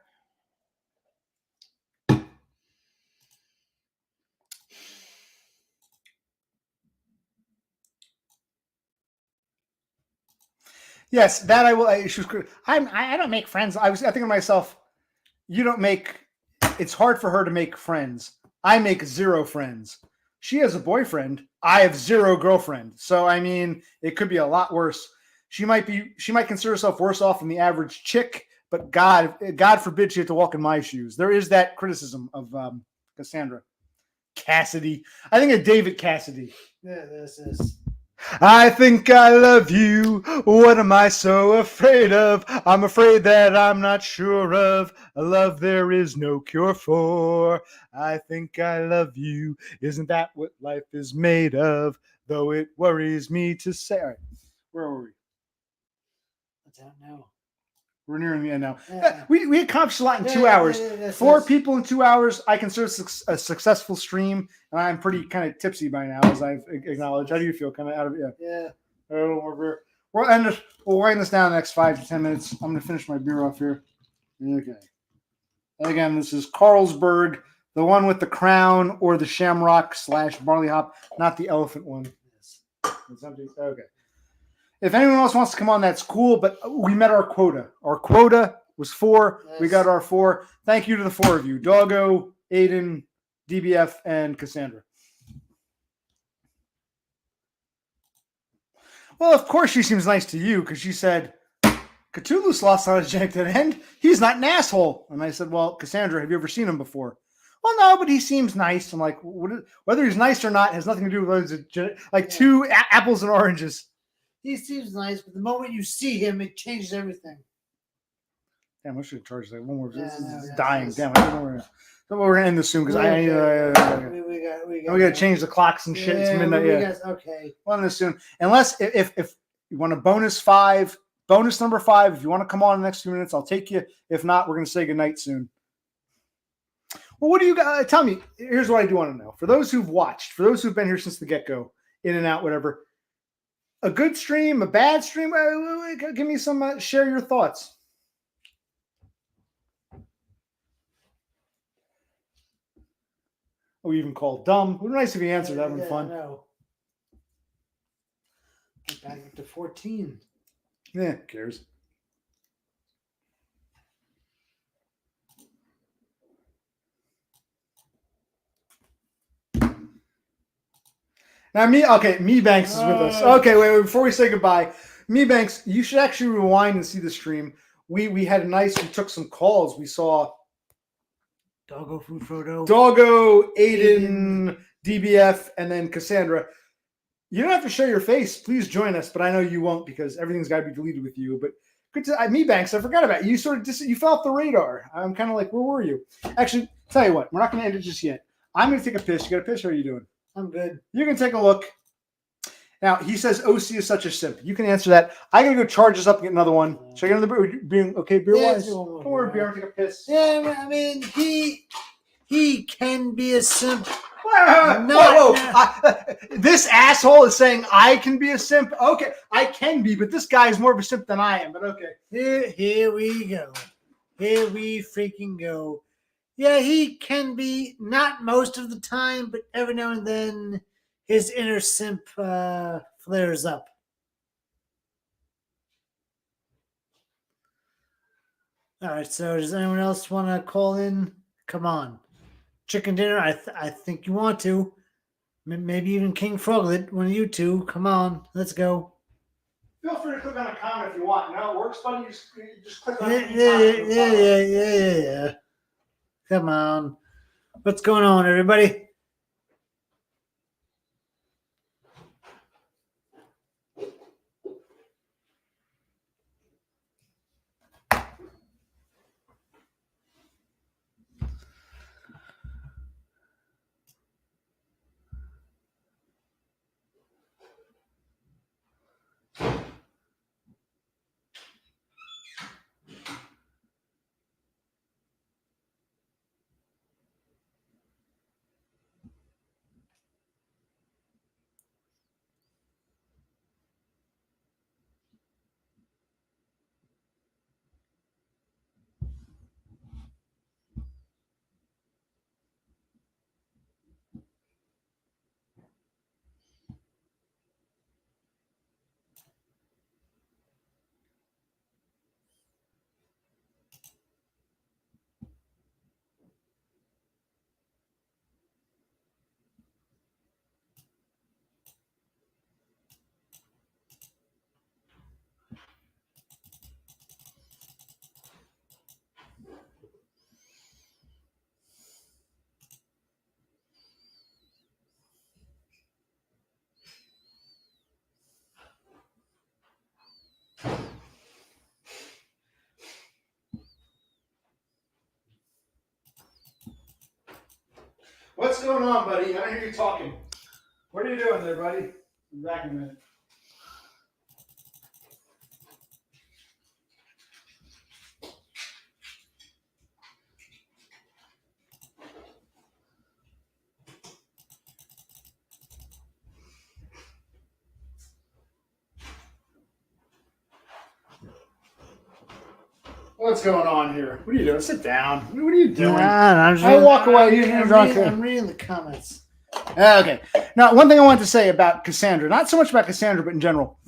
Yes, that I will. She was. I don't make friends. I thinking to myself, you don't make. It's hard for her to make friends. I make 0 friends. She has a boyfriend. I have 0 girlfriend. So I mean, it could be a lot worse. She might consider herself worse off than the average chick. But God forbid she had to walk in my shoes. There is that criticism of Cassandra Cassidy. I think of David Cassidy. Yeah, this is. I think I love you. What am I so afraid of? I'm afraid that I'm not sure of. A love there is no cure for. I think I love you. Isn't that what life is made of? Though it worries me to say. All right, where were we? I don't know. We're nearing the end now. Yeah. We accomplished a lot in 2 Yeah, hours. this 4 is- people in 2 hours. I consider a successful stream, and I'm pretty kind of tipsy by now, as I've acknowledged. How do you feel? Kind of out of Yeah. a little more beer. We'll wind this down the next 5 to 10 minutes. I'm going to finish my beer off here. Okay. Again, this is Carlsberg, the one with the crown or the shamrock / barley hop, not the elephant one. It's empty. Okay. If anyone else wants to come on, that's cool, but we met our quota. Our quota was 4. We got our 4. Thank you to the 4 of you. Doggo, Aiden, DBF, and Cassandra. Well, of course she seems nice to you because she said, Cthulhu's lost on his jagged end. He's not an asshole. And I said, well, Cassandra, have you ever seen him before? Well, no, but he seems nice. I'm like, whether he's nice or not has nothing to do with whether it's like 2 apples and oranges. He seems nice, but the moment you see him, it changes everything. Damn, I should charge like one more. Yeah, This no, is yeah, dying. this- Damn, I don't know we're gonna end this soon because I we gotta change the clocks and shit. It's midnight. Yeah, Okay. we'll end this soon. Unless if you want a bonus number 5. If you want to come on in the next few minutes, I'll take you. If not, we're gonna say goodnight soon. Well, what do you guys tell me? Here's what I do want to know. For those who've watched, for those who've been here since the get-go, in and out, whatever. A good stream, a bad stream? Give me some. Share your thoughts. Oh, even called dumb. It would be nice if he answered. That would be fun. No. Get back up to 14. Yeah, who cares? Now, Me Banks is with us. Okay, wait, before we say goodbye, Me Banks, you should actually rewind and see the stream. We had we took some calls. We saw Doggo Food Photo. Doggo, Aiden, DBF, and then Cassandra. You don't have to show your face. Please join us, but I know you won't because everything's got to be deleted with you. But good to Me Banks. I forgot about you. You sort of you fell off the radar. I'm kind of like, where were you? Actually, tell you what, we're not going to end it just yet. I'm going to take a piss. You got a piss? How are you doing? I'm good. You can take a look. Now, he says OC is such a simp. You can answer that. I got to go charge this up and get another one. Should I get another beer? Being okay, beer Yeah, wise? do one more Don't worry, beer. beer. I'll take a piss. Yeah, I mean, he can be a simp. Whoa. This asshole is saying I can be a simp. Okay, I can be, but this guy is more of a simp than I am. But okay. Here we go. Here we freaking go. Yeah, he can be, not most of the time, but every now and then his inner simp flares up. All right, so does anyone else want to call in? Come on. Chicken dinner, I think you want to. Maybe even King Froglet, one of you two. Come on, let's go. Feel free to click on a comment if you want. Now it works, buddy. You just click on Yeah. Come on. What's going on, everybody? What's going on, buddy? I don't hear you talking. What are you doing there, buddy? Be back in a minute. What's going on here? What are you doing? Sit down. What are you doing? I'm just I walk away, you I'm, drunk. reading, I'm reading the comments. Okay. Now, one thing I wanted to say about Cassandra, not so much about Cassandra, but in general,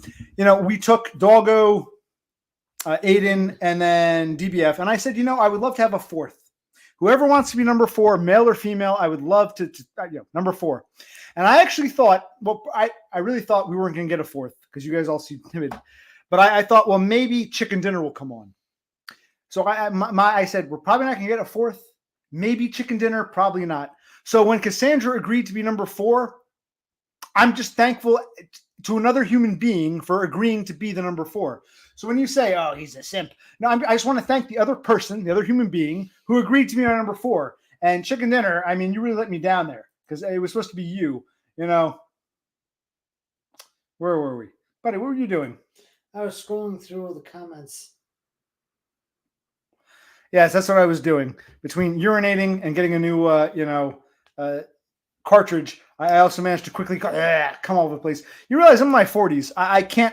we took Doggo, Aiden, and then DBF, and I said, I would love to have a fourth. Whoever wants to be number 4, male or female, I would love to number 4. And I actually thought, I really thought we weren't going to get a fourth because you guys all seem timid. But I thought, well, maybe Chicken Dinner will come on. So I said, we're probably not going to get a fourth. Maybe Chicken Dinner, probably not. So when Cassandra agreed to be number 4, I'm just thankful to another human being for agreeing to be the number 4. So when you say, oh, he's a simp, no, I just want to thank the other person, the other human being who agreed to be my number 4. And Chicken Dinner, I mean, you really let me down there because it was supposed to be you, Where were we? Buddy, what were you doing? I was scrolling through all the comments. Yes, that's what I was doing. Between urinating and getting a new, cartridge, I also managed to quickly come all over the place. You realize I'm in my 40s. I can't,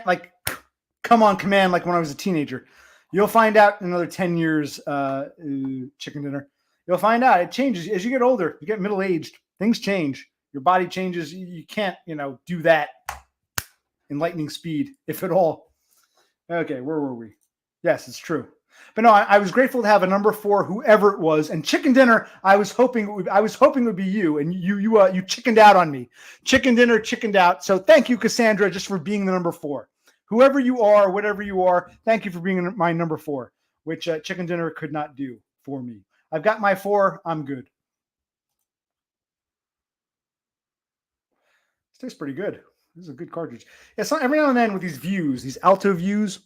come on command like when I was a teenager. You'll find out in another 10 years, Chicken Dinner. You'll find out. It changes. As you get older, you get middle-aged, things change. Your body changes. You can't, do that in lightning speed, if at all. Okay, where were we? Yes, it's true. But no, I was grateful to have a number 4, whoever it was. And Chicken Dinner, I was hoping it would be you, and you chickened out on me. Chicken Dinner chickened out. So thank you, Cassandra, just for being the number 4. Whoever you are, whatever you are, thank you for being my number 4, which Chicken Dinner could not do for me. I've got my 4. I'm good. This tastes pretty good. This is a good cartridge. It's not every now and then with these views, these alto views.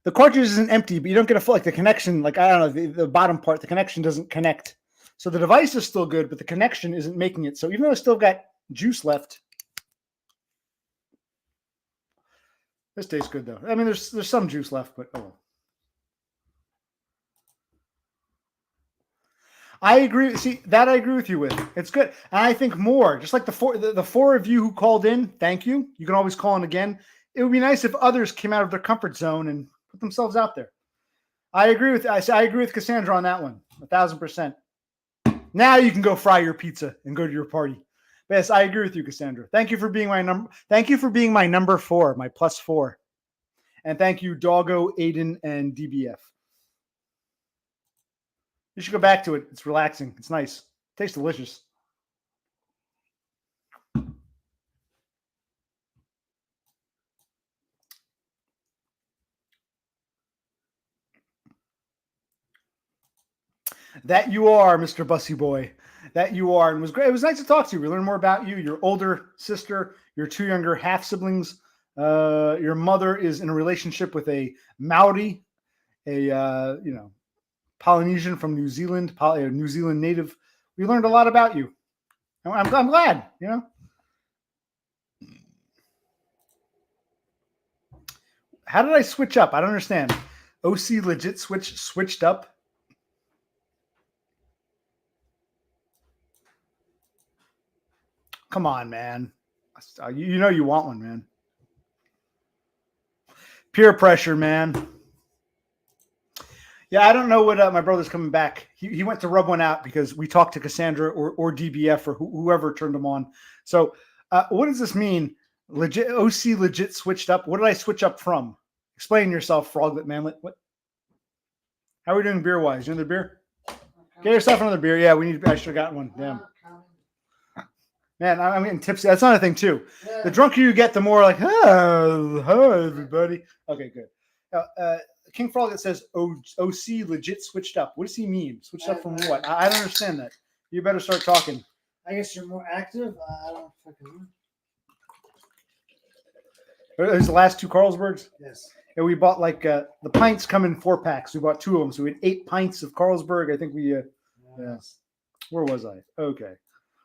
The cartridge isn't empty, but you don't get a full, the connection, I don't know, the bottom part, the connection doesn't connect. So the device is still good, but the connection isn't making it. So even though I still got juice left, this tastes good though. I mean, there's some juice left, but oh well. I agree. See, that I agree with you with. It's good. And I think more, just like the 4 of you who called in, thank you. You can always call in again. It would be nice if others came out of their comfort zone and put themselves out there. I agree with Cassandra on that one, 1,000%. Now you can go fry your pizza and go to your party. But yes, I agree with you, Cassandra. Thank you for being my number. Thank you for being my number 4, my plus 4, and thank you, Doggo, Aiden, and DBF. You should go back to it. It's relaxing. It's nice. It tastes delicious. That you are, Mr. Bussy Boy. That you are. And it was great. It was nice to talk to you. We learned more about you, your older sister, your 2 younger half siblings. Your mother is in a relationship with a Maori, a Polynesian from New Zealand, a New Zealand native. We learned a lot about you. I'm glad, How did I switch up? I don't understand. OC legit switched up. Come on, man. You want one, man. Peer pressure, man. Yeah, I don't know what my brother's coming back. He went to rub one out because we talked to Cassandra or DBF or whoever turned him on. So what does this mean? OC legit switched up. What did I switch up from? Explain yourself, Froglet Manlet. What? How are we doing beer-wise? You another beer? Get yourself another beer. Yeah, I should have got one. Damn. Man, I'm getting tipsy. That's another thing, too. The drunker you get, the more like, hi, everybody. Okay, good. King Frog that says OC legit switched up. What does he mean? Switched up from what? I don't understand that. You better start talking. I guess you're more active. I don't fucking know. There's the last 2 Carlsbergs? Yes. And we bought the pints come in 4 packs. We bought 2 of them. So we had 8 pints of Carlsberg. I think we, Yes. Where was I? Okay.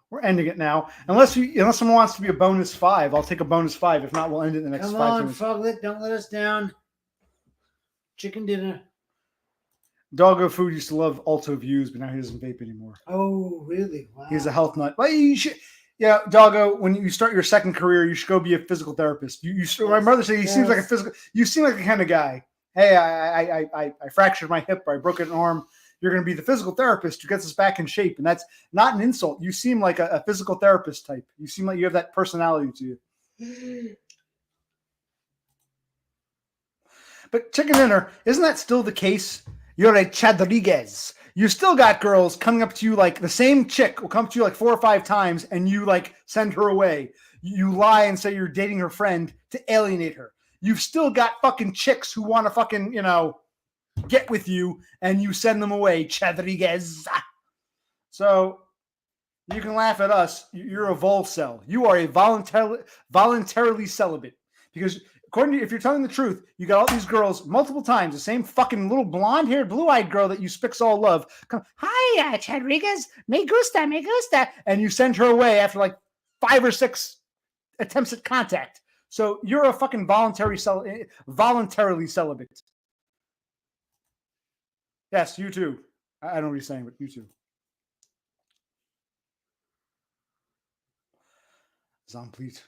We're ending it now. Unless someone wants to be a bonus 5, I'll take a bonus 5. If not, we'll end it in the next Come 5 on, minutes. Froglet, don't let us down. Chicken dinner. Doggo Food used to love Alto Views, but now he doesn't vape anymore. Oh, really? Wow. He's a health nut. Well, you should, yeah, Doggo. When you start your second career, you should go be a physical therapist. My mother said he seems like a physical. You seem like the kind of guy. Hey, I fractured my hip, or I broke an arm. You're going to be the physical therapist who gets us back in shape, and that's not an insult. You seem like a physical therapist type. You seem like you have that personality to you. But chicken dinner, isn't that still the case? You're a Chadriguez. You still got girls coming up to you, like the same chick will come to you like 4 or 5 times, and you like send her away. You lie and say you're dating her friend to alienate her. You've still got fucking chicks who want to fucking, get with you, and you send them away, Chadriguez. So you can laugh at us. You're a volcel. You are a voluntarily celibate, because according to, if you're telling the truth, you got all these girls multiple times, the same fucking little blonde-haired, blue-eyed girl that you spicks all love. Come, hi, Chadriguez, me gusta, and you send her away after like 5 or 6 attempts at contact. So you're a fucking voluntarily celibate. Yes, you too. I don't know what you're saying, but you too. Zomplete.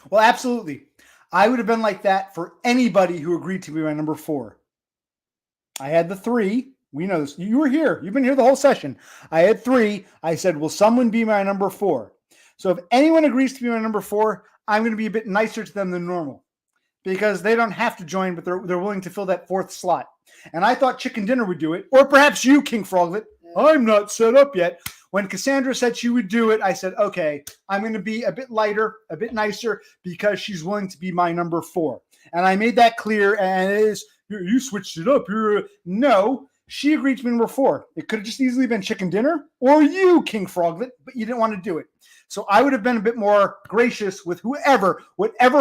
Well, absolutely. I would have been like that for anybody who agreed to be my number 4. I had the 3. We know this. You were here. You've been here the whole session. I had 3. I said, will someone be my number 4? So if anyone agrees to be my number 4, I'm going to be a bit nicer to them than normal, because they don't have to join, but they're willing to fill that 4th slot. And I thought Chicken Dinner would do it, or perhaps you, King Froglet. I'm not set up yet. When Cassandra said she would do it, I said, okay, I'm going to be a bit lighter, a bit nicer, because she's willing to be my number 4. And I made that clear, and it is, you switched it up. No, she agreed to be number 4. It could have just easily been Chicken Dinner or you, King Froglet, but you didn't want to do it. So I would have been a bit more gracious with whatever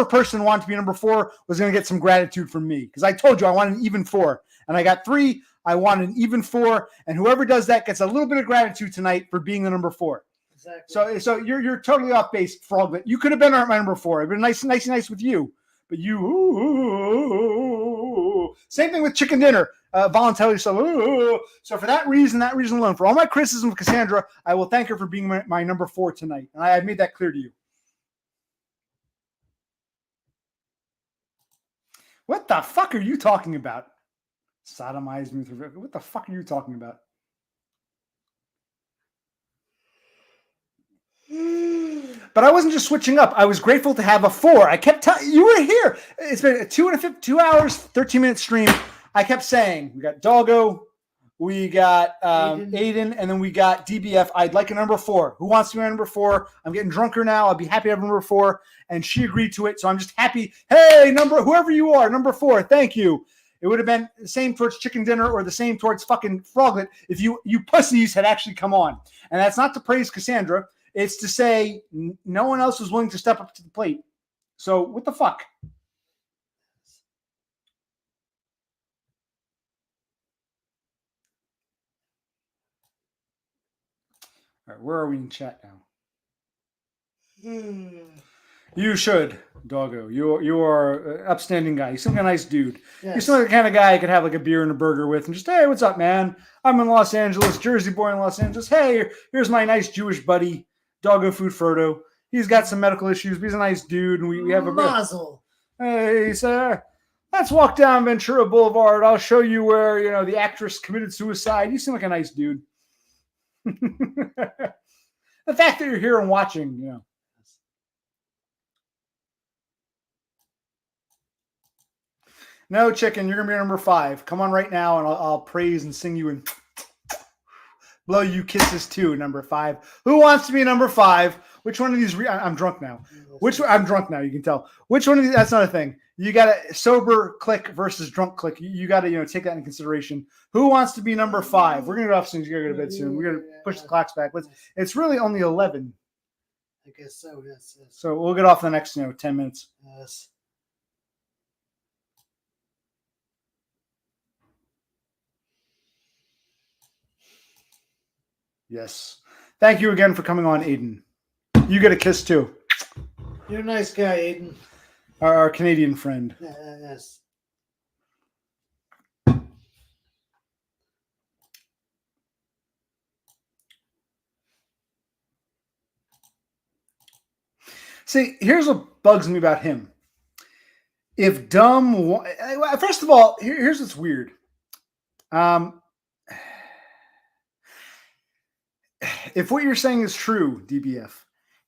person wanted to be number 4 was going to get some gratitude from me, because I told you I wanted an even 4, and I got 3. I want an even 4, and whoever does that gets a little bit of gratitude tonight for being the number 4. Exactly. So you're totally off base, Froglet. You could have been my number 4. I've been nice with you, but you. Same thing with Chicken Dinner, voluntarily. So for that reason alone, for all my criticism of Cassandra, I will thank her for being my number 4 tonight, and I made that clear to you. What the fuck are you talking about? Sodomize me through. What the fuck are you talking about? But I wasn't just switching up. I was grateful to have a 4. I kept telling you were here. It's been a 2 hours, 13-minute stream. I kept saying we got Doggo, we got Aiden, and then we got DBF. I'd like a number 4. Who wants to be my number 4? I'm getting drunker now. I'll be happy to have number 4, and she agreed to it. So I'm just happy. Hey, whoever you are, number 4. Thank you. It would have been the same towards Chicken Dinner or the same towards fucking Froglet if you pussies had actually come on. And that's not to praise Cassandra. It's to say no one else was willing to step up to the plate. So what the fuck? All right, where are we in chat now? You should, Doggo. You are an upstanding guy. You seem like a nice dude. Yes. You seem like the kind of guy I could have like a beer and a burger with and just, hey, what's up, man? I'm in Los Angeles, Jersey boy in Los Angeles. Hey, here's my nice Jewish buddy, Doggo Food Frodo. He's got some medical issues, but he's a nice dude, and we have a Mazel. Hey, sir. Let's walk down Ventura Boulevard. I'll show you where, the actress committed suicide. You seem like a nice dude. The fact that you're here and watching, No, Chicken, you're going to be number 5. Come on right now, and I'll praise and sing you and blow you kisses too, number 5. Who wants to be number 5? Which one of these? I'm drunk now. I'm drunk now, you can tell. Which one of these? That's not a thing. You got a sober click versus drunk click. You got to, take that into consideration. Who wants to be number 5? We're going to go off soon. You got to go to bed soon. We're going to push the clocks back. It's really only 11. I guess so. Yes. Yes. So we'll get off in the next 10 minutes. Yes. Yes. Thank you again for coming on, Aiden. You get a kiss too. You're a nice guy, Aiden. Our Canadian friend. Yes. See, here's what bugs me about him. If Dumb, first of all, here's what's weird. If what you're saying is true, DBF,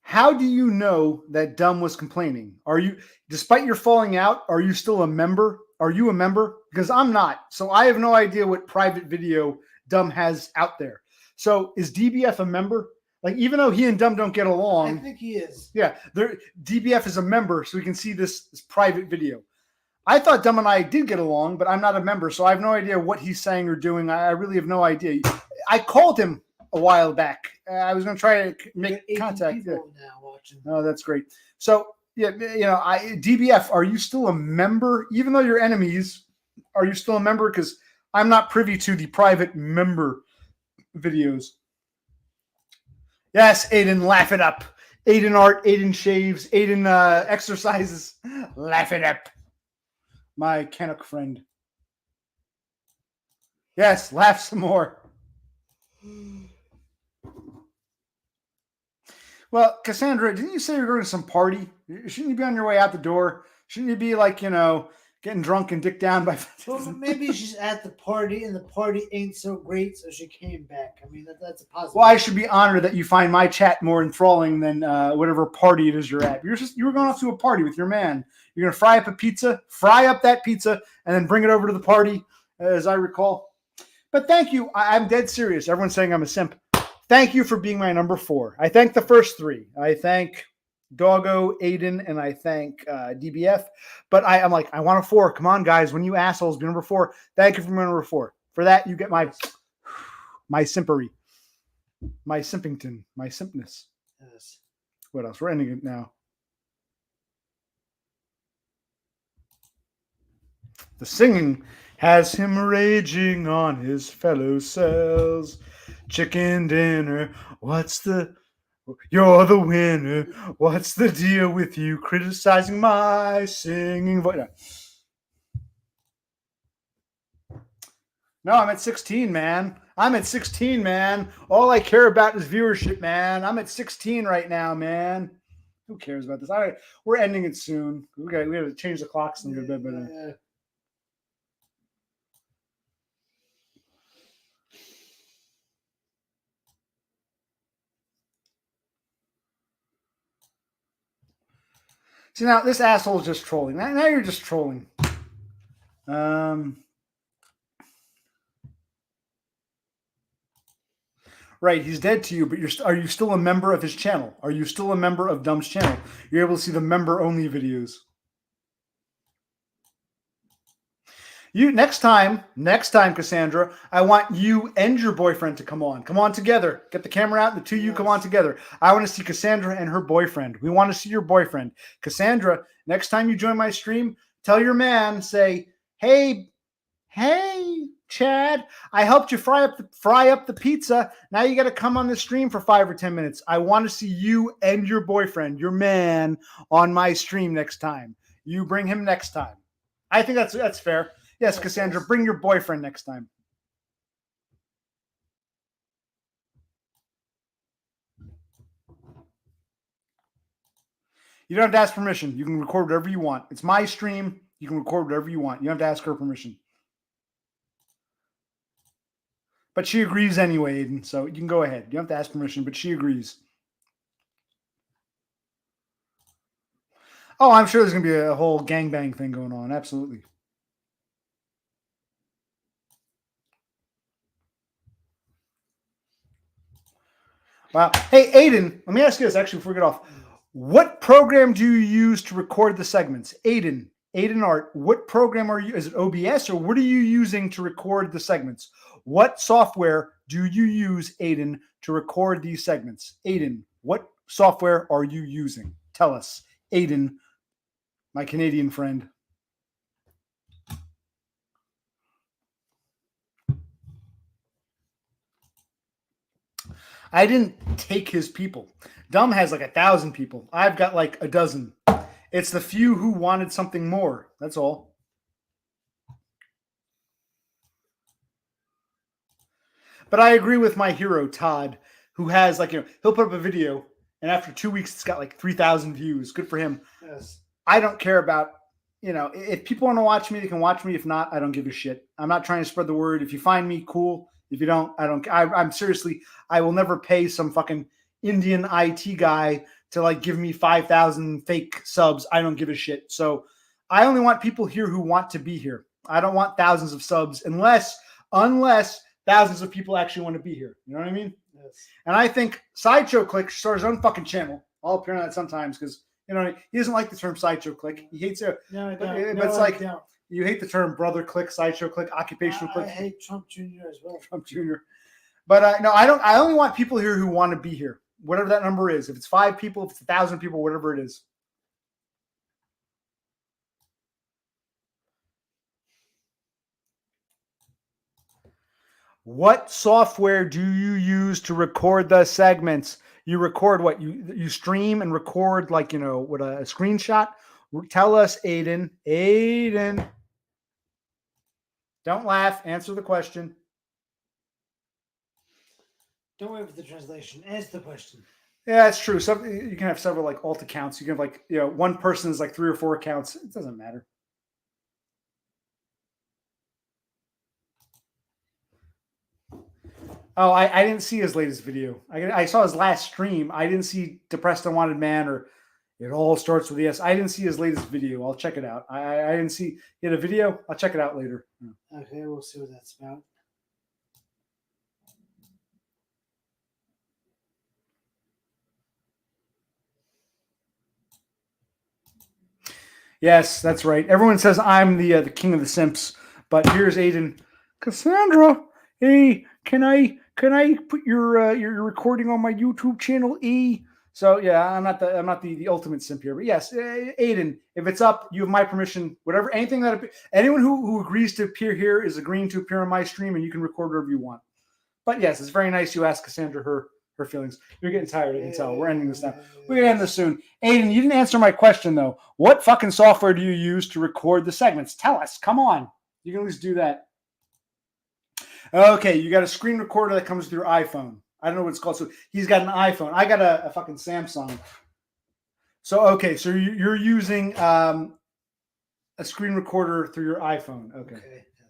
how do you know that Dumb was complaining? Are you, despite your falling out, are you still a member? Are you a member? Because I'm not. So I have no idea what private video Dumb has out there. So is DBF a member? Like, even though he and Dumb don't get along, I think he is. yeah, DBF is a member, so we can see this private video. I thought Dumb and I did get along, but I'm not a member, so I have no idea what he's saying or doing. I really have no idea. I called him a while back. I was going to try to make contact. Yeah. Now watching. Oh, that's great. So, yeah, DBF, are you still a member? Even though you're enemies, are you still a member? Because I'm not privy to the private member videos. Yes, Aiden, laugh it up. Aiden art, Aiden shaves, Aiden exercises. Laugh it up. My Canuck friend. Yes, laugh some more. Well, Cassandra, didn't you say you're going to some party? Shouldn't you be on your way out the door? Shouldn't you be like, getting drunk and dick down by... Well, maybe she's at the party and the party ain't so great, so she came back. I mean, that's a positive. Well, I should be honored that you find my chat more enthralling than whatever party it is you're at. You were going off to a party with your man. You're going to fry up that pizza, and then bring it over to the party, as I recall. But thank you. I'm dead serious. Everyone's saying I'm a simp. Thank you for being my number 4. I thank the first 3. I thank Doggo, Aiden, and I thank DBF. But I'm like, I want a 4. Come on, guys. When you assholes be number 4. Thank you for my number 4. For that, you get my simpery, my simpington, my simpness. Yes. What else? We're ending it now. The singing has him raging on his fellow cells. Chicken dinner. You're the winner. What's the deal with you criticizing my singing voice? No, I'm at 16, man. I'm at 16, man. All I care about is viewership, man. I'm at 16 right now, man. Who cares about this? We're ending it soon. We got to change the clocks and go to bed. But see, now this asshole is just trolling. Now you're just trolling. Right, he's dead to you, but are you still a member of his channel? Are you still a member of Dumb's channel? You're able to see the member-only videos. Next time, Cassandra, I want you and your boyfriend to come on. Come on together. Get the camera out, and the two of you come on together. I want to see Cassandra and her boyfriend. We want to see your boyfriend. Cassandra, next time you join my stream, tell your man, say, hey, Chad, I helped you fry up the pizza. Now you got to come on the stream for 5 or 10 minutes. I want to see you and your boyfriend, your man, on my stream next time. You bring him next time. I think that's fair. Yes, Cassandra, bring your boyfriend next time. You don't have to ask permission. You can record whatever you want. It's my stream. You can record whatever you want. You don't have to ask her permission. But she agrees anyway, Aiden, so you can go ahead. You don't have to ask permission, but she agrees. Oh, I'm sure there's going to be a whole gangbang thing going on. Absolutely. Wow. Hey, Aiden, let me ask you this, actually, before we get off. What program do you use to record the segments? Aiden Art, what program are you? Is it OBS, or what are you using to record the segments? What software do you use, Aiden, to record these segments? Aiden, what software are you using? Tell us. Aiden, my Canadian friend. I didn't take his people. Dumb has like 1,000 people. I've got like a dozen. It's the few who wanted something more. That's all. But I agree with my hero, Todd, who has like, he'll put up a video and after 2 weeks, it's got like 3,000 views. Good for him. Yes. I don't care about, if people want to watch me, they can watch me. If not, I don't give a shit. I'm not trying to spread the word. If you find me, cool. If you don't, I don't. I'm seriously, I will never pay some fucking Indian IT guy to like give me 5,000 fake subs. I don't give a shit. So I only want people here who want to be here. I don't want thousands of subs unless thousands of people actually want to be here. You know what I mean? Yes. And I think Sideshow Click should start his own fucking channel. I'll appear on that sometimes because he doesn't like the term Sideshow Click. He hates it. No, I But, don't. but No, it's I like don't. you hate the term brother click, sideshow click, occupational I click. hate Trump Jr. as well. Trump Jr. But no, I don't. I only want people here who want to be here, whatever that number is. If it's 5 people, if it's 1,000 people, whatever it is. What software do you use to record the segments? You record what? You stream and record like what a screenshot. Tell us, Aiden. Aiden. Don't laugh. Answer the question. Don't wait for the translation. Answer the question. Yeah, that's true. So you can have several like alt accounts. You can have like one person is like 3 or 4 accounts. It doesn't matter. Oh, I didn't see his latest video. I saw his last stream. I didn't see Depressed and Wanted Man or It All Starts with Yes. I didn't see his latest video. I'll check it out. I didn't see he had a video. I'll check it out later. Okay, we'll see what that's about. Yes, that's right. Everyone says I'm the king of the simps, but here's Aiden. Cassandra, hey, can I put your recording on my YouTube channel? So yeah, I'm not the ultimate simp here, but yes, Aiden, if it's up, you have my permission. Whatever, anyone who agrees to appear here is agreeing to appear on my stream, and you can record whatever you want. But yes, it's very nice you ask Cassandra her feelings. You're getting tired, I can tell. We're ending this now. We're gonna end this soon. Aiden, you didn't answer my question though. What fucking software do you use to record the segments? Tell us. Come on. You can at least do that. Okay, you got a screen recorder that comes with your iPhone. I don't know what it's called. So he's got an iPhone. I got a fucking Samsung. So okay, so you're using a screen recorder through your iPhone. Okay.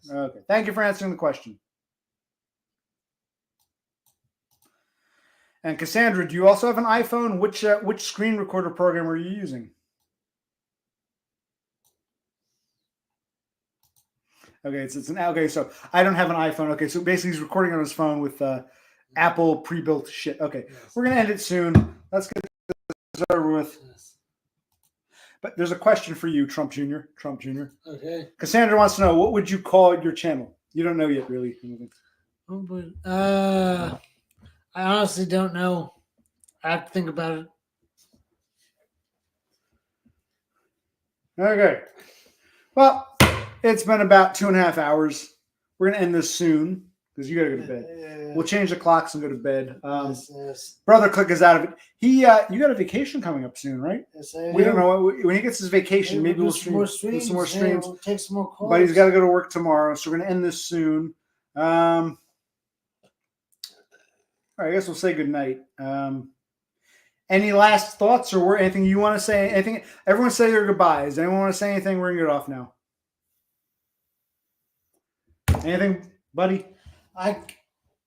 Yes. Okay. Thank you for answering the question. And Cassandra, do you also have an iPhone? Which screen recorder program are you using? Okay, okay. So I don't have an iPhone. Okay, so basically he's recording on his phone with Apple pre-built shit. Okay, Yes. we're gonna end it soon. Let's get this over with. Yes. But there's a question for you, Trump Jr. Trump Jr. Okay. Cassandra wants to know, what would you call your channel? You don't know yet, really. Oh, but I honestly don't know. I have to think about it. Okay. Well, it's been about 2.5 hours. We're gonna end this soon because you gotta go to bed. We'll change the clocks and go to bed. Yes. Brother Click is out of it. You got a vacation coming up soon, right? Yes, I We don't do. know when he gets his vacation. Maybe we'll do stream, more do streams. some more Yeah, streams. we'll take some more calls. But he's got to go to work tomorrow, so we're gonna end this soon. All right, I guess we'll say goodnight. Any last thoughts or anything you want to say? Anything? Everyone say their goodbyes. Anyone want to say anything? We're gonna get off now. Anything, buddy?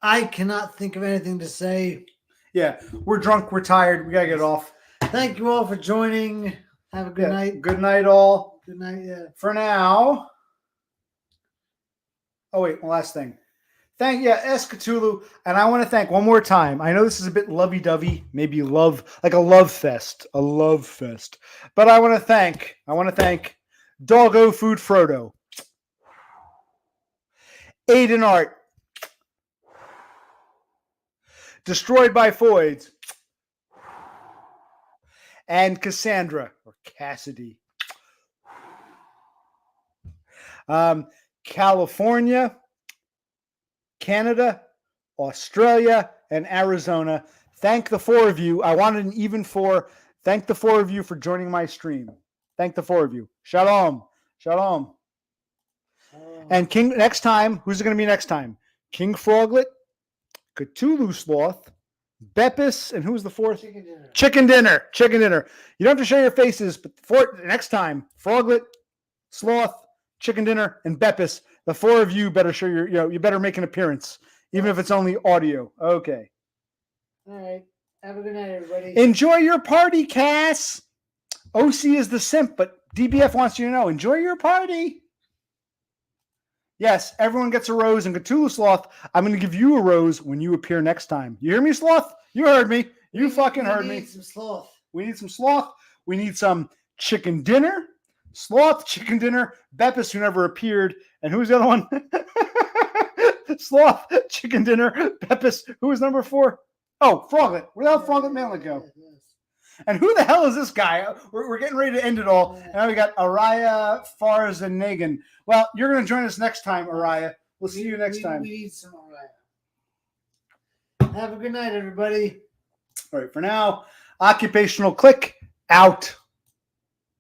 I cannot think of anything to say. Yeah, we're drunk. We're tired. We gotta get off. Thank you all for joining. Have a good night. Good night, all. Good night. Yeah. For now. Oh wait, one last thing. Thank Eskatulu, and I want to thank one more time. I know this is a bit lovey-dovey, maybe like a love fest, But I want to thank Doggo Food Frodo, Aiden Art, Destroyed by Foids, and Cassandra or Cassidy. California, Canada, Australia, and Arizona. Thank the 4 of you. I wanted an even 4. Thank the 4 of you for joining my stream. Thank the 4 of you. Shalom. Shalom. And King, next time, who's it going to be next time? King Froglet, Cthulhu Sloth, Beppis, and who's the 4th? Chicken dinner. Chicken dinner. Chicken dinner. You don't have to show your faces, but next time, Froglet, Sloth, Chicken dinner, and Beppis. The 4 of you better show you better make an appearance, even if it's only audio. Okay. All right. Have a good night, everybody. Enjoy your party, Cass. OC is the simp, but DBF wants you to know. Enjoy your party. Yes, everyone gets a rose, and Cthulhu Sloth, I'm going to give you a rose when you appear next time. You hear me, Sloth? You heard me. You fucking heard me. We need some sloth. We need some sloth. We need some chicken dinner. Sloth, chicken dinner, Beppis, who never appeared. And who's the other one? Sloth, chicken dinner, Beppis. Who was number 4? Oh, Froglet. Where the hell Froglet Manlet go? Yes. And who the hell is this guy? We're getting ready to end it all. And now we got Araya Farzanagan. Well, you're going to join us next time, Araya. We'll see you next time. We need some Araya. Have a good night, everybody. All right, for now, Occupational Click out.